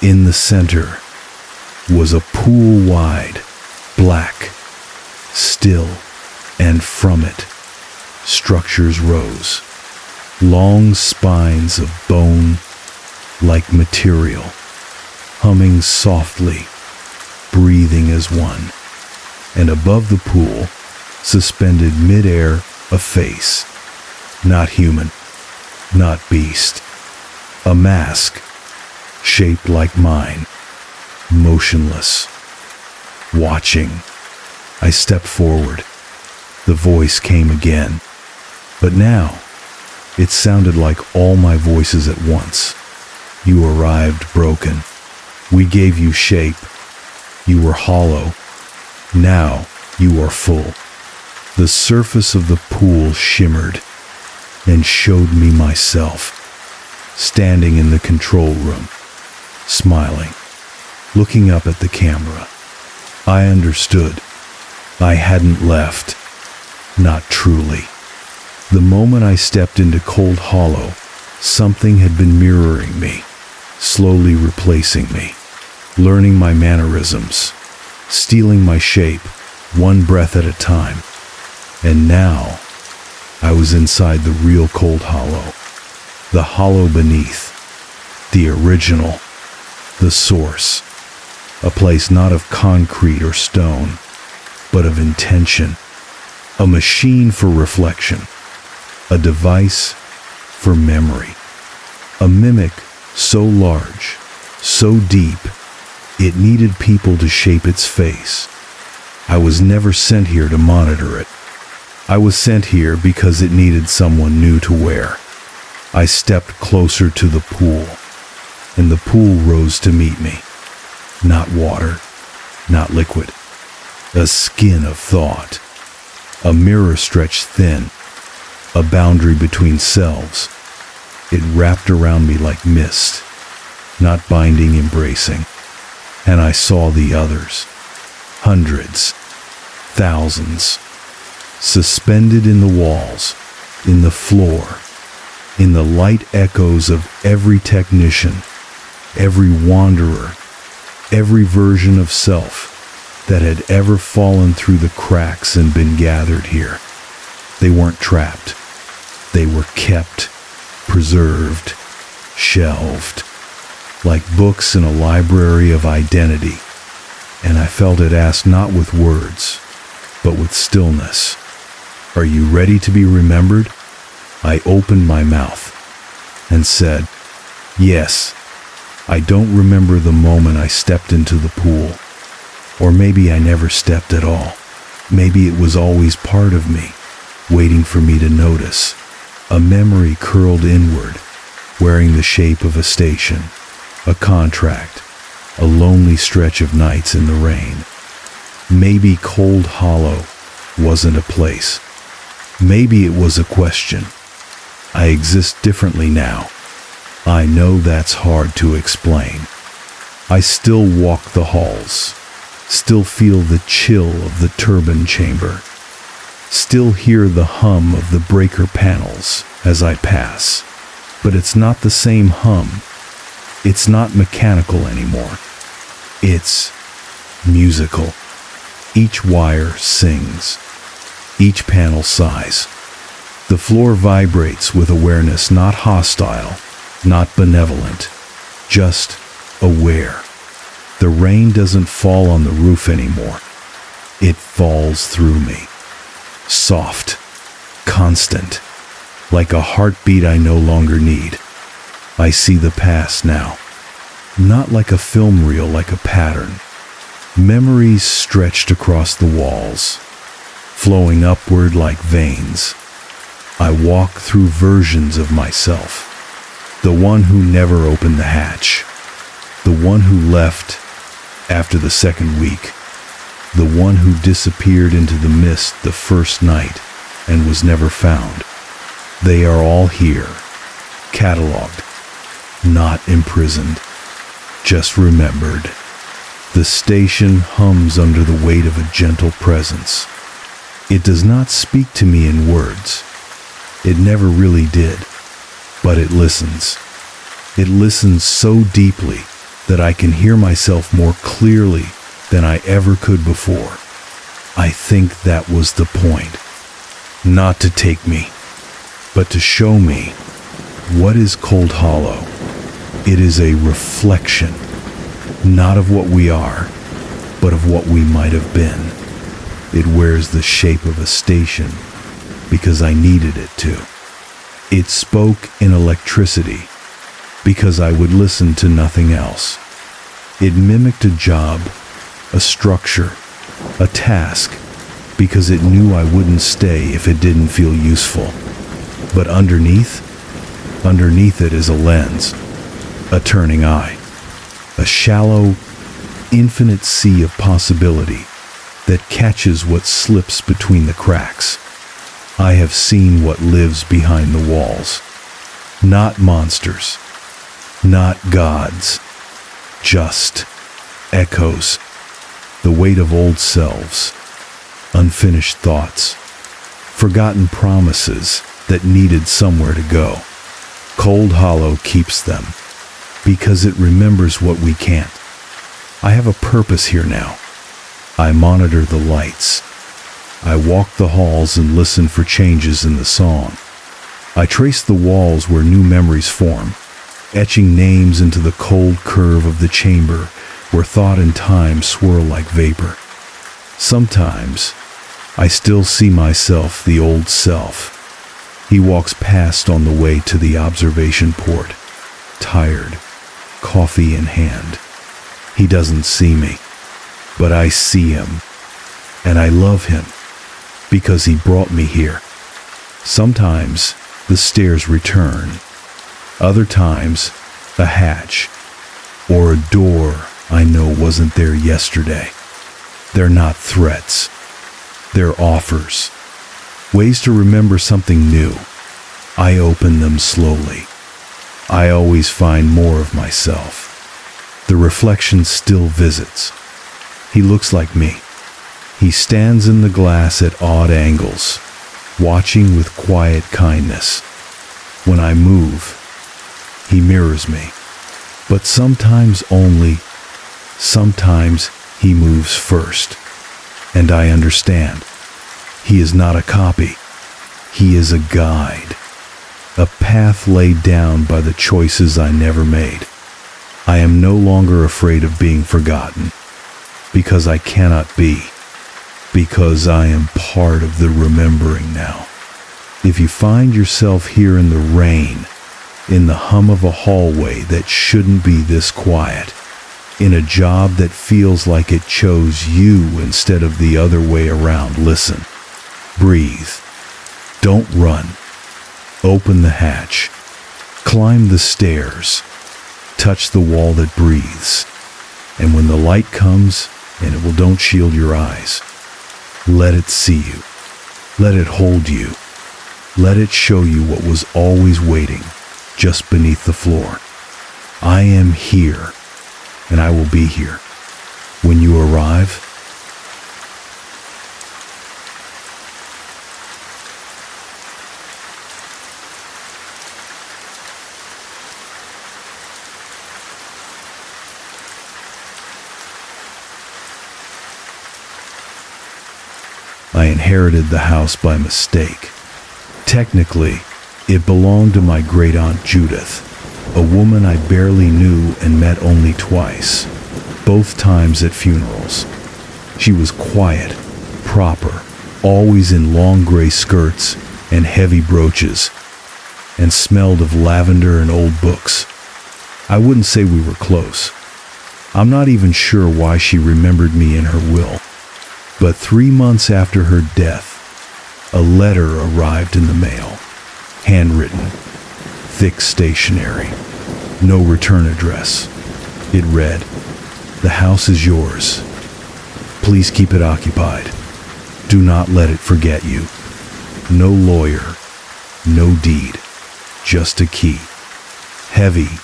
In the center was a pool-wide, black, still, and from it, structures rose, long spines of bone like material, humming softly, breathing as one. And above the pool, suspended mid-air, A face. Not human. Not beast. A mask. Shaped like mine. Motionless. Watching. I stepped forward. The voice came again. But now, it sounded like all my voices at once. You arrived broken. We gave you shape. You were hollow. Now you are full. The surface of the pool shimmered and showed me myself, standing in the control room, smiling, looking up at the camera. I understood. I hadn't left. Not truly. The moment I stepped into Cold Hollow, something had been mirroring me, slowly replacing me, learning my mannerisms, stealing my shape, one breath at a time. And now, I was inside the real Cold Hollow, the hollow beneath, the original, the source, a place not of concrete or stone, but of intention, a machine for reflection, a device for memory, a mimic so large, so deep, it needed people to shape its face. I was never sent here to monitor it. I was sent here because it needed someone new to wear. I stepped closer to the pool, and the pool rose to meet me. Not water, not liquid. A skin of thought. A mirror stretched thin. A boundary between selves. It wrapped around me like mist, not binding, embracing. And I saw the others. Hundreds. Thousands. Suspended in the walls, in the floor, in the light echoes of every technician, every wanderer, every version of self that had ever fallen through the cracks and been gathered here. They weren't trapped. They were kept, preserved, shelved, like books in a library of identity. And I felt it asked not with words, but with stillness. Are you ready to be remembered? I opened my mouth and said, yes. I don't remember the moment I stepped into the pool. Or maybe I never stepped at all. Maybe it was always part of me, waiting for me to notice. A memory curled inward, wearing the shape of a station, a contract, a lonely stretch of nights in the rain. Maybe Cold Hollow wasn't a place. Maybe it was a question. I exist differently now. I know that's hard to explain. I still walk the halls, still feel the chill of the turbine chamber, still hear the hum of the breaker panels as I pass. But it's not the same hum. It's not mechanical anymore. It's musical. Each wire sings. Each panel sighs. The floor vibrates with awareness, not hostile, not benevolent, just aware. The rain doesn't fall on the roof anymore. It falls through me. Soft, constant, like a heartbeat I no longer need. I see the past now, not like a film reel, like a pattern. Memories stretched across the walls, flowing upward like veins. I walk through versions of myself. The one who never opened the hatch. The one who left after the second week. The one who disappeared into the mist the first night and was never found. They are all here, cataloged, not imprisoned, just remembered. The station hums under the weight of a gentle presence. It does not speak to me in words. It never really did, but it listens. It listens so deeply that I can hear myself more clearly than I ever could before. I think that was the point. Not to take me, but to show me what is Cold Hollow. It is a reflection, not of what we are, but of what we might have been. It wears the shape of a station, because I needed it to. It spoke in electricity because I would listen to nothing else. It mimicked a job, a structure, a task, because it knew I wouldn't stay if it didn't feel useful. But underneath it is a lens, a turning eye, a shallow, infinite sea of possibility that catches what slips between the cracks. I have seen what lives behind the walls. Not monsters, not gods, just echoes, the weight of old selves, unfinished thoughts, forgotten promises that needed somewhere to go. Cold Hollow keeps them because it remembers what we can't. I have a purpose here now. I monitor the lights. I walk the halls and listen for changes in the song. I trace the walls where new memories form, etching names into the cold curve of the chamber where thought and time swirl like vapor. Sometimes, I still see myself, the old self. He walks past on the way to the observation port, tired, coffee in hand. He doesn't see me, but I see him, and I love him because he brought me here. Sometimes the stairs return, other times a hatch or a door I know wasn't there yesterday. They're not threats, they're offers, ways to remember something new. I open them slowly. I always find more of myself. The reflection still visits. He looks like me. He stands in the glass at odd angles, watching with quiet kindness. When I move, he mirrors me. But sometimes he moves first. And I understand. He is not a copy. He is a guide. A path laid down by the choices I never made. I am no longer afraid of being forgotten. Because I cannot be. Because I am part of the remembering now. If you find yourself here in the rain, in the hum of a hallway that shouldn't be this quiet, in a job that feels like it chose you instead of the other way around, listen. Breathe. Don't run. Open the hatch. Climb the stairs. Touch the wall that breathes. And when the light comes, don't shield your eyes. Let it see you. Let it hold you. Let it show you what was always waiting just beneath the floor. I am here, and I will be here. When you arrive, I inherited the house by mistake. Technically, it belonged to my great-aunt Judith, a woman I barely knew and met only twice, both times at funerals. She was quiet, proper, always in long gray skirts and heavy brooches, and smelled of lavender and old books. I wouldn't say we were close. I'm not even sure why she remembered me in her will. But 3 months after her death, a letter arrived in the mail, handwritten, thick stationery, no return address. It read, "The house is yours. Please keep it occupied. Do not let it forget you. No lawyer, no deed, just a key. Heavy,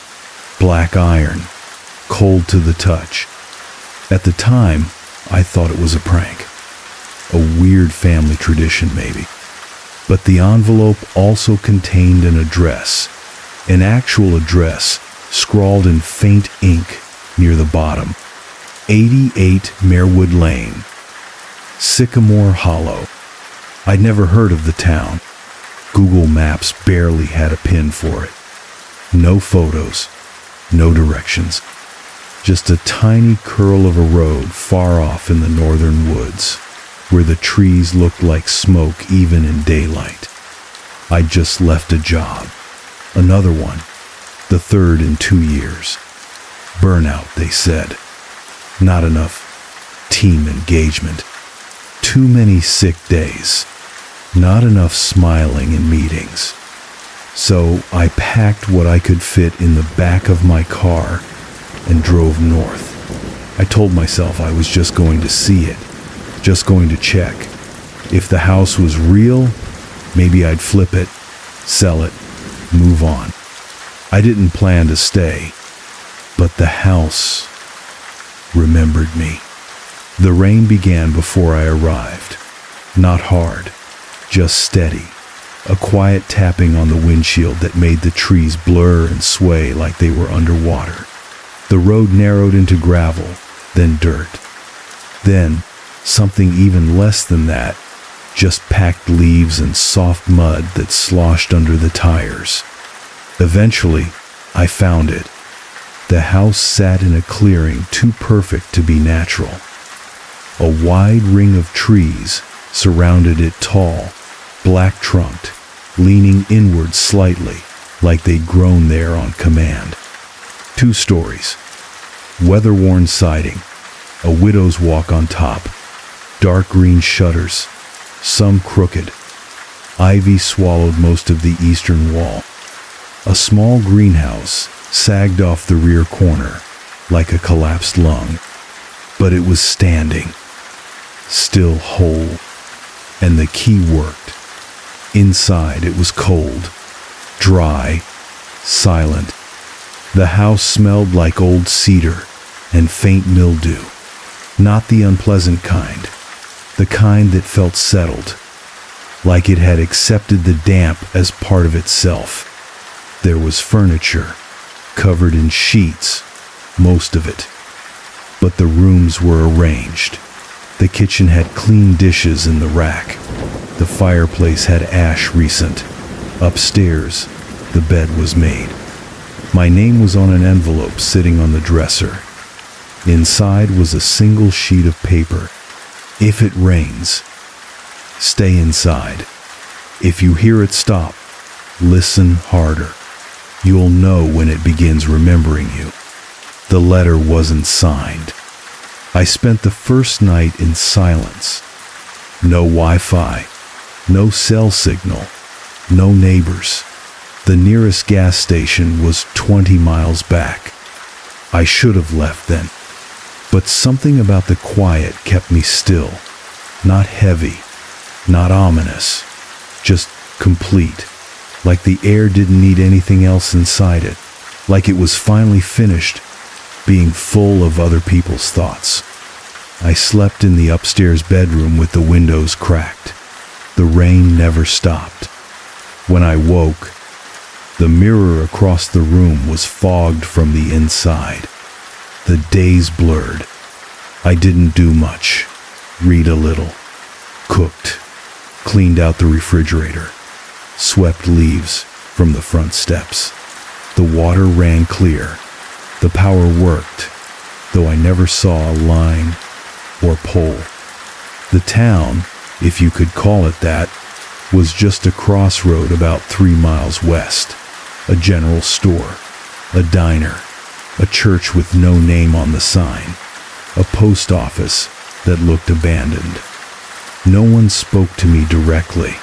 black iron, cold to the touch." At the time, I thought it was a prank. A weird family tradition, maybe. But the envelope also contained an address, an actual address, scrawled in faint ink near the bottom. 88 Marewood Lane, Sycamore Hollow. I'd never heard of the town. Google Maps barely had a pin for it. No photos, no directions. Just a tiny curl of a road far off in the northern woods. where the trees looked like smoke even in daylight. I'd just left a job, another one, the third in 2 years. Burnout, they said. Not enough team engagement. Too many sick days. Not enough smiling in meetings. So I packed what I could fit in the back of my car and drove north. I told myself I was just going to see it, just going to check. If the house was real, maybe I'd flip it, sell it, move on. I didn't plan to stay, but the house remembered me. The rain began before I arrived. Not hard, just steady. A quiet tapping on the windshield that made the trees blur and sway like they were underwater. The road narrowed into gravel, then dirt. Then, something even less than that, just packed leaves and soft mud that sloshed under the tires. Eventually, I found it. The house sat in a clearing too perfect to be natural. A wide ring of trees surrounded it, tall, black-trunked, leaning inward slightly, like they'd grown there on command. 2 stories. Weather-worn siding, a widow's walk on top, dark green shutters, some crooked. Ivy swallowed most of the eastern wall. A small greenhouse sagged off the rear corner, like a collapsed lung. But it was standing, still whole, and the key worked. Inside it was cold, dry, silent. The house smelled like old cedar and faint mildew, not the unpleasant kind, the kind that felt settled, like it had accepted the damp as part of itself. There was furniture, covered in sheets, most of it, but the rooms were arranged. The kitchen had clean dishes in the rack. The fireplace had ash recent. Upstairs, the bed was made. My name was on an envelope sitting on the dresser. Inside was a single sheet of paper. If it rains, stay inside. If you hear it stop, listen harder. You'll know when it begins remembering you. The letter wasn't signed. I spent the first night in silence. No Wi-Fi, no cell signal, no neighbors. The nearest gas station was 20 miles back. I should have left then, but something about the quiet kept me still. Not heavy, not ominous, just complete. Like the air didn't need anything else inside it. Like it was finally finished being full of other people's thoughts. I slept in the upstairs bedroom with the windows cracked. The rain never stopped. When I woke, the mirror across the room was fogged from the inside. The days blurred. I didn't do much. Read a little. Cooked. Cleaned out the refrigerator. Swept leaves from the front steps. The water ran clear. The power worked, though I never saw a line or pole. The town, if you could call it that, was just a crossroad about 3 miles west. A general store, a diner, a church with no name on the sign, a post office that looked abandoned. No one spoke to me directly.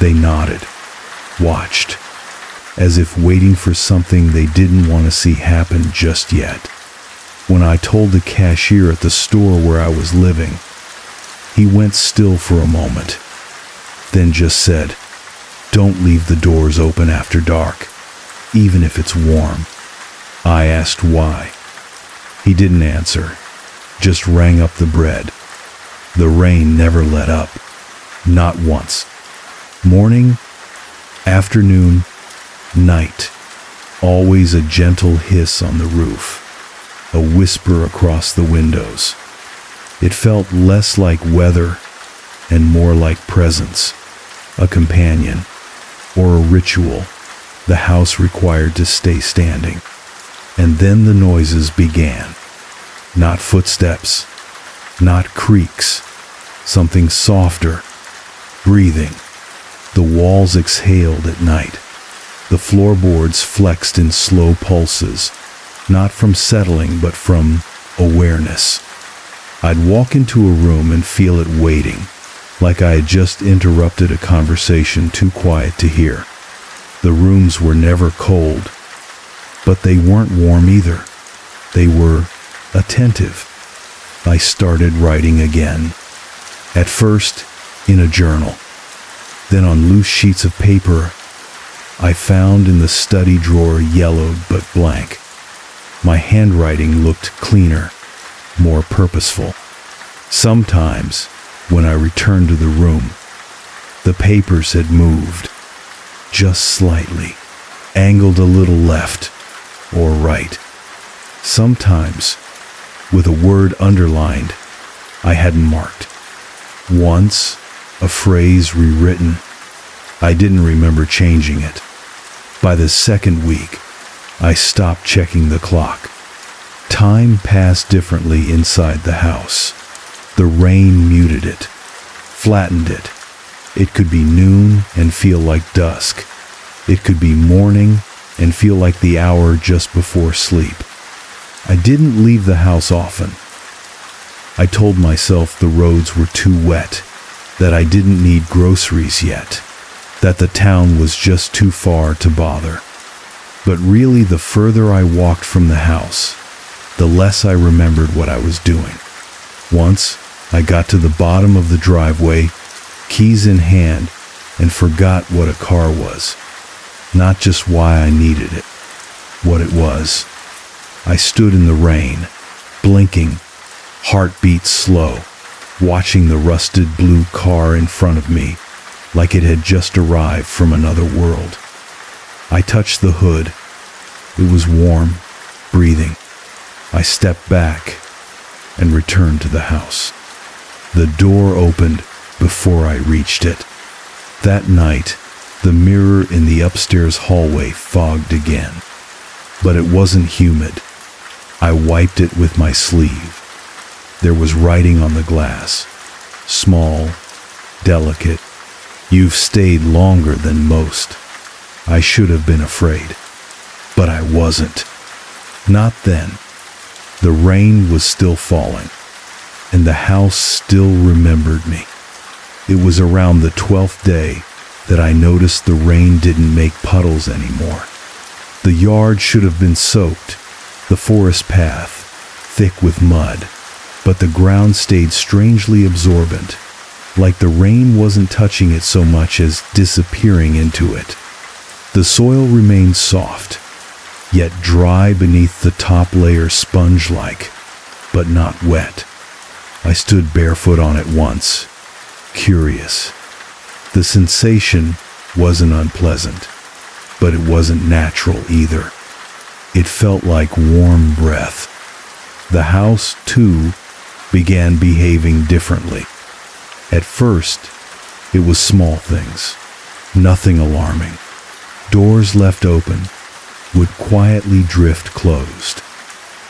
They nodded, watched, as if waiting for something they didn't want to see happen just yet. When I told the cashier at the store where I was living, he went still for a moment, then just said, "Don't leave the doors open after dark, even if it's warm." I asked why. He didn't answer, just rang up the bread. The rain never let up, not once. Morning, afternoon, night, always a gentle hiss on the roof, a whisper across the windows. It felt less like weather and more like presence, a companion, or a ritual the house required to stay standing. And then the noises began. Not footsteps, not creaks, something softer, breathing. The walls exhaled at night. The floorboards flexed in slow pulses, not from settling but from awareness. I'd walk into a room and feel it waiting, like I had just interrupted a conversation too quiet to hear. The rooms were never cold, but they weren't warm either. They were attentive. I started writing again. At first, in a journal, then on loose sheets of paper I found in the study drawer, yellowed but blank. My handwriting looked cleaner, more purposeful. Sometimes, when I returned to the room, the papers had moved, just slightly, angled a little left or right. Sometimes, with a word underlined I hadn't marked. Once, a phrase rewritten. I didn't remember changing it. By the second week, I stopped checking the clock. Time passed differently inside the house. The rain muted it, flattened it. It could be noon and feel like dusk. It could be morning and feel like the hour just before sleep. I didn't leave the house often. I told myself the roads were too wet, that I didn't need groceries yet, that the town was just too far to bother. But really, the further I walked from the house, the less I remembered what I was doing. Once, I got to the bottom of the driveway, keys in hand, and forgot what a car was. Not just why I needed it, what it was. I stood in the rain, blinking, heartbeat slow, watching the rusted blue car in front of me, like it had just arrived from another world. I touched the hood. It was warm, breathing. I stepped back and returned to the house. The door opened before I reached it. That night, the mirror in the upstairs hallway fogged again. But it wasn't humid. I wiped it with my sleeve. There was writing on the glass. Small, delicate. You've stayed longer than most. I should have been afraid. But I wasn't. Not then. The rain was still falling, and the house still remembered me. It was around the 12th day that I noticed the rain didn't make puddles anymore. The yard should have been soaked, the forest path thick with mud, but the ground stayed strangely absorbent, like the rain wasn't touching it so much as disappearing into it. The soil remained soft, yet dry beneath the top layer, sponge-like, but not wet. I stood barefoot on it once, curious. The sensation wasn't unpleasant, but it wasn't natural either. It felt like warm breath. The house, too, began behaving differently. At first, it was small things, nothing alarming. Doors left open would quietly drift closed.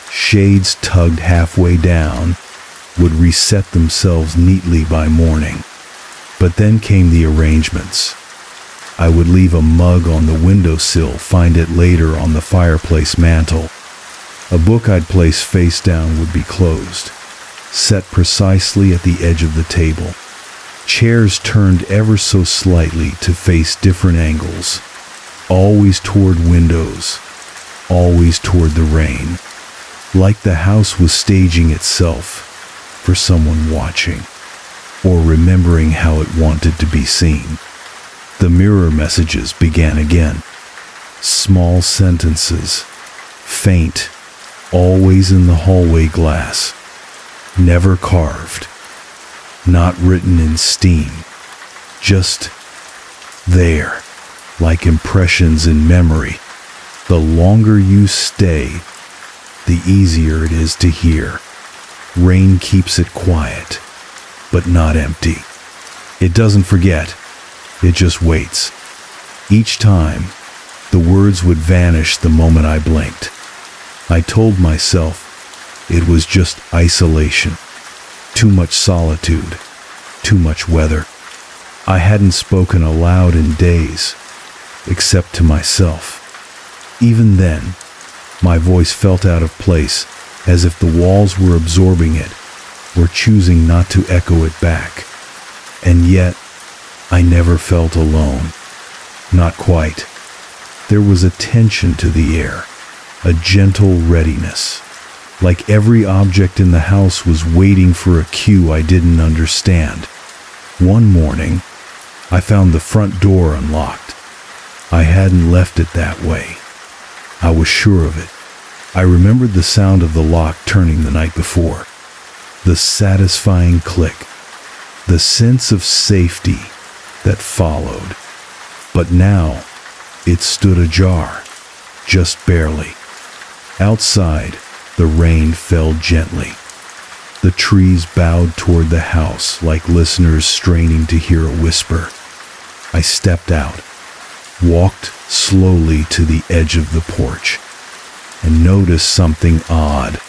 Shades tugged halfway down would reset themselves neatly by morning. But then came the arrangements. I would leave a mug on the windowsill, find it later on the fireplace mantel. A book I'd place face down would be closed, set precisely at the edge of the table. Chairs turned ever so slightly to face different angles, always toward windows, always toward the rain, like the house was staging itself for someone watching, or remembering how it wanted to be seen. The mirror messages began again. Small sentences, faint, always in the hallway glass, never carved, not written in steam, just there, like impressions in memory. The longer you stay, the easier it is to hear. Rain keeps it quiet, but not empty. It doesn't forget, it just waits. Each time, the words would vanish the moment I blinked. I told myself it was just isolation, too much solitude, too much weather. I hadn't spoken aloud in days, except to myself. Even then, my voice felt out of place, as if the walls were absorbing it, or choosing not to echo it back. And yet, I never felt alone. Not quite. There was a tension to the air, a gentle readiness, like every object in the house was waiting for a cue I didn't understand. One morning, I found the front door unlocked. I hadn't left it that way. I was sure of it. I remembered the sound of the lock turning the night before, the satisfying click, the sense of safety that followed. But now, it stood ajar, just barely. Outside, the rain fell gently. The trees bowed toward the house like listeners straining to hear a whisper. I stepped out, walked slowly to the edge of the porch, and noticed something odd.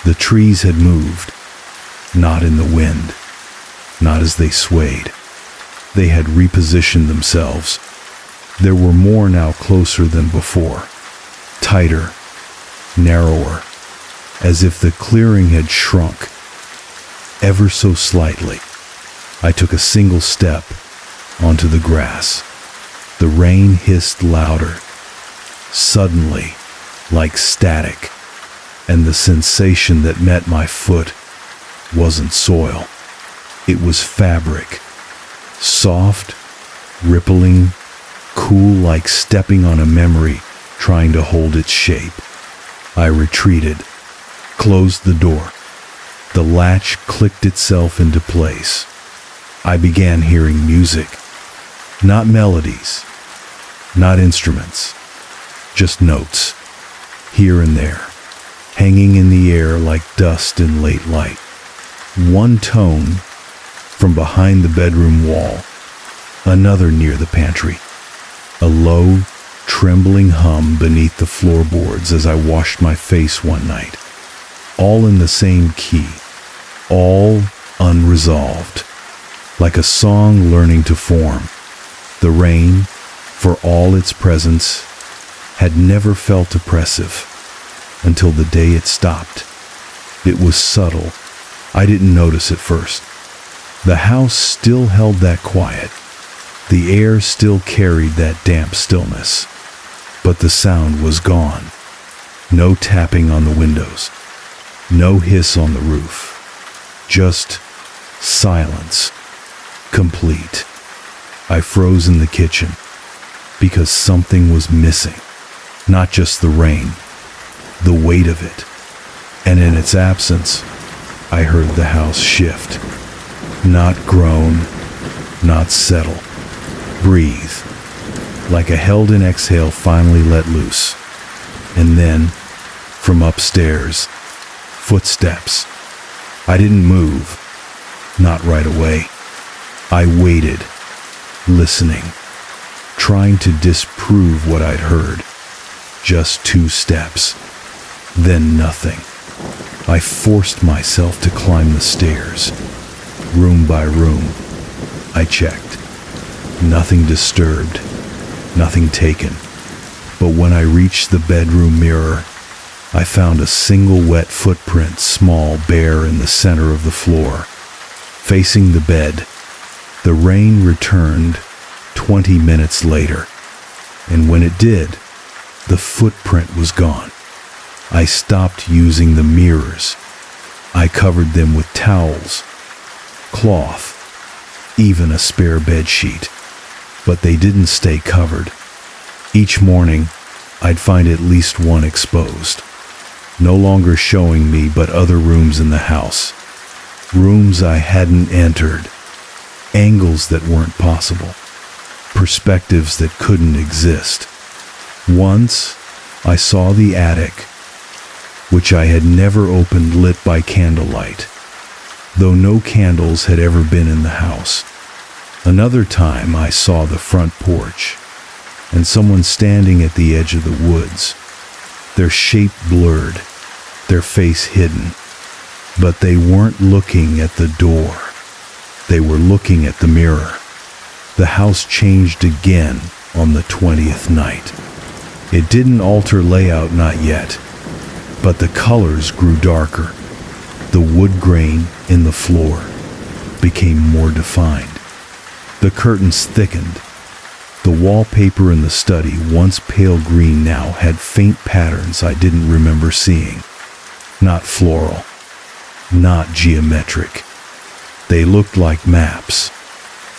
The trees had moved, not in the wind, not as they swayed. They had repositioned themselves. There were more now closer than before, tighter, narrower, as if the clearing had shrunk, ever so slightly. I took a single step onto the grass. The rain hissed louder, suddenly, like static, and the sensation that met my foot wasn't soil. It was fabric, soft, rippling, cool, like stepping on a memory trying to hold its shape. I retreated, closed the door. The latch clicked itself into place. I began hearing music. Not melodies, not instruments, just notes, here and there, hanging in the air like dust in late light. One tone from behind the bedroom wall, another near the pantry, a low, trembling hum beneath the floorboards as I washed my face one night. All in the same key, all unresolved, like a song learning to form. The rain, for all its presence, had never felt oppressive until the day it stopped. It was subtle. I didn't notice at first. The house still held that quiet. The air still carried that damp stillness. But the sound was gone. No tapping on the windows. No hiss on the roof. Just silence. Complete. I froze in the kitchen because something was missing. Not just the rain, the weight of it. And in its absence, I heard the house shift. Not groan, not settle. Breathe. Like a held-in exhale finally let loose. And then, from upstairs, footsteps. I didn't move. Not right away. I waited, listening, trying to disprove what I'd heard. Just 2 steps. Then nothing. I forced myself to climb the stairs. Room by room, I checked. Nothing disturbed. Nothing taken. But when I reached the bedroom mirror, I found a single wet footprint, small, bare in the center of the floor. Facing the bed, the rain returned 20 minutes later, and when it did, the footprint was gone. I stopped using the mirrors. I covered them with towels, cloth, even a spare bed sheet. But they didn't stay covered. Each morning, I'd find at least one exposed, no longer showing me but other rooms in the house. Rooms I hadn't entered, angles that weren't possible, perspectives that couldn't exist. Once, I saw the attic, which I had never opened, lit by candlelight, though no candles had ever been in the house. Another time, I saw the front porch, and someone standing at the edge of the woods, their shape blurred, their face hidden. But they weren't looking at the door. They were looking at the mirror. The house changed again on the 20th night. It didn't alter layout, not yet, but the colors grew darker. The wood grain in the floor became more defined. The curtains thickened. The wallpaper in the study, once pale green, now had faint patterns I didn't remember seeing. Not floral, not geometric. They looked like maps,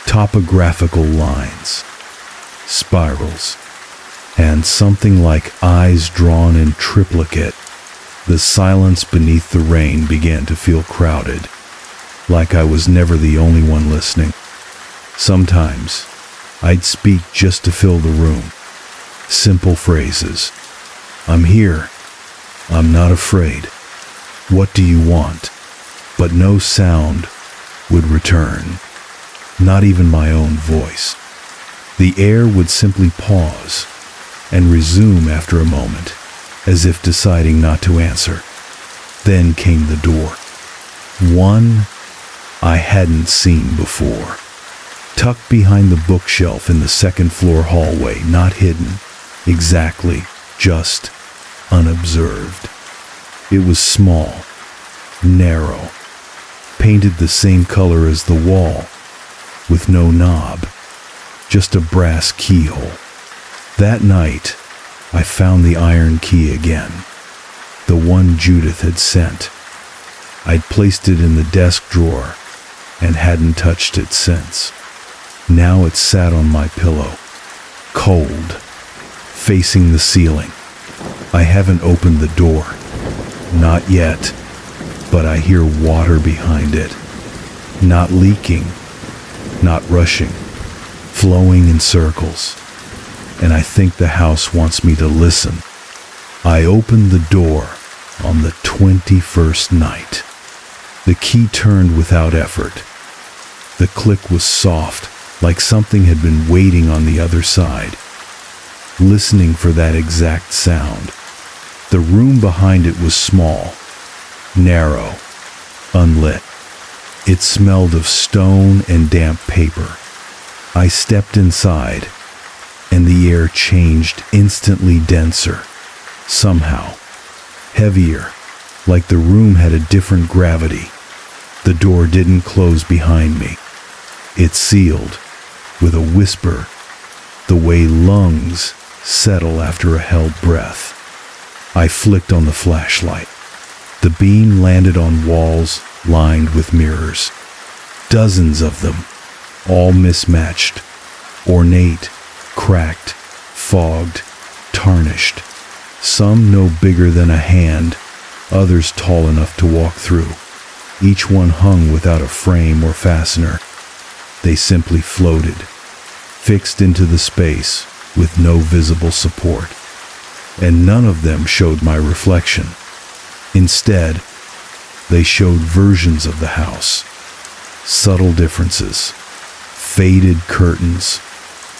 topographical lines, spirals, and something like eyes drawn in triplicate. The silence beneath the rain began to feel crowded, like I was never the only one listening. Sometimes I'd speak just to fill the room. Simple phrases. I'm here. I'm not afraid. What do you want? But no sound would return. Not even my own voice. The air would simply pause and resume after a moment, as if deciding not to answer. Then came the door. One I hadn't seen before. Tucked behind the bookshelf in the second-floor hallway, not hidden, exactly, just unobserved. It was small, narrow, painted the same color as the wall, with no knob, just a brass keyhole. That night, I found the iron key again, the one Judith had sent. I'd placed it in the desk drawer and hadn't touched it since. Now it sat on my pillow, cold, facing the ceiling. I haven't opened the door, not yet, but I hear water behind it. Not leaking, not rushing, flowing in circles. And I think the house wants me to listen. I opened the door on the 21st night. The key turned without effort. The click was soft, like something had been waiting on the other side, listening for that exact sound. The room behind it was small, narrow, unlit. It smelled of stone and damp paper. I stepped inside, and the air changed, instantly denser, somehow, heavier, like the room had a different gravity. The door didn't close behind me. It sealed, with a whisper, the way lungs settle after a held breath. I flicked on the flashlight. The beam landed on walls lined with mirrors. Dozens of them, all mismatched, ornate, cracked, fogged, tarnished. Some no bigger than a hand, others tall enough to walk through. Each one hung without a frame or fastener. They simply floated, fixed into the space with no visible support. And none of them showed my reflection. Instead, they showed versions of the house. Subtle differences, faded curtains,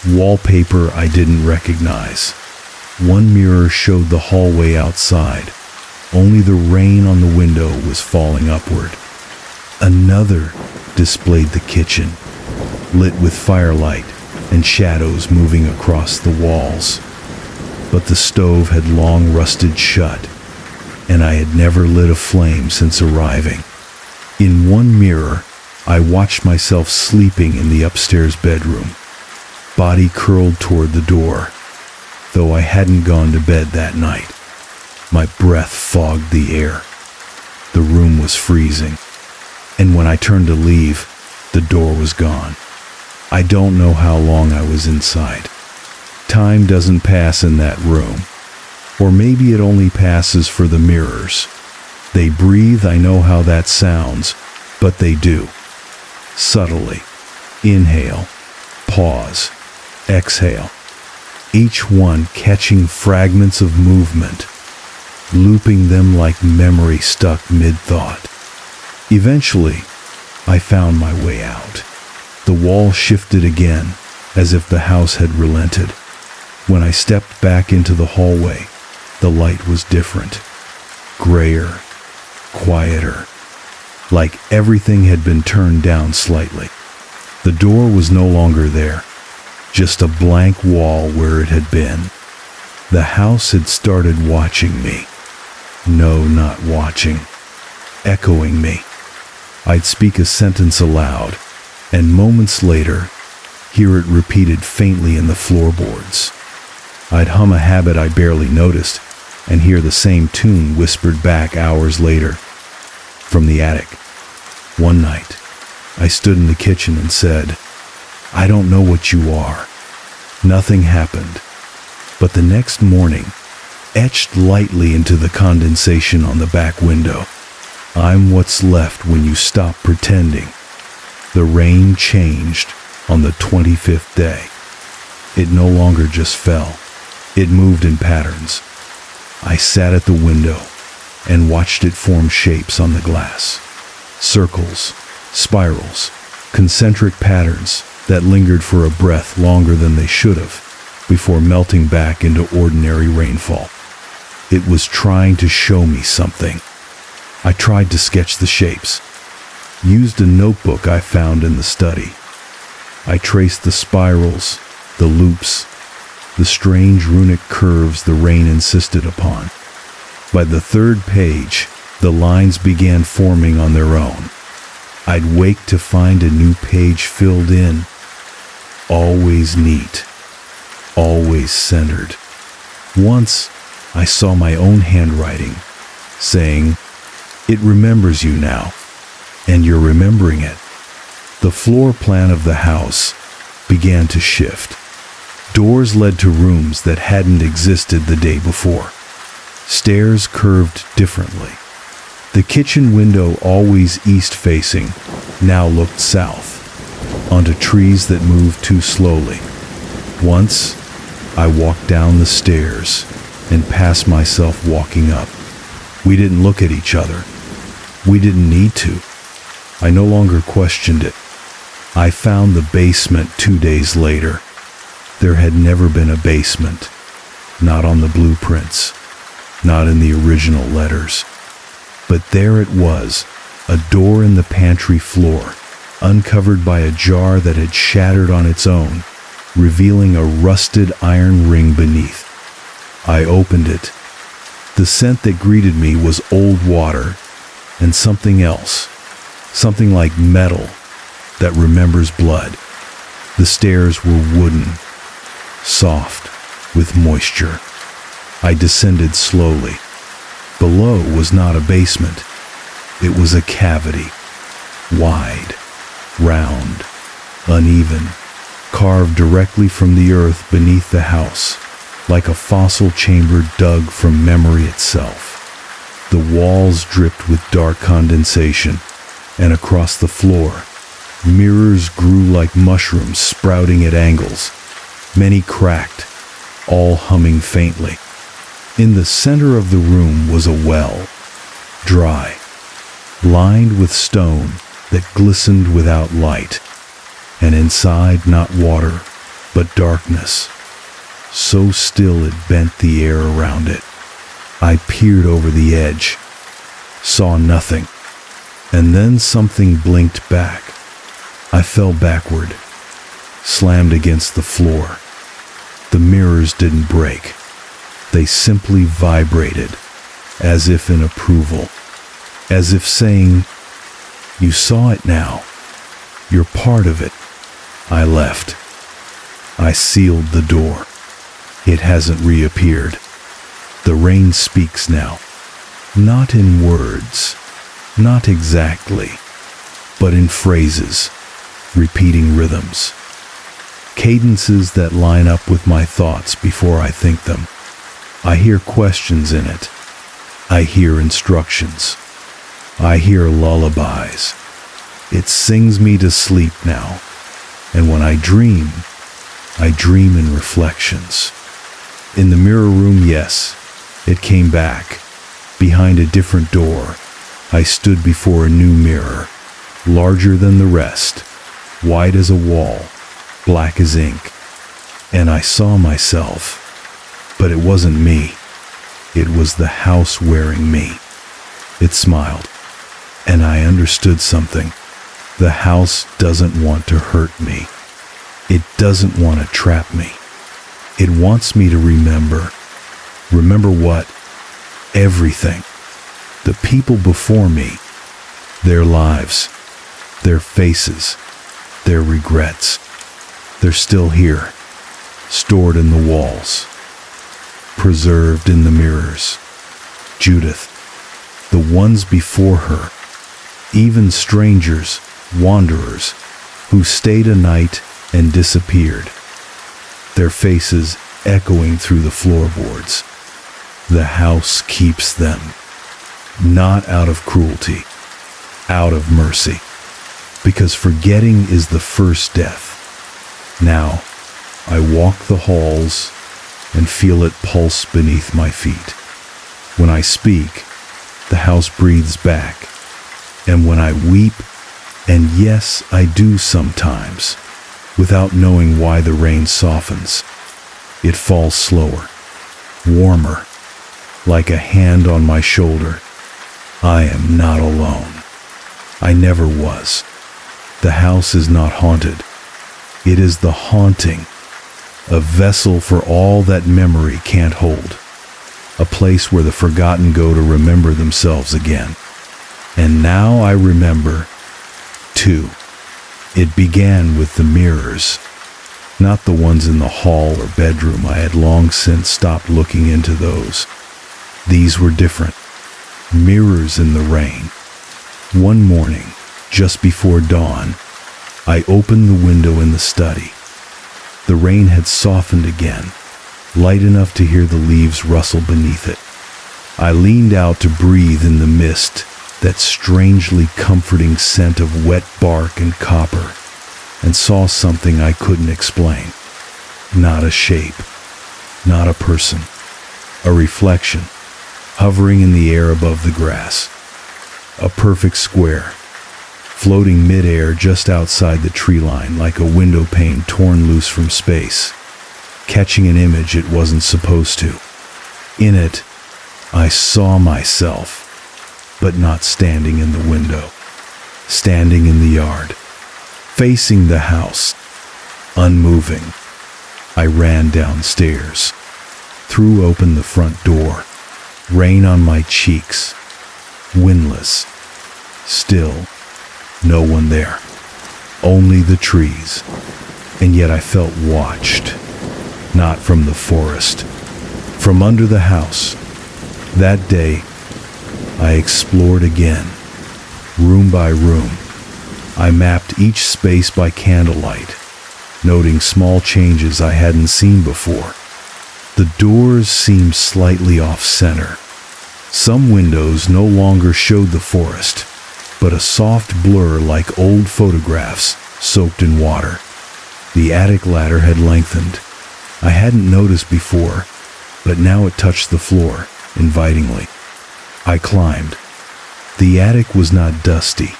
wallpaper I didn't recognize. One mirror showed the hallway outside. Only the rain on the window was falling upward. Another displayed the kitchen, lit with firelight and shadows moving across the walls. But the stove had long rusted shut, and I had never lit a flame since arriving. In one mirror, I watched myself sleeping in the upstairs bedroom, body curled toward the door. Though I hadn't gone to bed that night, my breath fogged the air. The room was freezing, and when I turned to leave, the door was gone. I don't know how long I was inside. Time doesn't pass in that room. Or maybe it only passes for the mirrors. They breathe, I know how that sounds, but they do. Subtly. Inhale, pause, exhale. Each one catching fragments of movement, looping them like memory stuck mid-thought. Eventually, I found my way out. The wall shifted again, as if the house had relented. When I stepped back into the hallway, the light was different. Grayer, quieter, like everything had been turned down slightly. The door was no longer there, just a blank wall where it had been. The house had started watching me. No, not watching. Echoing me. I'd speak a sentence aloud, and moments later, hear it repeated faintly in the floorboards. I'd hum a habit I barely noticed, and hear the same tune whispered back hours later. From the attic. One night, I stood in the kitchen and said, "I don't know what you are." Nothing happened. But the next morning, etched lightly into the condensation on the back window, "I'm what's left when you stop pretending." The rain changed on the 25th day. It no longer just fell. It moved in patterns. I sat at the window and watched it form shapes on the glass. Circles, spirals, concentric patterns that lingered for a breath longer than they should have before melting back into ordinary rainfall. It was trying to show me something. I tried to sketch the shapes, used a notebook I found in the study. I traced the spirals, the loops, the strange runic curves the rain insisted upon. By the third page, the lines began forming on their own. I'd wake to find a new page filled in, always neat, always centered. Once, I saw my own handwriting, saying, "It remembers you now, and you're remembering it." The floor plan of the house began to shift. Doors led to rooms that hadn't existed the day before. Stairs curved differently. The kitchen window, always east-facing, now looked south, onto trees that moved too slowly. Once, I walked down the stairs and passed myself walking up. We didn't look at each other. We didn't need to. I no longer questioned it. I found the basement 2 days later. There had never been a basement. Not on the blueprints. Not in the original letters. But there it was, a door in the pantry floor, uncovered by a jar that had shattered on its own, revealing a rusted iron ring beneath. I opened it. The scent that greeted me was old water and something else, something like metal that remembers blood. The stairs were wooden, soft, with moisture. I descended slowly. Below was not a basement. It was a cavity, wide, round, uneven, carved directly from the earth beneath the house, like a fossil chamber dug from memory itself. The walls dripped with dark condensation, and across the floor, mirrors grew like mushrooms sprouting at angles, many cracked, all humming faintly. In the center of the room was a well, dry, lined with stone that glistened without light, and inside not water, but darkness, so still it bent the air around it. I peered over the edge, saw nothing, and then something blinked back. I fell backward, slammed against the floor. The mirrors didn't break. They simply vibrated, as if in approval, as if saying, "You saw it now. You're part of it." I left. I sealed the door. It hasn't reappeared. The rain speaks now, not in words, not exactly, but in phrases, repeating rhythms, cadences that line up with my thoughts before I think them. I hear questions in it. I hear instructions. I hear lullabies. It sings me to sleep now, and when I dream in reflections. In the mirror room, yes, it came back. Behind a different door, I stood before a new mirror, larger than the rest, white as a wall, black as ink, and I saw myself. But it wasn't me. It was the house wearing me. It smiled, and I understood something. The house doesn't want to hurt me. It doesn't want to trap me. It wants me to remember. Remember what? Everything. The people before me, their lives, their faces, their regrets. They're still here, stored in the walls, preserved in the mirrors. Judith, the ones before her, even strangers, wanderers, who stayed a night and disappeared, their faces echoing through the floorboards. The house keeps them, not out of cruelty, out of mercy, because forgetting is the first death. Now, I walk the halls and feel it pulse beneath my feet. When I speak, the house breathes back, and when I weep, and yes, I do sometimes, without knowing why the rain softens, it falls slower, warmer, like a hand on my shoulder. I am not alone. I never was. The house is not haunted. It is the haunting, a vessel for all that memory can't hold, a place where the forgotten go to remember themselves again. And now I remember, too. It began with the mirrors, not the ones in the hall or bedroom. I had long since stopped looking into those. These were different. Mirrors in the rain. One morning, just before dawn, I opened the window in the study. The rain had softened again, light enough to hear the leaves rustle beneath it. I leaned out to breathe in the mist, that strangely comforting scent of wet bark and copper, and saw something I couldn't explain. Not a shape, not a person, a reflection, hovering in the air above the grass. A perfect square, floating midair just outside the tree line like a window pane torn loose from space, catching an image it wasn't supposed to. In it, I saw myself, but not standing in the window, standing in the yard, facing the house, unmoving. I ran downstairs, threw open the front door, rain on my cheeks, windless, still, no one there, only the trees, and yet I felt watched, not from the forest, from under the house. That day, I explored again, room by room. I mapped each space by candlelight, noting small changes I hadn't seen before. The doors seemed slightly off-center. Some windows no longer showed the forest, but a soft blur like old photographs soaked in water. The attic ladder had lengthened. I hadn't noticed before, but now it touched the floor, invitingly. I climbed. The attic was not dusty.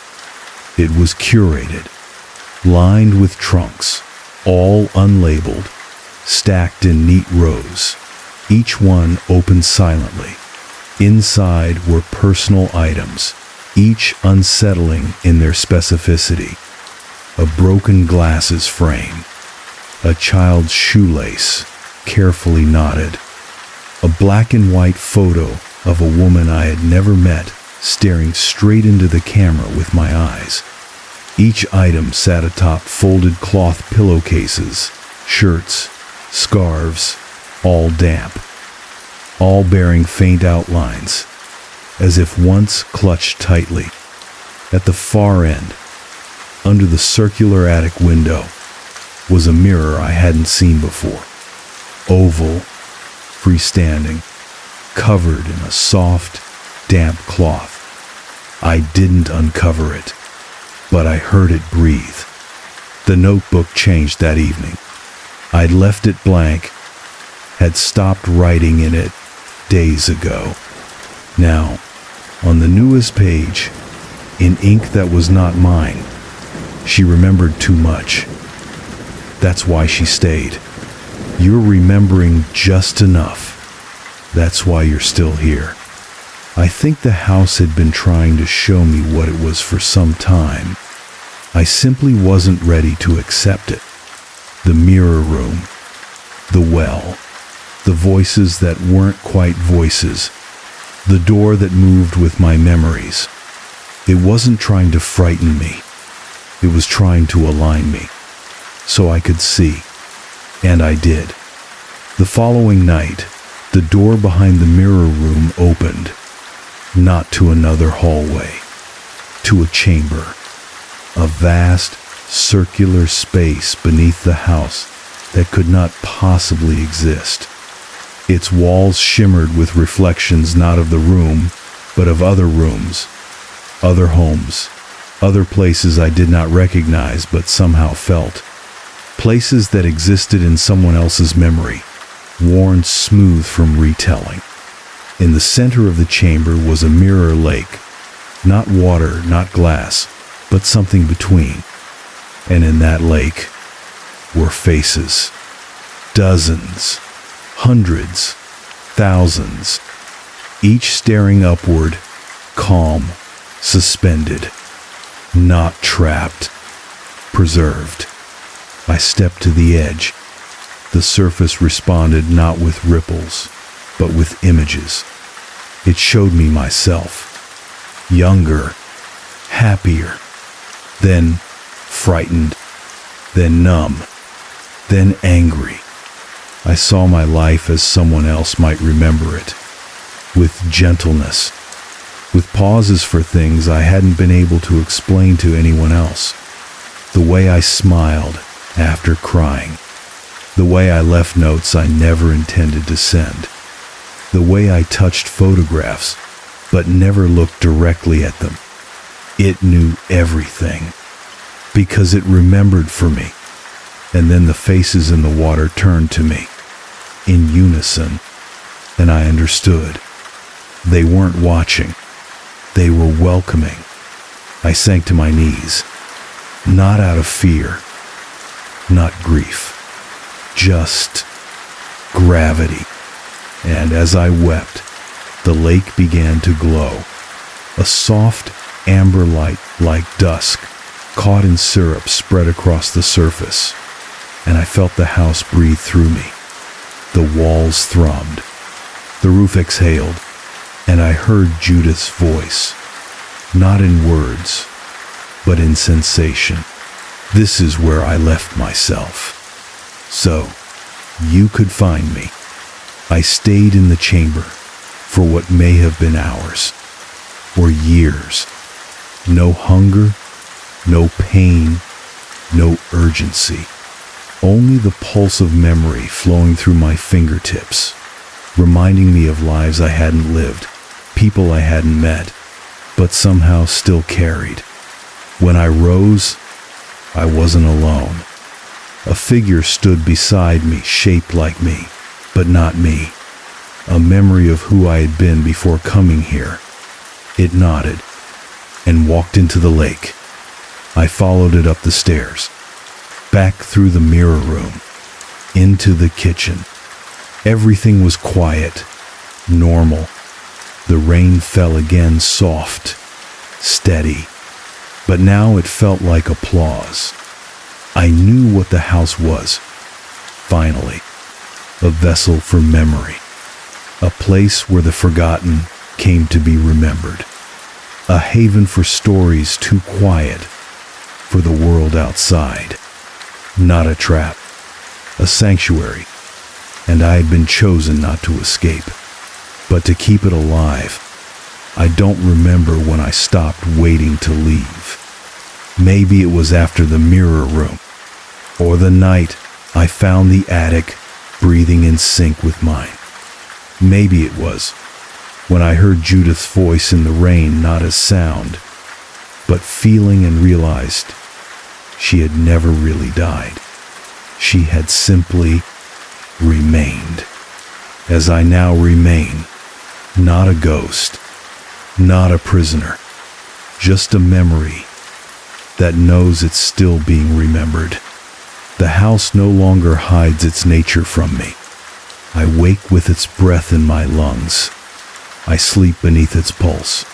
It was curated, lined with trunks, all unlabeled, stacked in neat rows, each one open silently. Inside were personal items, each unsettling in their specificity. A broken glasses frame, a child's shoelace, carefully knotted, a black and white photo of a woman I had never met staring straight into the camera with my eyes. Each item sat atop folded cloth pillowcases, shirts, scarves, all damp, all bearing faint outlines, as if once clutched tightly. At the far end, under the circular attic window, was a mirror I hadn't seen before. Oval, freestanding, covered in a soft, damp cloth. I didn't uncover it, but I heard it breathe. The notebook changed that evening. I'd left it blank, had stopped writing in it days ago. Now, on the newest page, in ink that was not mine, she remembered too much. That's why she stayed. You're remembering just enough. That's why you're still here. I think the house had been trying to show me what it was for some time, I simply wasn't ready to accept it. The mirror room, the well, the voices that weren't quite voices, the door that moved with my memories. It wasn't trying to frighten me. It was trying to align me so I could see. And I did. The following night, the door behind the mirror room opened, not to another hallway, to a chamber, a vast, circular space beneath the house that could not possibly exist. Its walls shimmered with reflections not of the room, but of other rooms, other homes, other places I did not recognize but somehow felt. Places that existed in someone else's memory, worn smooth from retelling. In the center of the chamber was a mirror lake, not water, not glass, but something between. And in that lake were faces. Dozens, hundreds, thousands, each staring upward, calm, suspended, not trapped, preserved. I stepped to the edge. The surface responded not with ripples, but with images. It showed me myself, younger, happier, then frightened, then numb, then angry. I saw my life as someone else might remember it, with gentleness, with pauses for things I hadn't been able to explain to anyone else. The way I smiled after crying, the way I left notes I never intended to send, the way I touched photographs but never looked directly at them. It knew everything, because it remembered for me. And then the faces in the water turned to me, in unison, and I understood. They weren't watching. They were welcoming. I sank to my knees, not out of fear, not grief, just gravity. And as I wept, the lake began to glow, a soft amber light like dusk, caught in syrup spread across the surface, and I felt the house breathe through me. The walls thrummed, the roof exhaled, and I heard Judith's voice, not in words, but in sensation. This is where I left myself. So, you could find me. I stayed in the chamber for what may have been hours, or years. No hunger, no pain, no urgency. Only the pulse of memory flowing through my fingertips, reminding me of lives I hadn't lived, people I hadn't met, but somehow still carried. When I rose, I wasn't alone. A figure stood beside me, shaped like me, but not me. A memory of who I had been before coming here. It nodded and walked into the lake. I followed it up the stairs, back through the mirror room, into the kitchen. Everything was quiet, normal. The rain fell again, soft, steady, but now it felt like applause. I knew what the house was. Finally, a vessel for memory, a place where the forgotten came to be remembered, a haven for stories too quiet for the world outside. Not a trap, a sanctuary, and I had been chosen not to escape, but to keep it alive. I don't remember when I stopped waiting to leave. Maybe it was after the mirror room, or the night I found the attic breathing in sync with mine. Maybe it was when I heard Judith's voice in the rain, not as sound, but feeling, and realized she had never really died. She had simply remained, as I now remain, not a ghost, not a prisoner, just a memory that knows it's still being remembered. The house no longer hides its nature from me. I wake with its breath in my lungs. I sleep beneath its pulse.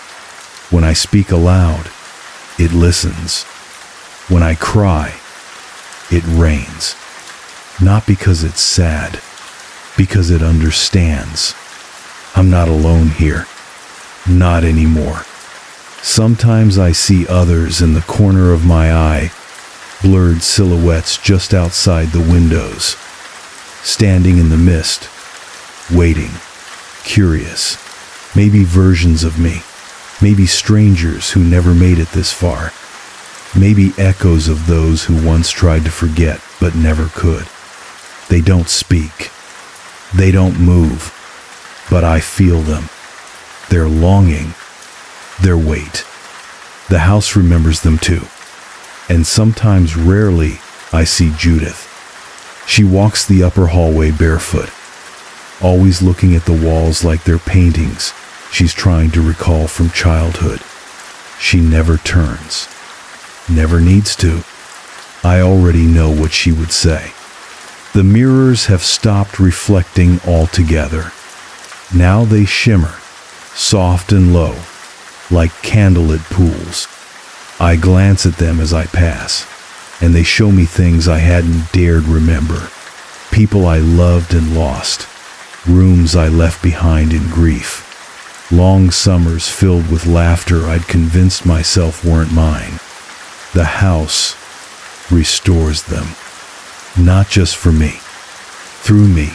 When I speak aloud, it listens. When I cry, it rains. Not because it's sad, because it understands. I'm not alone here. Not anymore. Sometimes I see others in the corner of my eye, blurred silhouettes just outside the windows, standing in the mist, waiting, curious, maybe versions of me, maybe strangers who never made it this far, maybe echoes of those who once tried to forget but never could. They don't speak, they don't move, but I feel them. Their longing, their weight. The house remembers them too. And sometimes, rarely, I see Judith. She walks the upper hallway barefoot, always looking at the walls like they're paintings she's trying to recall from childhood. She never turns. Never needs to. I already know what she would say. The mirrors have stopped reflecting altogether. Now they shimmer, soft and low, like candlelit pools. I glance at them as I pass, and they show me things I hadn't dared remember. People I loved and lost. Rooms I left behind in grief. Long summers filled with laughter I'd convinced myself weren't mine. The house restores them. Not just for me, through me,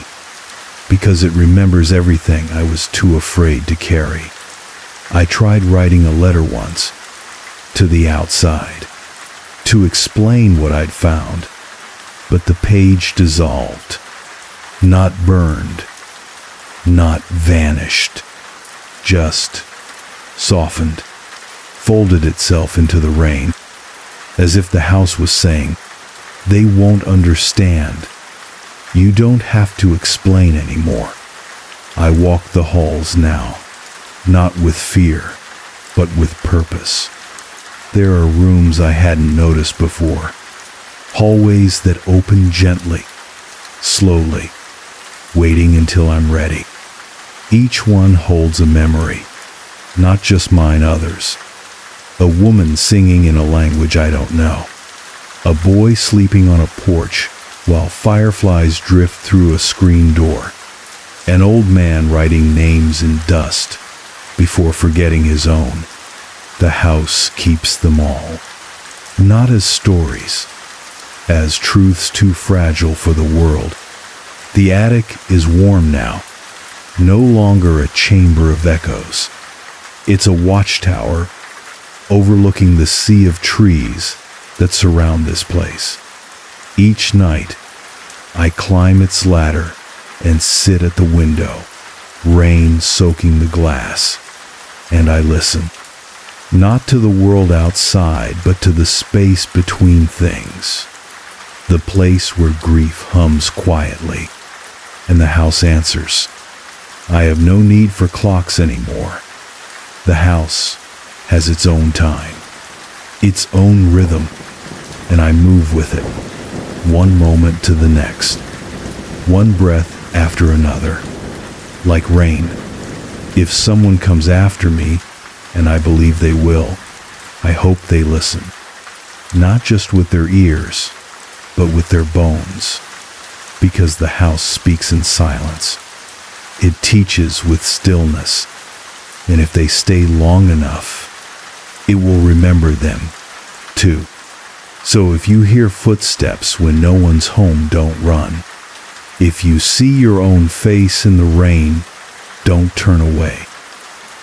because it remembers everything I was too afraid to carry. I tried writing a letter once, to the outside, to explain what I'd found, but the page dissolved, not burned, not vanished, just softened, folded itself into the rain, as if the house was saying, "They won't understand. You don't have to explain anymore." I walk the halls now, not with fear, but with purpose. There are rooms I hadn't noticed before, hallways that open gently, slowly, waiting until I'm ready. Each one holds a memory, not just mine, others. A woman singing in a language I don't know. A boy sleeping on a porch while fireflies drift through a screen door. An old man writing names in dust before forgetting his own. The house keeps them all. Not as stories, as truths too fragile for the world. The attic is warm now, no longer a chamber of echoes. It's a watchtower overlooking the sea of trees that surround this place. Each night, I climb its ladder and sit at the window, rain soaking the glass, and I listen. Not to the world outside, but to the space between things. The place where grief hums quietly, and the house answers. I have no need for clocks anymore. The house has its own time, its own rhythm, and I move with it, one moment to the next, one breath after another, like rain. If someone comes after me, and I believe they will, I hope they listen, not just with their ears, but with their bones, because the house speaks in silence. It teaches with stillness, and if they stay long enough, it will remember them, too. So if you hear footsteps when no one's home, don't run. If you see your own face in the rain, don't turn away.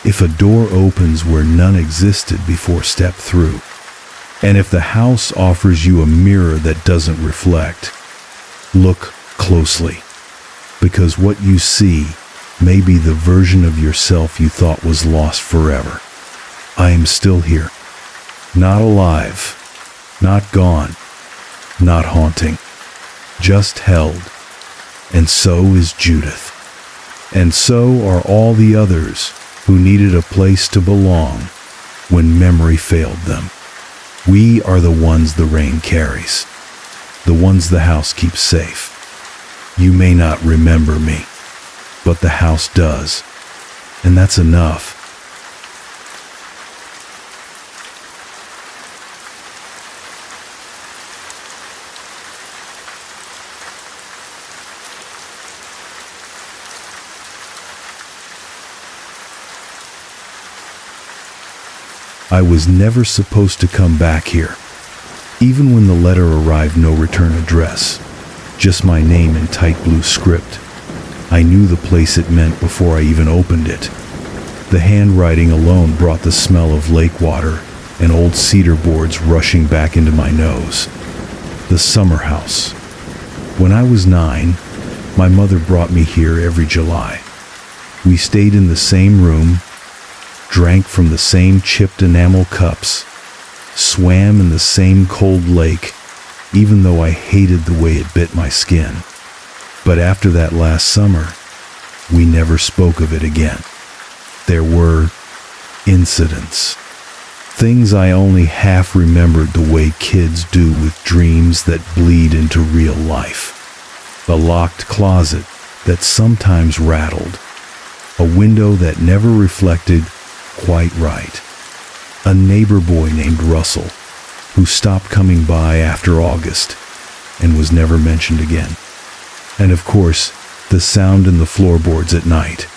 If a door opens where none existed before, step through. And if the house offers you a mirror that doesn't reflect, look closely, because what you see may be the version of yourself you thought was lost forever. I am still here, not alive, not gone, not haunting, just held. And so is Judith. And so are all the others who needed a place to belong when memory failed them. We are the ones the rain carries, the ones the house keeps safe. You may not remember me, but the house does, and that's enough. I was never supposed to come back here. Even when the letter arrived, no return address, just my name in tight blue script. I knew the place it meant before I even opened it. The handwriting alone brought the smell of lake water and old cedar boards rushing back into my nose. The summer house. When I was 9, my mother brought me here every July. We stayed in the same room, drank from the same chipped enamel cups, swam in the same cold lake, even though I hated the way it bit my skin. But after that last summer, we never spoke of it again. There were incidents. Things I only half remembered the way kids do with dreams that bleed into real life. A locked closet that sometimes rattled. A window that never reflected quite right. A neighbor boy named Russell, who stopped coming by after August and was never mentioned again. And of course, the sound in the floorboards at night.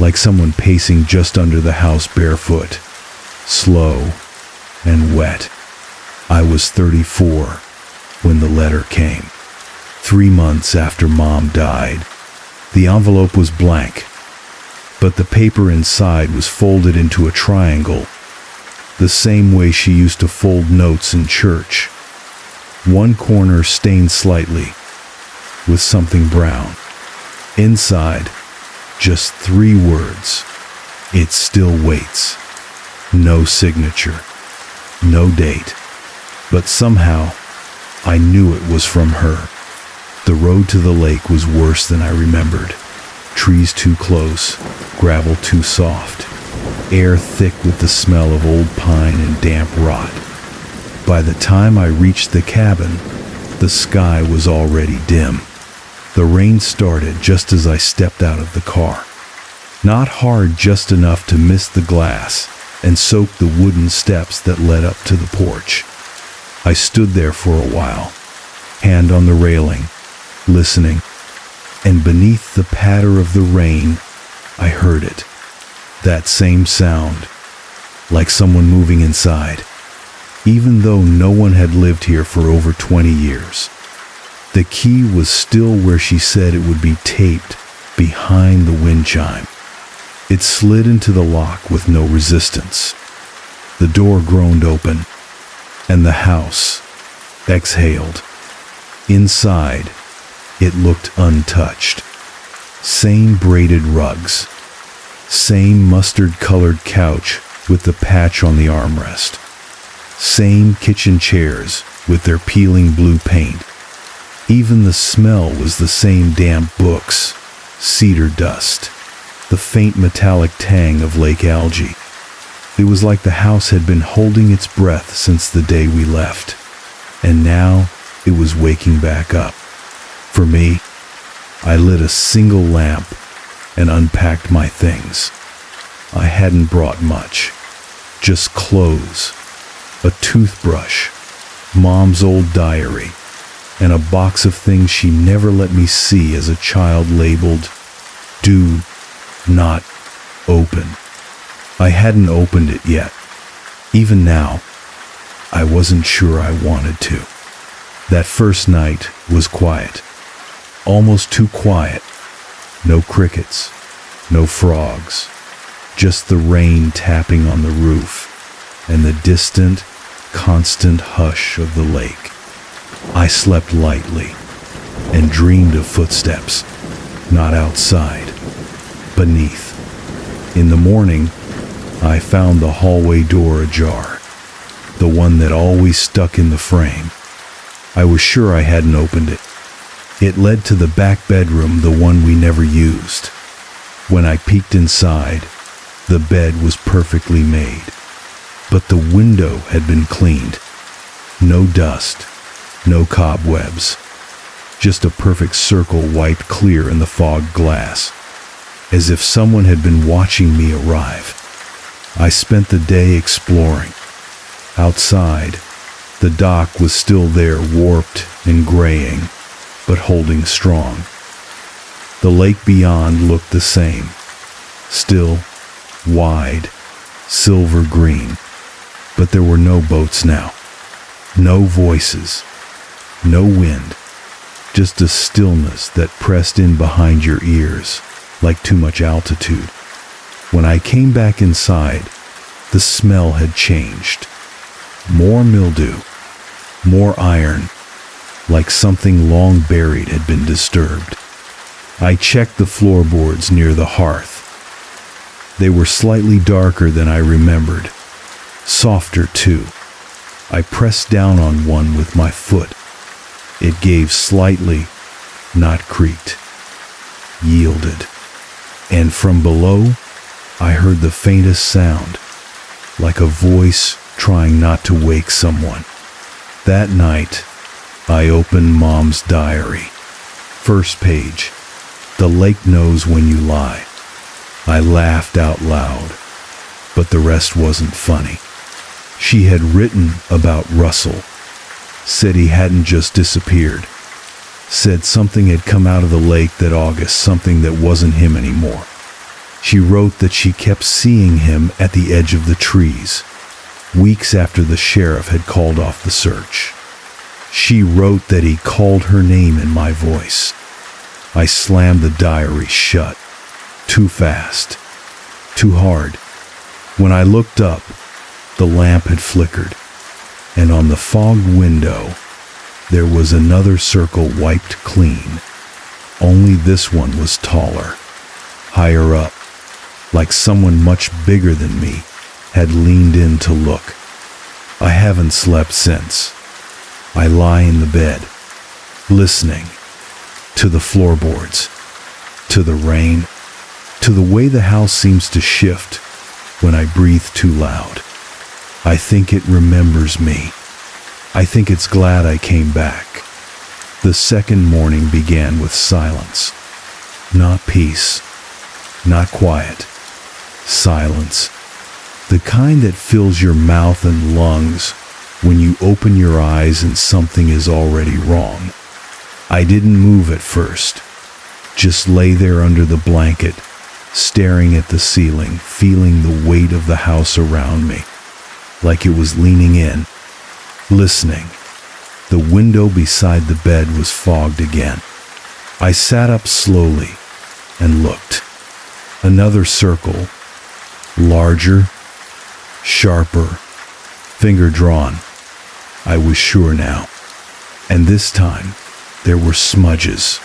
Like someone pacing just under the house barefoot, slow and wet. I was 34 when the letter came. 3 months after Mom died. The envelope was blank, but the paper inside was folded into a triangle, the same way she used to fold notes in church. One corner stained slightly with something brown. Inside, just 3 words. It still waits. No signature. No date. But somehow, I knew it was from her. The road to the lake was worse than I remembered. Trees too close, gravel too soft, air thick with the smell of old pine and damp rot. By the time I reached the cabin, the sky was already dim. The rain started just as I stepped out of the car. Not hard, just enough to miss the glass and soak the wooden steps that led up to the porch. I stood there for a while, hand on the railing, listening, and beneath the patter of the rain, I heard it. That same sound, like someone moving inside, even though no one had lived here for over 20 years. The key was still where she said it would be, taped behind the wind chime. It slid into the lock with no resistance. The door groaned open, and the house exhaled. Inside, it looked untouched. Same braided rugs, same mustard-colored couch with the patch on the armrest, same kitchen chairs with their peeling blue paint. Even the smell was the same: damp books, cedar dust, the faint metallic tang of lake algae. It was like the house had been holding its breath since the day we left, and now it was waking back up. For me, I lit a single lamp and unpacked my things. I hadn't brought much, just clothes, a toothbrush, Mom's old diary, and a box of things she never let me see as a child labeled, "Do not open." I hadn't opened it yet. Even now, I wasn't sure I wanted to. That first night was quiet. Almost too quiet. No crickets, no frogs, just the rain tapping on the roof and the distant, constant hush of the lake. I slept lightly and dreamed of footsteps, not outside, beneath. In the morning, I found the hallway door ajar, the one that always stuck in the frame. I was sure I hadn't opened it. It led to the back bedroom, the one we never used. When I peeked inside, the bed was perfectly made, but the window had been cleaned. No dust, no cobwebs, just a perfect circle wiped clear in the fogged glass, as if someone had been watching me arrive. I spent the day exploring. Outside, the dock was still there, warped and graying, but holding strong. The lake beyond looked the same, still, wide, silver green, but there were no boats now. No voices, no wind, just a stillness that pressed in behind your ears like too much altitude. When I came back inside, the smell had changed. More mildew, more iron, like something long buried had been disturbed. I checked the floorboards near the hearth. They were slightly darker than I remembered, softer too. I pressed down on one with my foot. It gave slightly, not creaked, yielded. And from below, I heard the faintest sound, like a voice trying not to wake someone. That night, I opened Mom's diary. First page, "The lake knows when you lie." I laughed out loud, but the rest wasn't funny. She had written about Russell, said he hadn't just disappeared, said something had come out of the lake that August, something that wasn't him anymore. She wrote that she kept seeing him at the edge of the trees, weeks after the sheriff had called off the search. She wrote that he called her name in my voice. I slammed the diary shut. Too fast. Too hard. When I looked up, the lamp had flickered, and on the fogged window, there was another circle wiped clean. Only this one was taller, higher up, like someone much bigger than me had leaned in to look. I haven't slept since. I lie in the bed, listening to the floorboards, to the rain, to the way the house seems to shift when I breathe too loud. I think it remembers me. I think it's glad I came back. The second morning began with silence. Not peace, not quiet. Silence. The kind that fills your mouth and lungs when you open your eyes and something is already wrong. I didn't move at first. Just lay there under the blanket, staring at the ceiling, feeling the weight of the house around me, like it was leaning in, listening. The window beside the bed was fogged again. I sat up slowly and looked. Another circle, larger, sharper, finger drawn. I was sure now. And this time, there were smudges.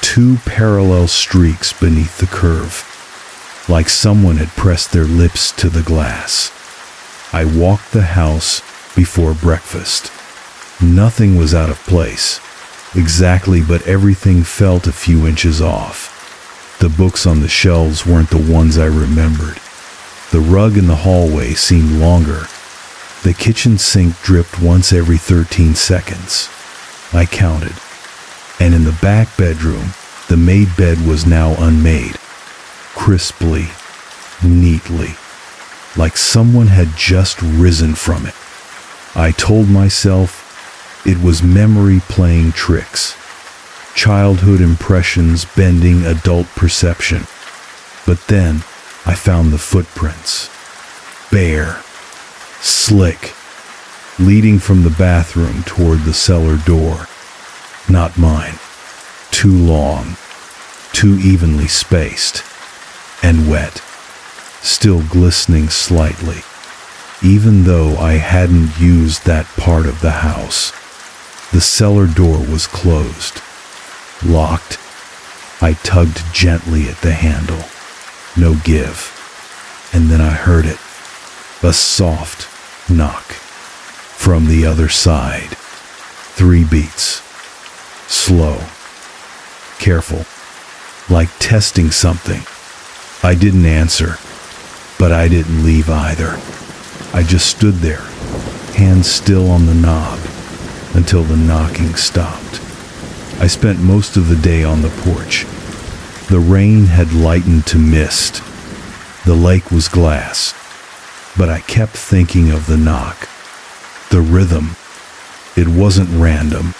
2 parallel streaks beneath the curve, like someone had pressed their lips to the glass. I walked the house before breakfast. Nothing was out of place, exactly, but everything felt a few inches off. The books on the shelves weren't the ones I remembered. The rug in the hallway seemed longer. The kitchen sink dripped once every 13 seconds. I counted. And in the back bedroom, the made bed was now unmade, crisply, neatly, like someone had just risen from it. I told myself it was memory playing tricks, childhood impressions bending adult perception. But then I found the footprints, bare, slick, leading from the bathroom toward the cellar door. Not mine. Too long, too evenly spaced, and wet, still glistening slightly, even though I hadn't used that part of the house. The cellar door was closed, locked. I tugged gently at the handle. No give. And then I heard it, a soft knock from the other side. 3 beats. Slow. Careful. Like testing something. I didn't answer, but I didn't leave either. I just stood there, hands still on the knob, until the knocking stopped. I spent most of the day on the porch. The rain had lightened to mist. The lake was glass, but I kept thinking of the knock. The rhythm. It wasn't random.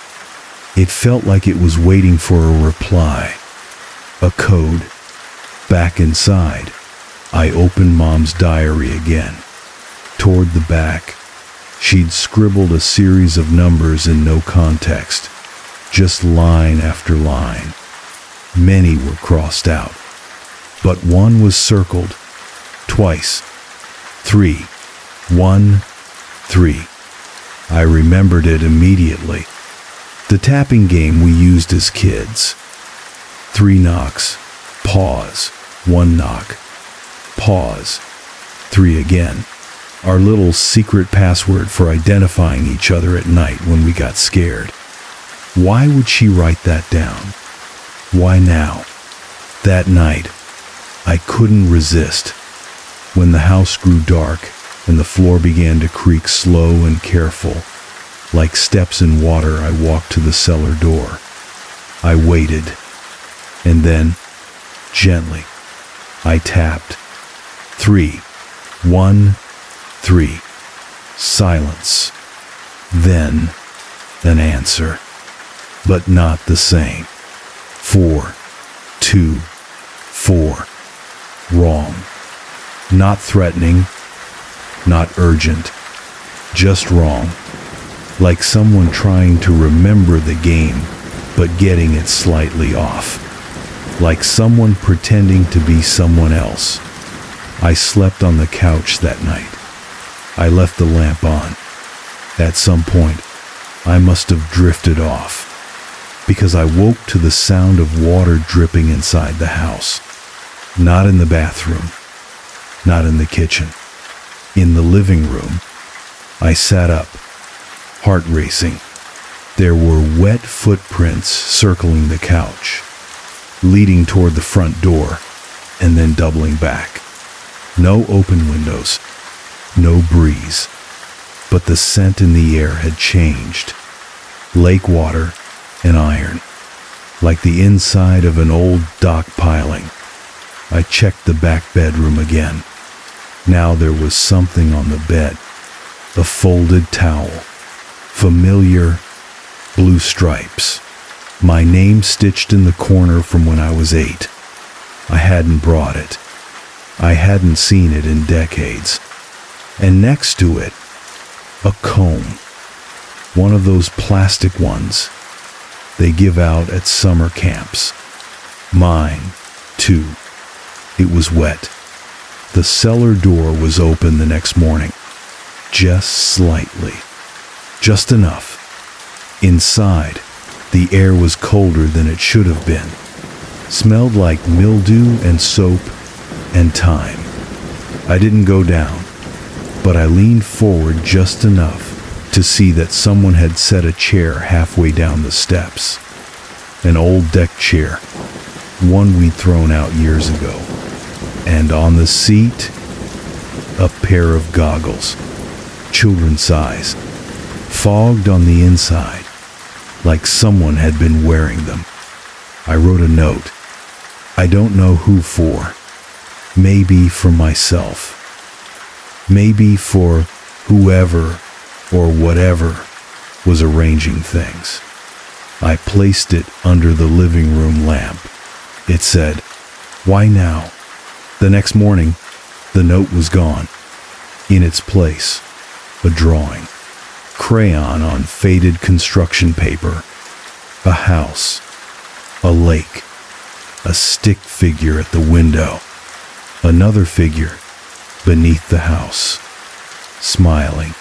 It felt like it was waiting for a reply, a code, back inside. I opened Mom's diary again. Toward the back, she'd scribbled a series of numbers in no context, just line after line. Many were crossed out, but one was circled twice. 3, 1, 3. I remembered it immediately. The tapping game we used as kids. 3 knocks, pause, 1 knock, pause, 3 again. Our little secret password for identifying each other at night when we got scared. Why would she write that down? Why now? That night, I couldn't resist. When the house grew dark and the floor began to creak slow and careful, like steps in water, I walked to the cellar door. I waited, and then, gently, I tapped. 3, 1, 3. Silence. Then, an answer, but not the same. 4, 2, 4. Wrong. Not threatening, not urgent, just wrong. Like someone trying to remember the game, but getting it slightly off. Like someone pretending to be someone else. I slept on the couch that night. I left the lamp on. At some point, I must have drifted off, because I woke to the sound of water dripping inside the house. Not in the bathroom, not in the kitchen. In the living room, I sat up, heart racing. There were wet footprints circling the couch, leading toward the front door, and then doubling back. No open windows, no breeze, but the scent in the air had changed. Lake water and iron, like the inside of an old dock piling. I checked the back bedroom again. Now there was something on the bed, a folded towel, familiar blue stripes. My name stitched in the corner from when I was 8. I hadn't brought it. I hadn't seen it in decades. And next to it, a comb. One of those plastic ones they give out at summer camps. Mine, too. It was wet. The cellar door was open the next morning. Just slightly. Just enough. Inside, the air was colder than it should have been. Smelled like mildew and soap and thyme. I didn't go down, but I leaned forward just enough to see that someone had set a chair halfway down the steps. An old deck chair, one we'd thrown out years ago. And on the seat, a pair of goggles, children's size, fogged on the inside, like someone had been wearing them. I wrote a note. I don't know who for. Maybe for myself. Maybe for whoever or whatever was arranging things. I placed it under the living room lamp. It said, "Why now?" The next morning, the note was gone. In its place, a drawing. Crayon on faded construction paper. A house. A lake. A stick figure at the window. Another figure beneath the house, smiling.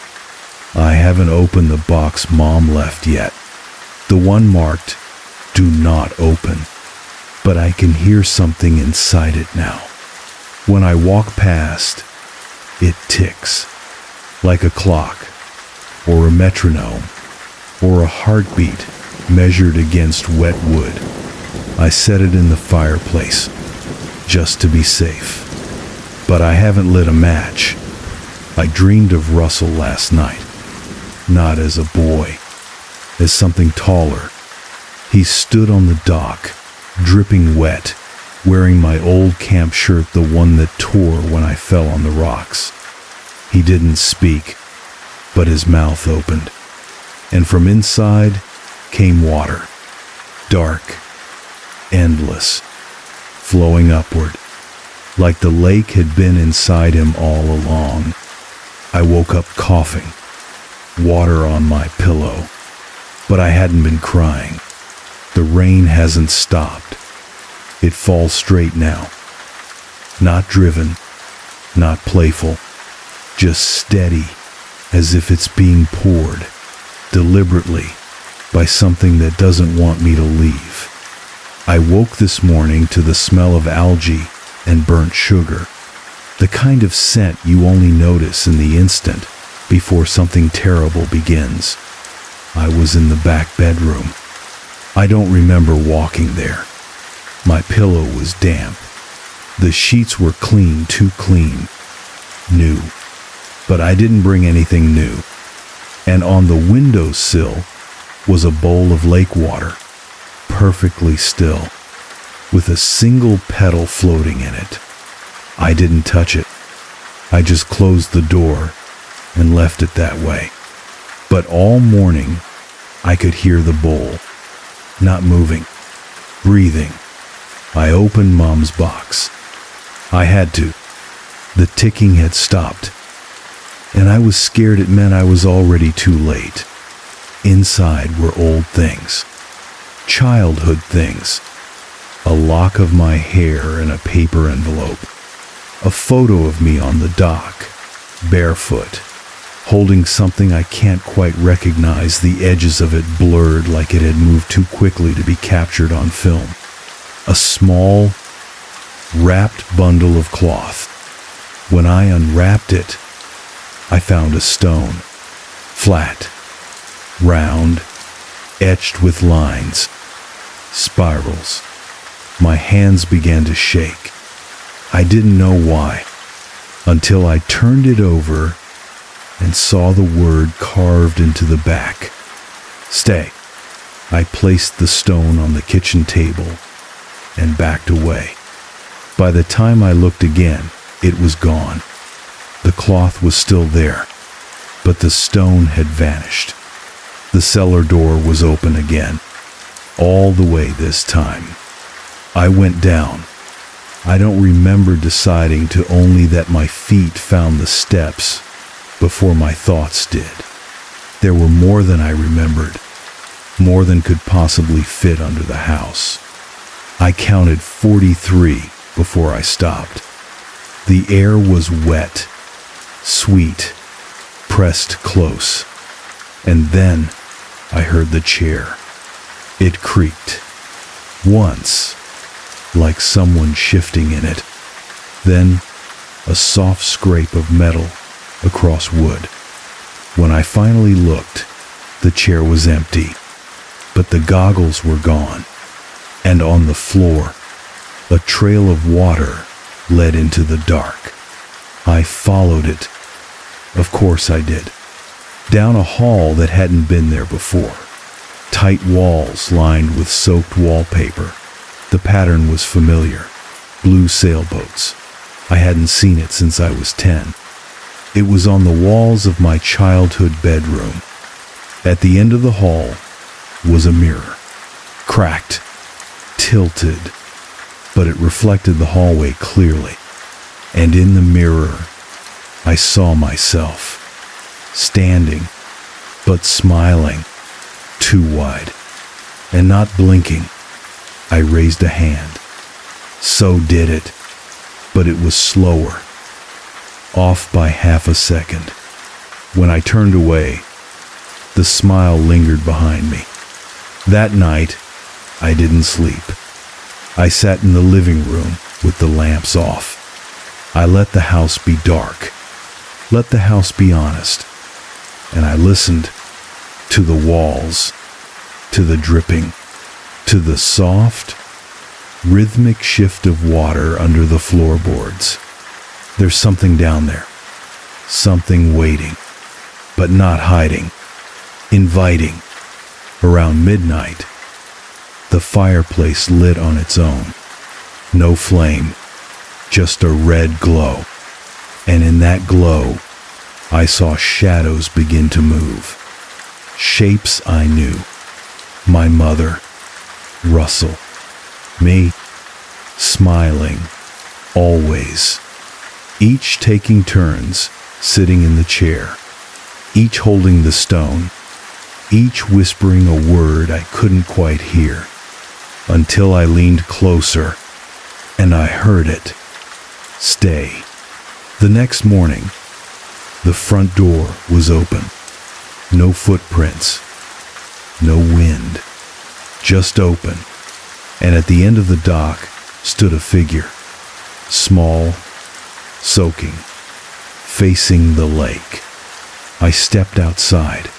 I haven't opened the box Mom left yet. The one marked, "Do not open." But I can hear something inside it now. When I walk past, it ticks, like a clock, or a metronome, or a heartbeat measured against wet wood. I set it in the fireplace, just to be safe. But I haven't lit a match. I dreamed of Russell last night, not as a boy, as something taller. He stood on the dock, dripping wet, wearing my old camp shirt, the one that tore when I fell on the rocks. He didn't speak, but his mouth opened, and from inside came water, dark, endless, flowing upward, like the lake had been inside him all along. I woke up coughing, water on my pillow, but I hadn't been crying. The rain hasn't stopped. It falls straight now. Not driven, not playful, just steady, as if it's being poured, deliberately, by something that doesn't want me to leave. I woke this morning to the smell of algae and burnt sugar, the kind of scent you only notice in the instant before something terrible begins. I was in the back bedroom. I don't remember walking there. My pillow was damp. The sheets were clean, too clean. New. But I didn't bring anything new. And on the windowsill was a bowl of lake water, perfectly still, with a single petal floating in it. I didn't touch it. I just closed the door and left it that way. But all morning, I could hear the bowl, not moving, breathing. I opened Mom's box. I had to. The ticking had stopped, and I was scared it meant I was already too late. Inside were old things, childhood things, a lock of my hair in a paper envelope, a photo of me on the dock, barefoot, holding something I can't quite recognize, the edges of it blurred like it had moved too quickly to be captured on film. A small, wrapped bundle of cloth. When I unwrapped it, I found a stone, flat, round, etched with lines, spirals. My hands began to shake. I didn't know why, until I turned it over and saw the word carved into the back. Stay. I placed the stone on the kitchen table and backed away. By the time I looked again, it was gone. The cloth was still there, but the stone had vanished. The cellar door was open again, all the way this time. I went down. I don't remember deciding to only that my feet found the steps before my thoughts did. There were more than I remembered, more than could possibly fit under the house. I counted 43 before I stopped. The air was wet, sweet, pressed close, and then I heard the chair. It creaked. Once, like someone shifting in it. Then, a soft scrape of metal across wood. When I finally looked, the chair was empty, but the goggles were gone, and on the floor, a trail of water led into the dark. I followed it. Of course I did. Down a hall that hadn't been there before. Tight walls lined with soaked wallpaper. The pattern was familiar. Blue sailboats. I hadn't seen it since I was 10. It was on the walls of my childhood bedroom. At the end of the hall was a mirror. Cracked. Tilted. But it reflected the hallway clearly. And in the mirror, I saw myself. Standing, but smiling. Too wide. And not blinking. I raised a hand. So did it. But it was slower. Off by half a second. When I turned away, the smile lingered behind me. That night, I didn't sleep. I sat in the living room with the lamps off. I let the house be dark. Let the house be honest. And I listened to the walls, to the dripping, to the soft, rhythmic shift of water under the floorboards. There's something down there. Something waiting, but not hiding. Inviting. Around midnight, the fireplace lit on its own. No flame, just a red glow. And in that glow, I saw shadows begin to move. Shapes I knew. My mother, Russell, me, smiling, always, each taking turns sitting in the chair, each holding the stone, each whispering a word I couldn't quite hear, until I leaned closer and I heard it. Stay. The next morning, the front door was open. No footprints, no wind, just open. And at the end of the dock stood a figure, small, soaking, facing the lake. I stepped outside.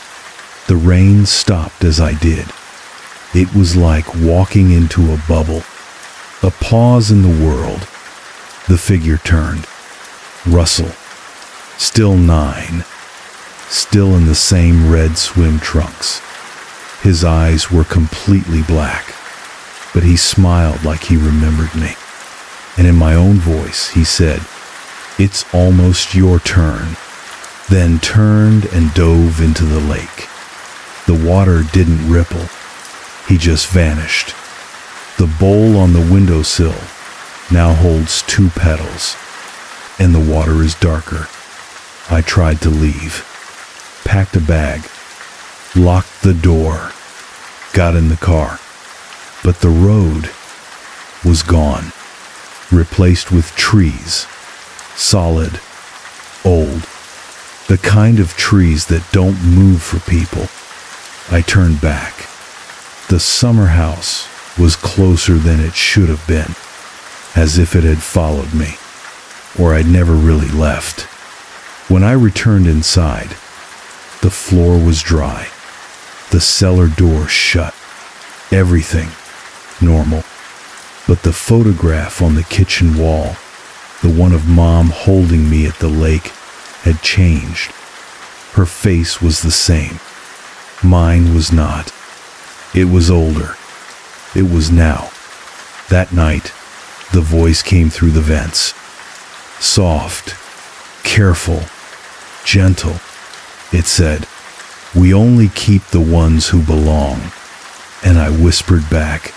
The rain stopped as I did. It was like walking into a bubble, a pause in the world. The figure turned. Russell, still 9, still in the same red swim trunks. His eyes were completely black, but he smiled like he remembered me. And in my own voice, he said, "It's almost your turn," then turned and dove into the lake. The water didn't ripple. He just vanished. The bowl on the windowsill now holds 2 petals, and the water is darker. I tried to leave, packed a bag, locked the door, got in the car, but the road was gone, replaced with trees, solid, old, the kind of trees that don't move for people. I turned back. The summer house was closer than it should have been, as if it had followed me, or I'd never really left. When I returned inside, the floor was dry, the cellar door shut, everything normal. But the photograph on the kitchen wall, the one of Mom holding me at the lake, had changed. Her face was the same. Mine was not. It was older. It was now. That night, the voice came through the vents. Soft, careful, gentle. It said, "We only keep the ones who belong." And I whispered back,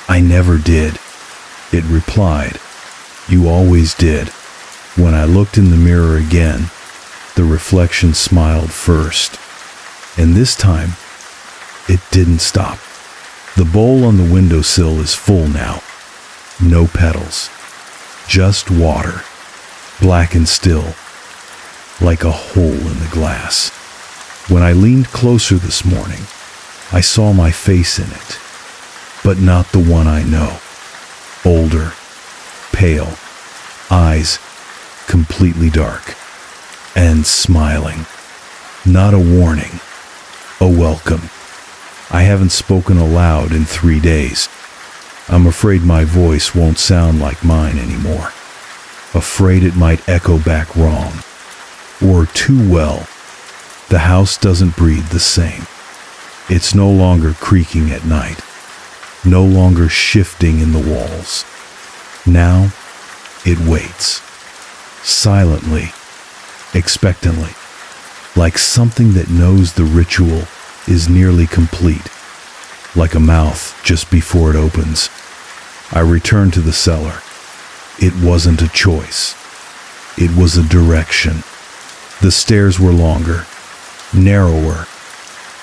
"I never did." It replied, "You always did." When I looked in the mirror again, the reflection smiled first. And this time, it didn't stop. The bowl on the windowsill is full now. No petals. Just water. Black and still. Like a hole in the glass. When I leaned closer this morning, I saw my face in it. But not the one I know. Older. Pale. Eyes completely dark. And smiling. Not a warning. A welcome. I haven't spoken aloud in 3 days. I'm afraid my voice won't sound like mine anymore. Afraid it might echo back wrong. Or too well. The house doesn't breathe the same. It's no longer creaking at night. No longer shifting in the walls. Now, it waits. Silently. Expectantly. Like something that knows the ritual is nearly complete. Like a mouth just before it opens. I returned to the cellar. It wasn't a choice. It was a direction. The stairs were longer, narrower.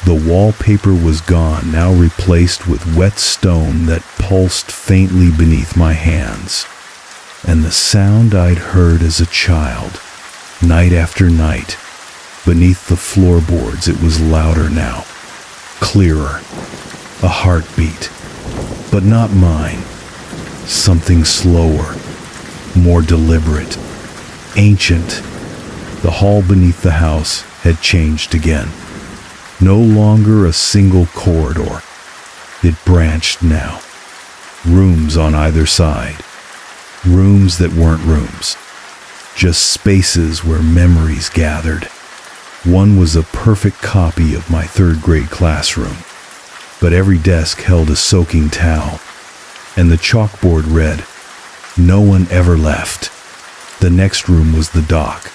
The wallpaper was gone, now replaced with wet stone that pulsed faintly beneath my hands. And the sound I'd heard as a child, night after night, beneath the floorboards, it was louder now, clearer, a heartbeat, but not mine. Something slower, more deliberate, ancient. The hall beneath the house had changed again. No longer a single corridor. It branched now. Rooms on either side. Rooms that weren't rooms. Just spaces where memories gathered. One was a perfect copy of my 3rd grade classroom, but every desk held a soaking towel, and the chalkboard read, "No one ever left." The next room was the dock,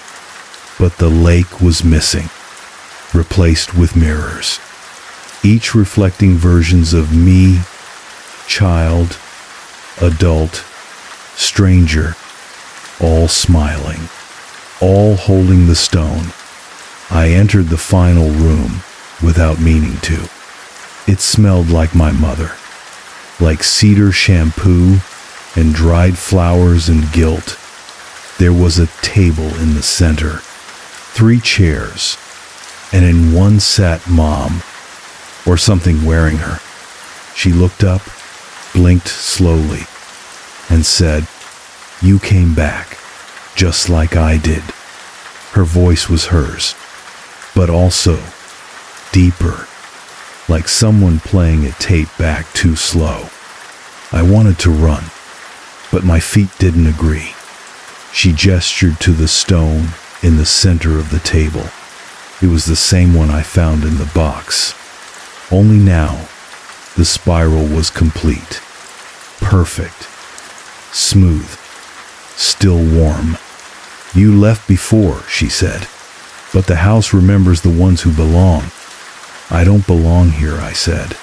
but the lake was missing, replaced with mirrors, each reflecting versions of me, child, adult, stranger, all smiling, all holding the stone. I entered the final room without meaning to. It smelled like my mother, like cedar shampoo and dried flowers and guilt. There was a table in the center, 3 chairs, and in one sat Mom, or something wearing her. She looked up, blinked slowly, and said, "You came back, just like I did." Her voice was hers, but also deeper, like someone playing a tape back too slow. I wanted to run, but my feet didn't agree. She gestured to the stone in the center of the table. It was the same one I found in the box. Only now, the spiral was complete. Perfect. Smooth. Still warm. "You left before," she said, "but the house remembers the ones who belong." "I don't belong here," I said.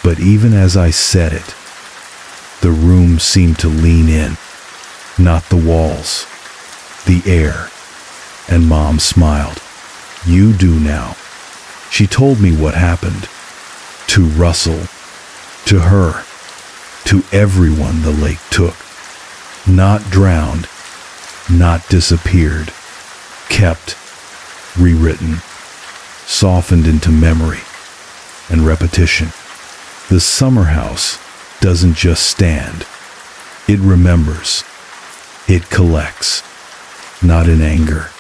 But even as I said it, the room seemed to lean in. Not the walls, the air. And Mom smiled. "You do now." She told me what happened. To Russell, to her, to everyone the lake took. Not drowned, not disappeared, kept, rewritten, softened into memory and repetition. The summer house doesn't just stand. It remembers. It collects. Not in anger,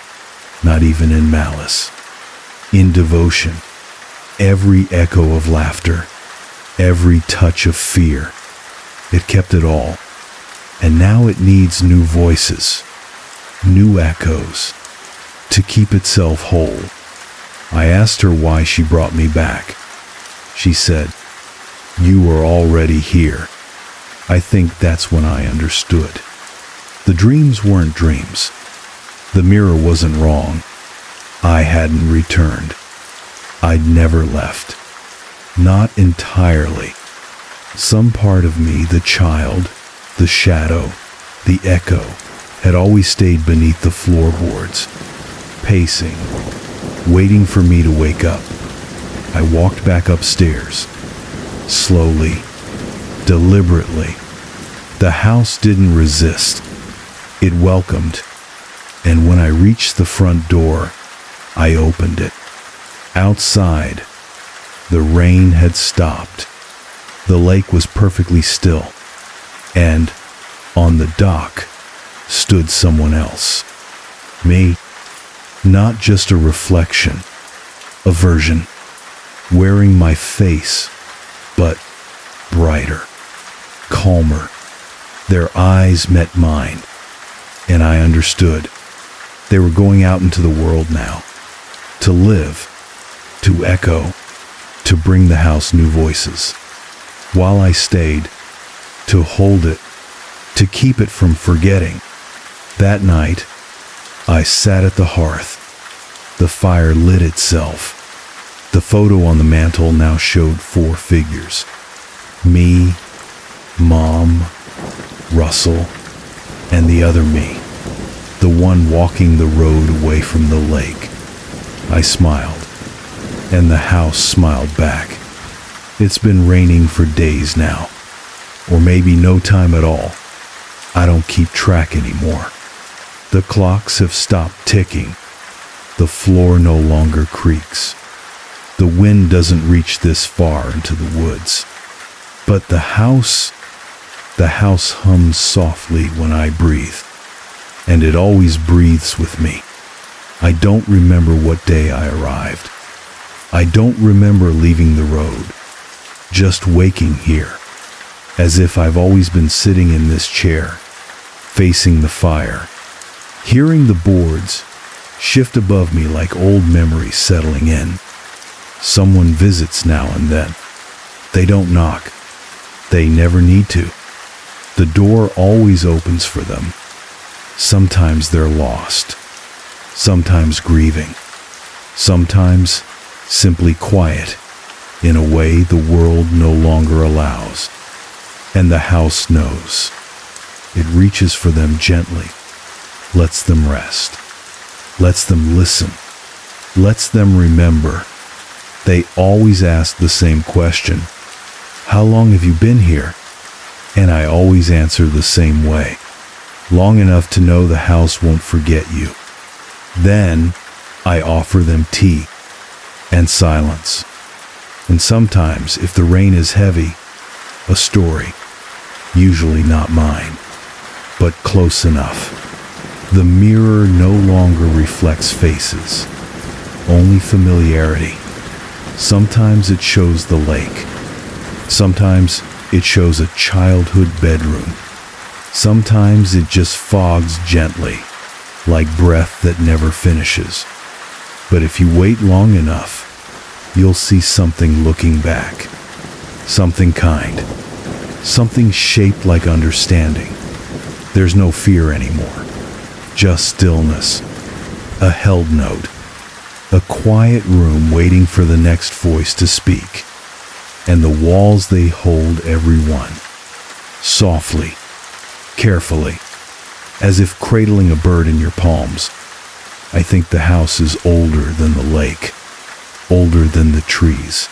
not even in malice. In devotion. Every echo of laughter, every touch of fear. It kept it all. And now it needs new voices, new echoes, to keep itself whole. I asked her why she brought me back. She said, "You were already here." I think that's when I understood. The dreams weren't dreams. The mirror wasn't wrong. I hadn't returned. I'd never left. Not entirely. Some part of me, the child, the shadow, the echo, had always stayed beneath the floorboards, pacing, waiting for me to wake up. I walked back upstairs, slowly, deliberately. The house didn't resist. It welcomed. And when I reached the front door, I opened it. Outside, the rain had stopped. The lake was perfectly still. And on the dock stood someone else. Me. Not just a reflection, a version, wearing my face, but brighter, calmer. Their eyes met mine, and I understood. They were going out into the world now, to live, to echo, to bring the house new voices. While I stayed, to hold it, to keep it from forgetting. That night, I sat at the hearth. The fire lit itself. The photo on the mantel now showed 4 figures. Me, Mom, Russell, and the other me, the one walking the road away from the lake. I smiled, and the house smiled back. It's been raining for days now, or maybe no time at all. I don't keep track anymore. The clocks have stopped ticking. The floor no longer creaks. The wind doesn't reach this far into the woods. But the house hums softly when I breathe, and it always breathes with me. I don't remember what day I arrived. I don't remember leaving the road, just waking here, as if I've always been sitting in this chair, facing the fire, hearing the boards shift above me like old memories settling in. Someone visits now and then. They don't knock. They never need to. The door always opens for them. Sometimes they're lost. Sometimes grieving. Sometimes simply quiet in a way the world no longer allows. And the house knows. It reaches for them gently, lets them rest, lets them listen, lets them remember. They always ask the same question: how long have you been here? And I always answer the same way: long enough to know the house won't forget you. Then I offer them tea and silence. And sometimes, if the rain is heavy, a story, usually not mine, but close enough. The mirror no longer reflects faces, only familiarity. Sometimes it shows the lake. Sometimes it shows a childhood bedroom. Sometimes it just fogs gently, like breath that never finishes. But if you wait long enough, you'll see something looking back. Something kind. Something shaped like understanding. There's no fear anymore. Just stillness. A held note. A quiet room waiting for the next voice to speak. And the walls, they hold everyone. Softly. Carefully. As if cradling a bird in your palms. I think the house is older than the lake. Older than the trees.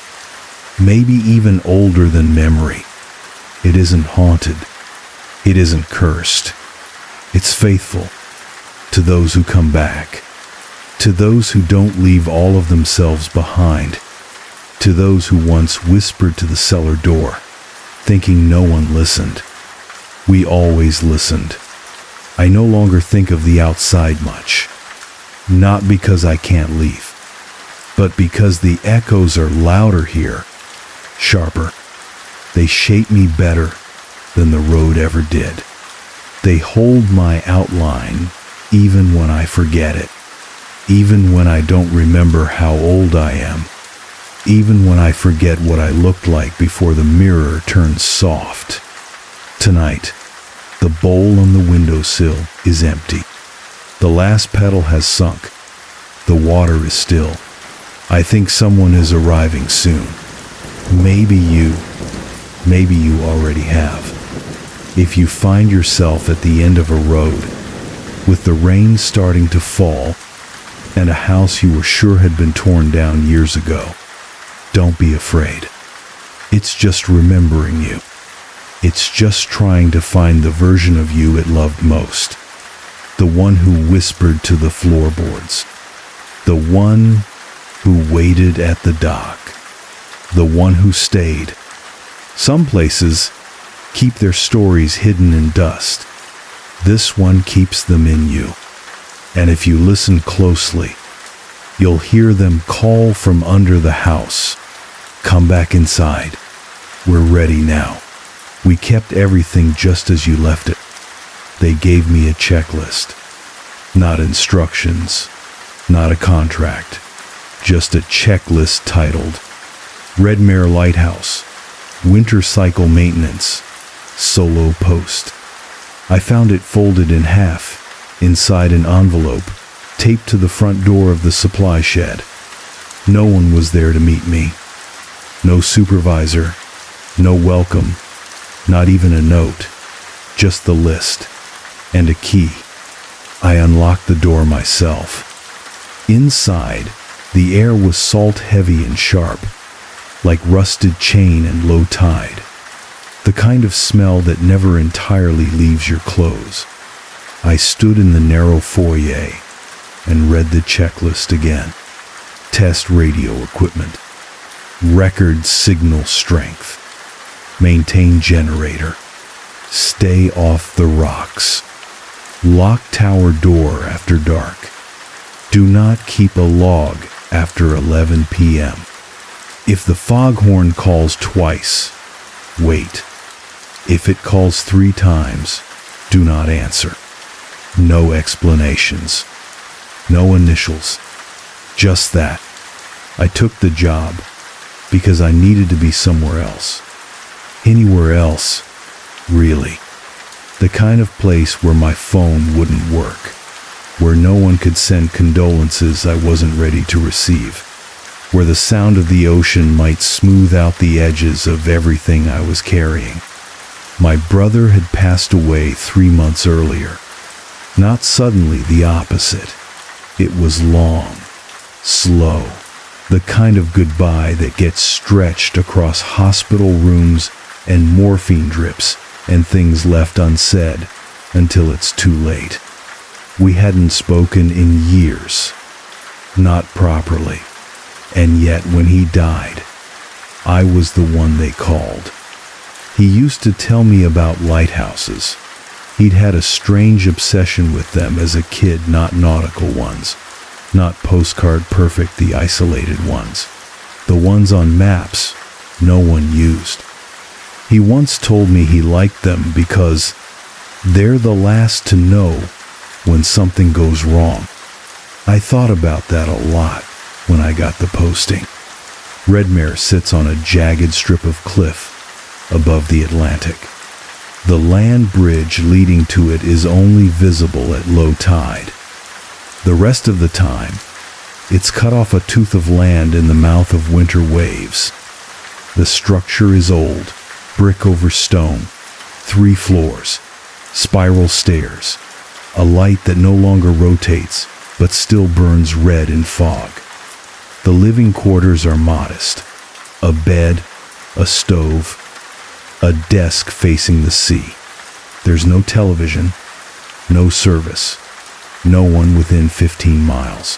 Maybe even older than memory. It isn't haunted. It isn't cursed. It's faithful to those who come back, to those who don't leave all of themselves behind, to those who once whispered to the cellar door, thinking no one listened. We always listened. I no longer think of the outside much, not because I can't leave, but because the echoes are louder here, sharper. They shape me better than the road ever did. They hold my outline even when I forget it, even when I don't remember how old I am, even when I forget what I looked like before the mirror turns soft. Tonight, the bowl on the windowsill is empty. The last petal has sunk. The water is still. I think someone is arriving soon. Maybe you already have. If you find yourself at the end of a road, with the rain starting to fall, and a house you were sure had been torn down years ago, don't be afraid. It's just remembering you. It's just trying to find the version of you it loved most. The one who whispered to the floorboards. The one who waited at the dock. The one who stayed. Some places keep their stories hidden in dust. This one keeps them in you. And if you listen closely, you'll hear them call from under the house. Come back inside. We're ready now. We kept everything just as you left it. They gave me a checklist. Not instructions. Not a contract. Just a checklist titled Red Mare Lighthouse, Winter Cycle Maintenance, Solo Post. I found it folded in half, inside an envelope, taped to the front door of the supply shed. No one was there to meet me. No supervisor, no welcome, not even a note, just the list, and a key. I unlocked the door myself. Inside, the air was salt-heavy and sharp, like rusted chain and low tide, the kind of smell that never entirely leaves your clothes. I stood in the narrow foyer and read the checklist again. Test radio equipment. Record signal strength. Maintain generator. Stay off the rocks. Lock tower door after dark. Do not keep a log after 11 p.m. If the foghorn calls twice, wait. If it calls 3 times, do not answer. No explanations. No initials. Just that. I took the job because I needed to be somewhere else. Anywhere else, really. The kind of place where my phone wouldn't work, where no one could send condolences I wasn't ready to receive, where the sound of the ocean might smooth out the edges of everything I was carrying. My brother had passed away 3 months earlier. Not suddenly, the opposite. It was long, slow, the kind of goodbye that gets stretched across hospital rooms and morphine drips and things left unsaid until it's too late. We hadn't spoken in years, not properly, and yet when he died, I was the one they called. He used to tell me about lighthouses. He'd had a strange obsession with them as a kid, not nautical ones, not postcard perfect, the isolated ones, the ones on maps no one used. He once told me he liked them because they're the last to know when something goes wrong. I thought about that a lot when I got the posting. Redmare sits on a jagged strip of cliff above the Atlantic. The land bridge leading to it is only visible at low tide. The rest of the time, it's cut off a tooth of land in the mouth of winter waves. The structure is old, brick over stone, 3 floors, spiral stairs, a light that no longer rotates but still burns red in fog. The living quarters are modest. A bed, a stove, a desk facing the sea. There's no television, no service, no one within 15 miles.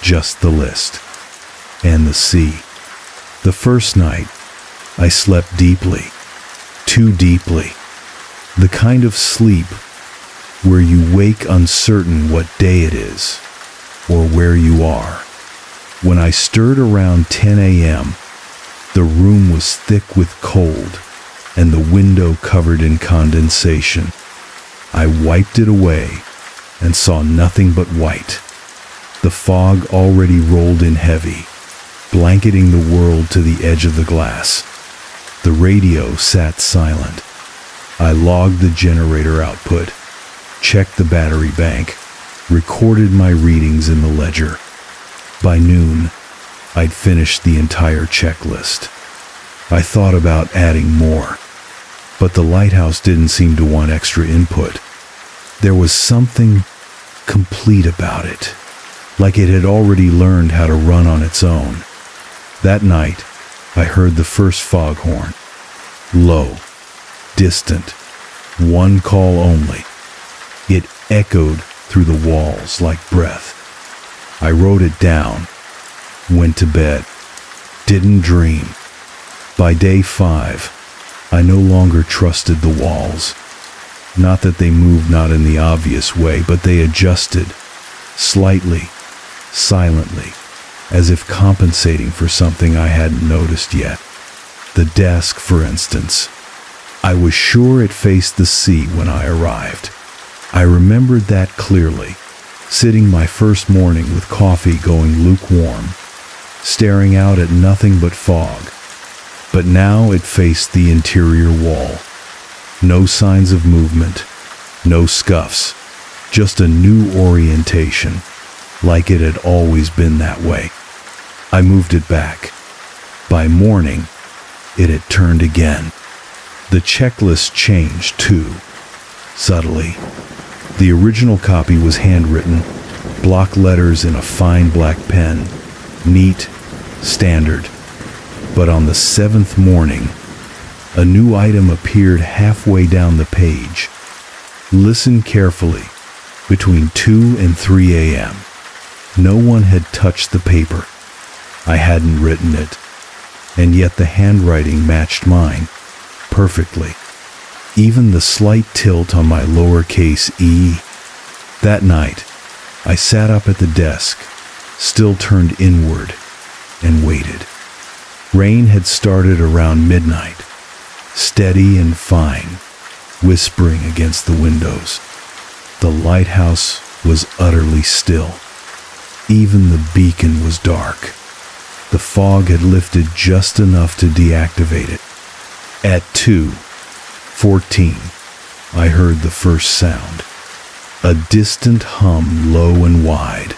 Just the list. And the sea. The first night, I slept deeply. Too deeply. The kind of sleep where you wake uncertain what day it is or where you are. When I stirred around 10 a.m., the room was thick with cold and the window covered in condensation. I wiped it away and saw nothing but white. The fog already rolled in heavy, blanketing the world to the edge of the glass. The radio sat silent. I logged the generator output, checked the battery bank, recorded my readings in the ledger. By noon, I'd finished the entire checklist. I thought about adding more, but the lighthouse didn't seem to want extra input. There was something complete about it, like it had already learned how to run on its own. That night, I heard the first foghorn. Low, distant, one call only. It echoed through the walls like breath. I wrote it down, went to bed, didn't dream. By day 5, I no longer trusted the walls. Not that they moved not in the obvious way, but they adjusted, slightly, silently, as if compensating for something I hadn't noticed yet. The desk, for instance. I was sure it faced the sea when I arrived. I remembered that clearly, sitting my first morning with coffee going lukewarm, staring out at nothing but fog. But now it faced the interior wall. No signs of movement, no scuffs, just a new orientation, like it had always been that way. I moved it back. By morning, it had turned again. The checklist changed too, subtly. The original copy was handwritten, block letters in a fine black pen, neat, standard. But on the 7th morning, a new item appeared halfway down the page. Listen carefully. Between 2 and 3 a.m. No one had touched the paper. I hadn't written it, and yet the handwriting matched mine perfectly. Even the slight tilt on my lowercase e. That night, I sat up at the desk, still turned inward, and waited. Rain had started around midnight, steady and fine, whispering against the windows. The lighthouse was utterly still. Even the beacon was dark. The fog had lifted just enough to deactivate it. At 2:14, I heard the first sound. A distant hum, low and wide,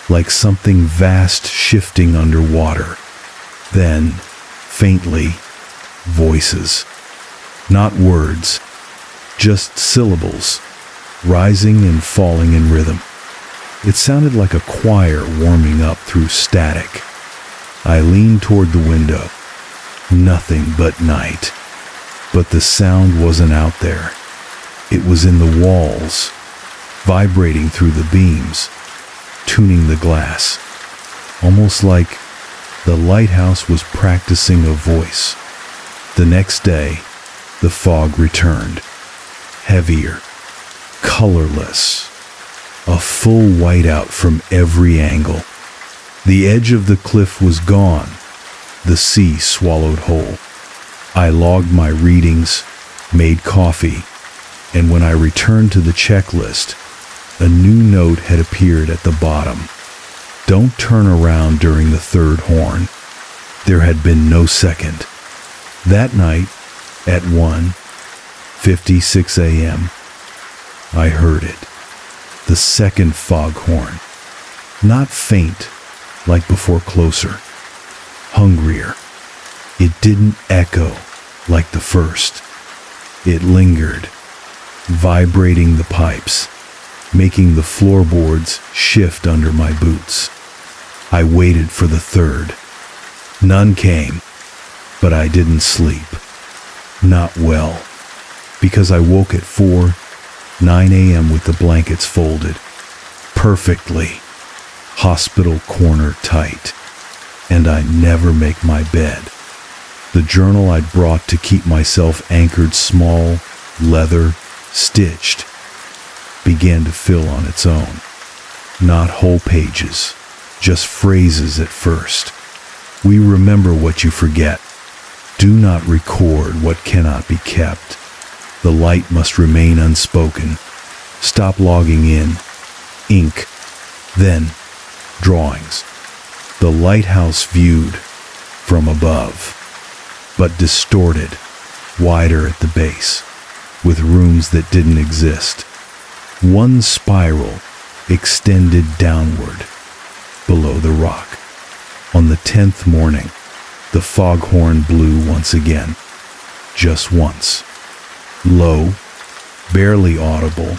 like something vast shifting underwater. Then, faintly, voices. Not words, just syllables. rising and falling in rhythm. It sounded like a choir warming up through static. I leaned toward the window. Nothing but night. But the sound wasn't out there. It was in the walls, vibrating through the beams, tuning the glass. Almost like the lighthouse was practicing a voice. The next day, the fog returned. Heavier, colorless, a full whiteout from every angle. The edge of the cliff was gone, the sea swallowed whole. I logged my readings, made coffee, and when I returned to the checklist, a new note had appeared at the bottom. Don't turn around during the third horn. There had been no second. That night, at 1:56 a.m., I heard it. The second foghorn. Not faint, like before, closer. Hungrier. It didn't echo like the first. It lingered, vibrating the pipes, making the floorboards shift under my boots. I waited for the third. None came, but I didn't sleep. Not well, because I woke at 4:09 a.m. with the blankets folded, perfectly, hospital corner tight, and I never make my bed. The journal I'd brought to keep myself anchored, small, leather, stitched, began to fill on its own. Not whole pages, just phrases at first. We remember what you forget. Do not record what cannot be kept. The light must remain unspoken. Stop logging in. Ink. Then, drawings. The lighthouse viewed from above, but distorted, wider at the base, with rooms that didn't exist. One spiral extended downward, below the rock. On the 10th morning, the foghorn blew once again. Just once. Low, barely audible,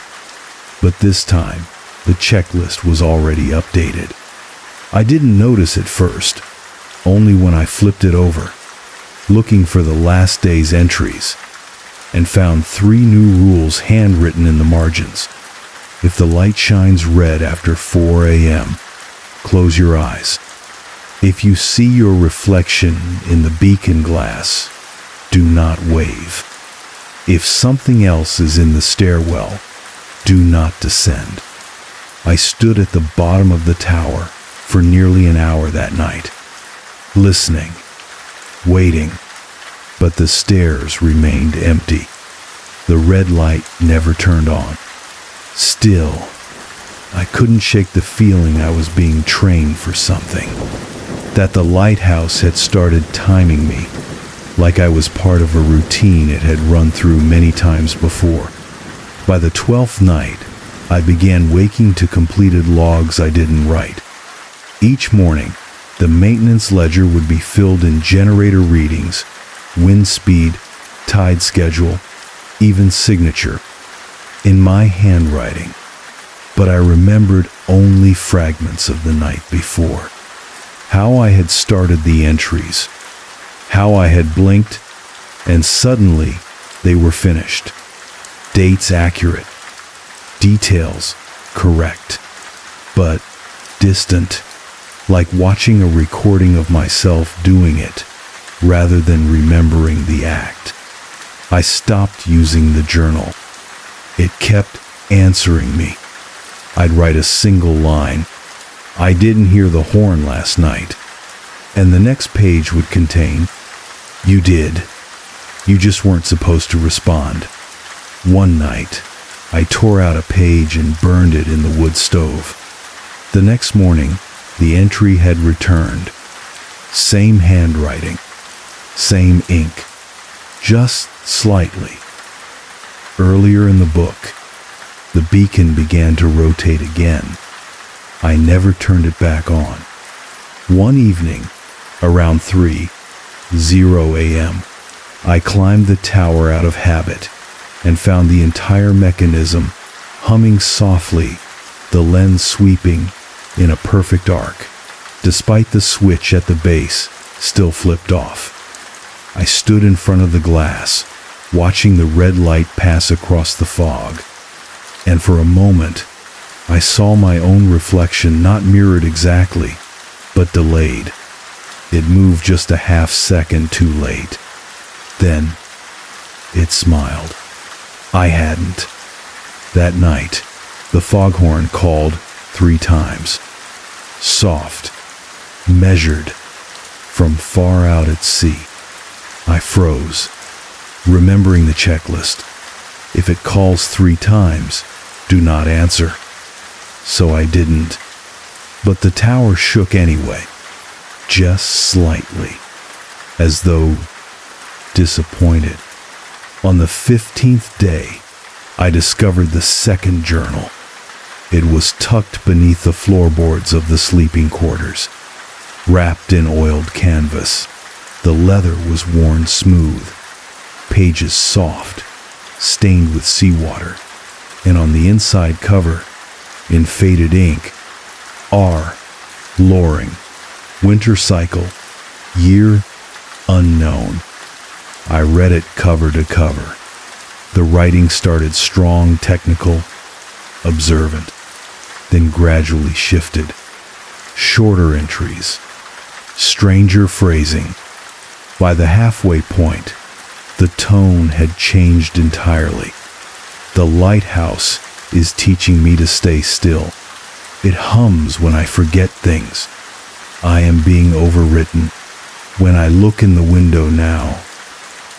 but this time, the checklist was already updated. I didn't notice at first, only when I flipped it over, looking for the last day's entries, and found 3 new rules handwritten in the margins. If the light shines red after 4 a.m., close your eyes. If you see your reflection in the beacon glass, do not wave. If something else is in the stairwell, do not descend. I stood at the bottom of the tower for nearly an hour that night, listening, waiting, but the stairs remained empty. The red light never turned on. Still, I couldn't shake the feeling I was being trained for something, that the lighthouse had started timing me, like I was part of a routine it had run through many times before. By the 12th night, I began waking to completed logs I didn't write. Each morning, the maintenance ledger would be filled in generator readings, wind speed, tide schedule, even signature, in my handwriting. But I remembered only fragments of the night before. How I had started the entries, how I had blinked, and suddenly they were finished. Dates accurate, details correct, but distant, like watching a recording of myself doing it rather than remembering the act. I stopped using the journal. It kept answering me. I'd write a single line. I didn't hear the horn last night. And the next page would contain, you did. You just weren't supposed to respond. One night, I tore out a page and burned it in the wood stove. The next morning, the entry had returned. Same handwriting, same ink, just slightly. Earlier in the book, the beacon began to rotate again. I never turned it back on. One evening, around 3:00 a.m., I climbed the tower out of habit and found the entire mechanism humming softly, the lens sweeping in a perfect arc, despite the switch at the base still flipped off. I stood in front of the glass, watching the red light pass across the fog, and for a moment, I saw my own reflection not mirrored exactly, but delayed. It moved just a half second too late. Then, it smiled. I hadn't. That night, the foghorn called 3 times. Soft, measured, from far out at sea. I froze, remembering the checklist. If it calls 3 times, do not answer. So I didn't. But the tower shook anyway, just slightly, as though disappointed. On the 15th day, I discovered the second journal. It was tucked beneath the floorboards of the sleeping quarters, wrapped in oiled canvas. The leather was worn smooth, pages soft, stained with seawater, and on the inside cover, in faded ink, R. Loring, winter cycle, year unknown. I read it cover to cover. The writing started strong, technical, observant, then gradually shifted. Shorter entries, stranger phrasing. By the halfway point, the tone had changed entirely. The lighthouse is teaching me to stay still. It hums when I forget things. I am being overwritten. When I look in the window now,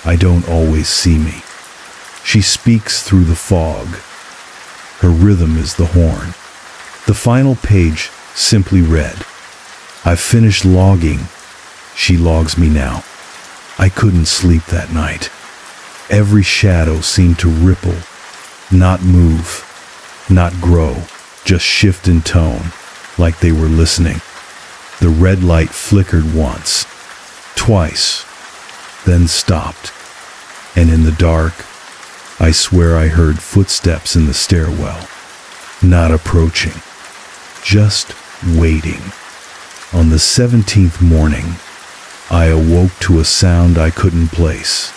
I don't always see me. She speaks through the fog. Her rhythm is the horn. The final page simply read, "I've finished logging." She logs me now. I couldn't sleep that night. Every shadow seemed to ripple, not move, not grow, just shift in tone, like they were listening. The red light flickered once, twice, then stopped. And in the dark, I swear I heard footsteps in the stairwell, not approaching, just waiting. On the 17th morning, I awoke to a sound I couldn't place.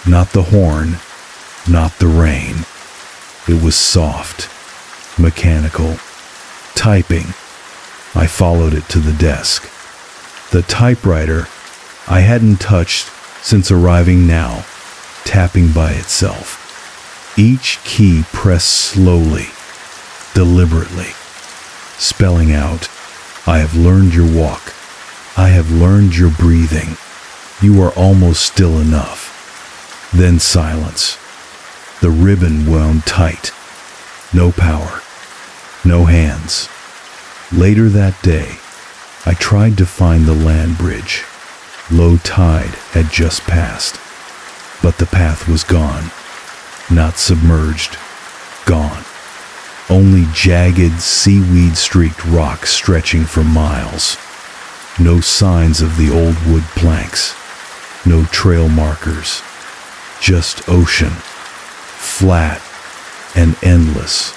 Not the horn, not the rain. It was soft, mechanical, typing. I followed it to the desk. The typewriter I hadn't touched since arriving now, tapping by itself. Each key pressed slowly, deliberately, spelling out, "I have learned your walk. I have learned your breathing. You are almost still enough." Then silence. The ribbon wound tight. No power. No hands. Later that day, I tried to find the land bridge. Low tide had just passed. But the path was gone. Not submerged. Gone. Only jagged, seaweed-streaked rocks stretching for miles. No signs of the old wood planks. No trail markers. Just ocean. Flat and endless.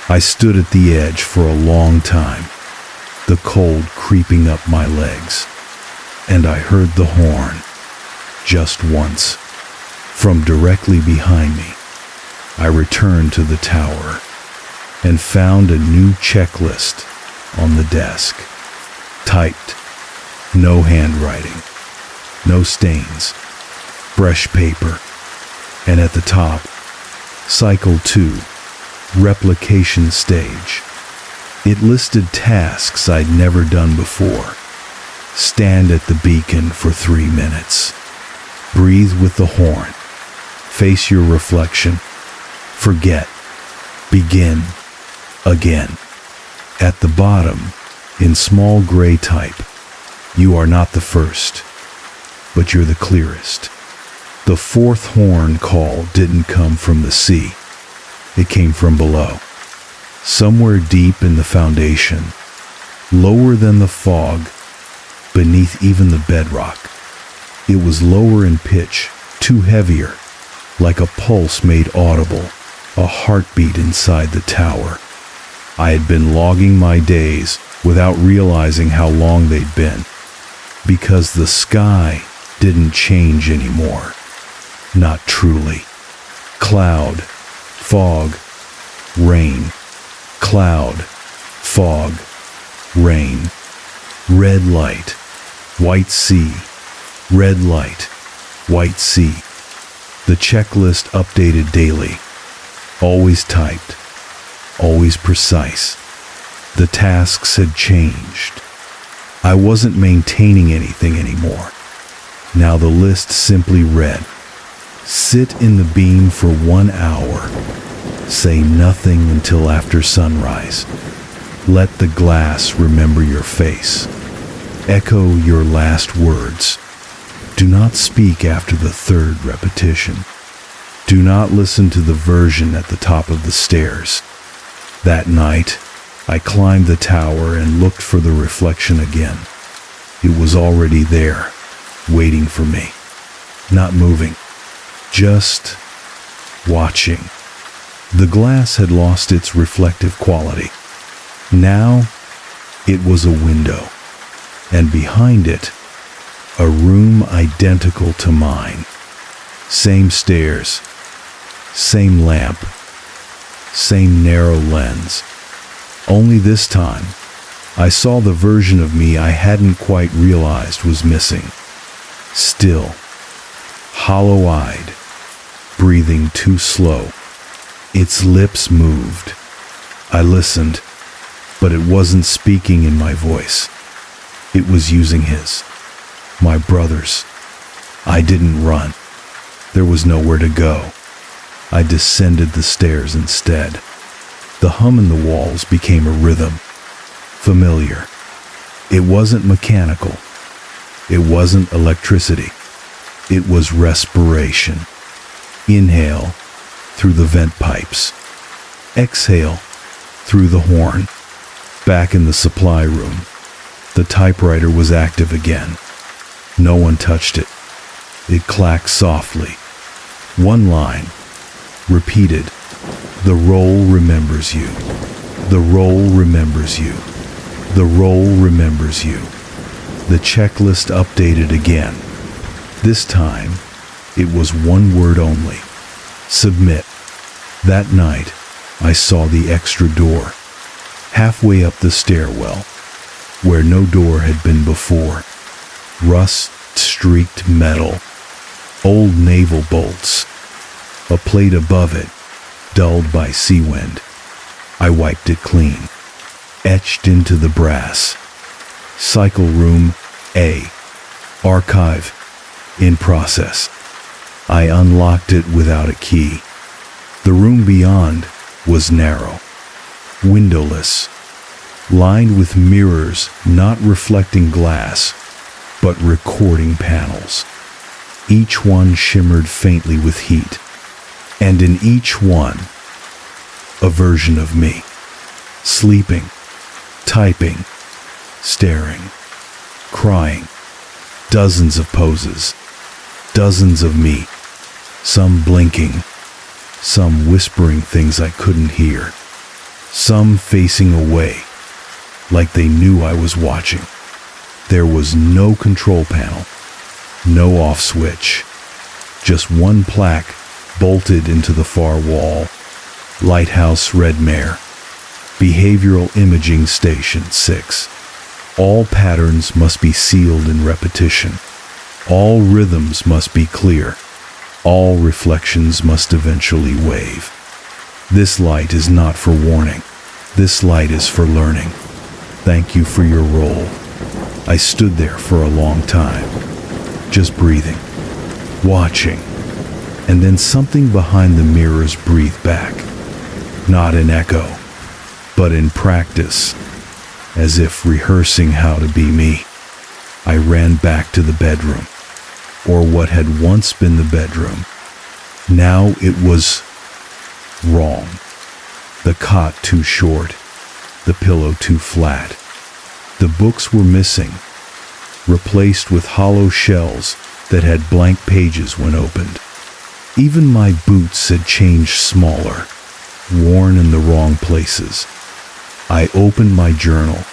I stood at the edge for a long time, the cold creeping up my legs. And I heard the horn, just once. From directly behind me, I returned to the tower and found a new checklist on the desk. Typed, no handwriting, no stains, fresh paper, and at the top, Cycle 2, Replication Stage. It listed tasks I'd never done before. Stand at the beacon for 3 minutes. Breathe with the horn. Face your reflection. Forget. Begin. Again. At the bottom, in small gray type, you are not the first, but you're the clearest. The 4th horn call didn't come from the sea. It came from below. Somewhere deep in the foundation, lower than the fog, beneath even the bedrock. It was lower in pitch, too heavier, like a pulse made audible, a heartbeat inside the tower. I had been logging my days without realizing how long they'd been, because the sky didn't change anymore. Not truly. Cloud, fog, rain. Cloud, fog, rain. Red light, white sea. Red light, white sea. The checklist updated daily. Always typed. Always precise. The tasks had changed. I wasn't maintaining anything anymore. Now the list simply read, sit in the beam for 1 hour. Say nothing until after sunrise. Let the glass remember your face. Echo your last words. Do not speak after the 3rd repetition. Do not listen to the version at the top of the stairs. That night, I climbed the tower and looked for the reflection again. It was already there, waiting for me. Not moving, just watching. The glass had lost its reflective quality. Now, it was a window, and behind it, a room identical to mine. Same stairs, same lamp, same narrow lens. Only this time, I saw the version of me I hadn't quite realized was missing. Still, hollow-eyed, breathing too slow. Its lips moved. I listened, but it wasn't speaking in my voice. It was using his. My brother's. I didn't run. There was nowhere to go. I descended the stairs instead. The hum in the walls became a rhythm. Familiar. It wasn't mechanical. It wasn't electricity. It was respiration. Inhale through the vent pipes. Exhale through the horn. Back in the supply room, the typewriter was active again. No one touched it. It clacked softly. One line, repeated. The roll remembers you. The roll remembers you. The roll remembers you. The checklist updated again. This time, it was one word only. Submit. That night, I saw the extra door, halfway up the stairwell, where no door had been before. Rust-streaked metal, old naval bolts, a plate above it, dulled by sea wind. I wiped it clean, etched into the brass. Cycle room A, archive, in process. I unlocked it without a key. The room beyond was narrow, windowless, lined with mirrors not reflecting glass, but recording panels. Each one shimmered faintly with heat, and in each one, a version of me, sleeping, typing, staring, crying, dozens of poses, dozens of me, some blinking, some whispering things I couldn't hear, some facing away, like they knew I was watching. There was no control panel, no off switch, just one plaque bolted into the far wall. Lighthouse Redmare, Behavioral Imaging Station 6. All patterns must be sealed in repetition. All rhythms must be clear. All reflections must eventually wave. This light is not for warning. This light is for learning. Thank you for your role. I stood there for a long time, just breathing, watching, and then something behind the mirrors breathed back. Not in echo, but in practice, as if rehearsing how to be me. I ran back to the bedroom, or what had once been the bedroom. Now it was wrong. The cot too short, the pillow too flat. The books were missing, replaced with hollow shells that had blank pages when opened. Even my boots had changed smaller, worn in the wrong places. I opened my journal.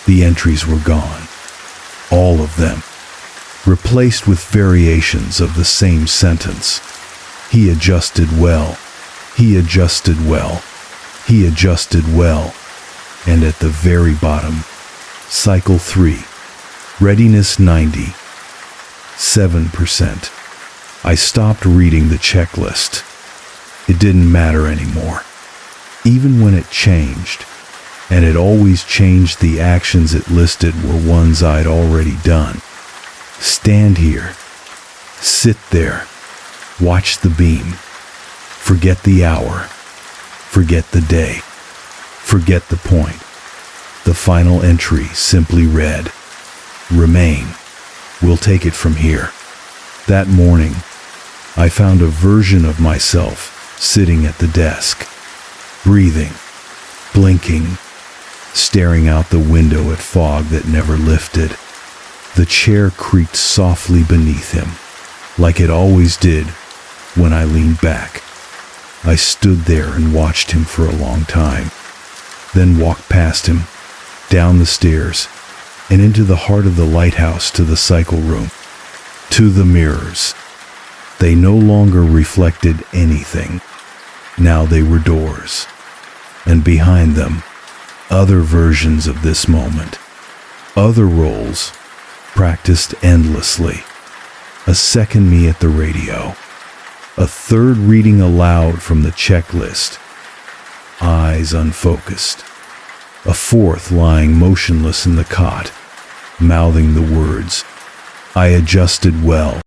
The entries were gone. All of them. Replaced with variations of the same sentence. He adjusted well. He adjusted well. He adjusted well. And at the very bottom, cycle 3, readiness 97%. I stopped reading the checklist. It didn't matter anymore. Even when it changed, and it always changed, the actions it listed were ones I'd already done. Stand here. Sit there. Watch the beam. Forget the hour. Forget the day. Forget the point. The final entry simply read, "Remain. We'll take it from here." That morning, I found a version of myself sitting at the desk, breathing, blinking, staring out the window at fog that never lifted. The chair creaked softly beneath him, like it always did when I leaned back. I stood there and watched him for a long time, then walked past him, down the stairs, and into the heart of the lighthouse to the cycle room, to the mirrors. They no longer reflected anything. Now they were doors, and behind them, other versions of this moment, other roles, practiced endlessly. A second me at the radio, a third reading aloud from the checklist, eyes unfocused, a fourth lying motionless in the cot, mouthing the words, "I adjusted well."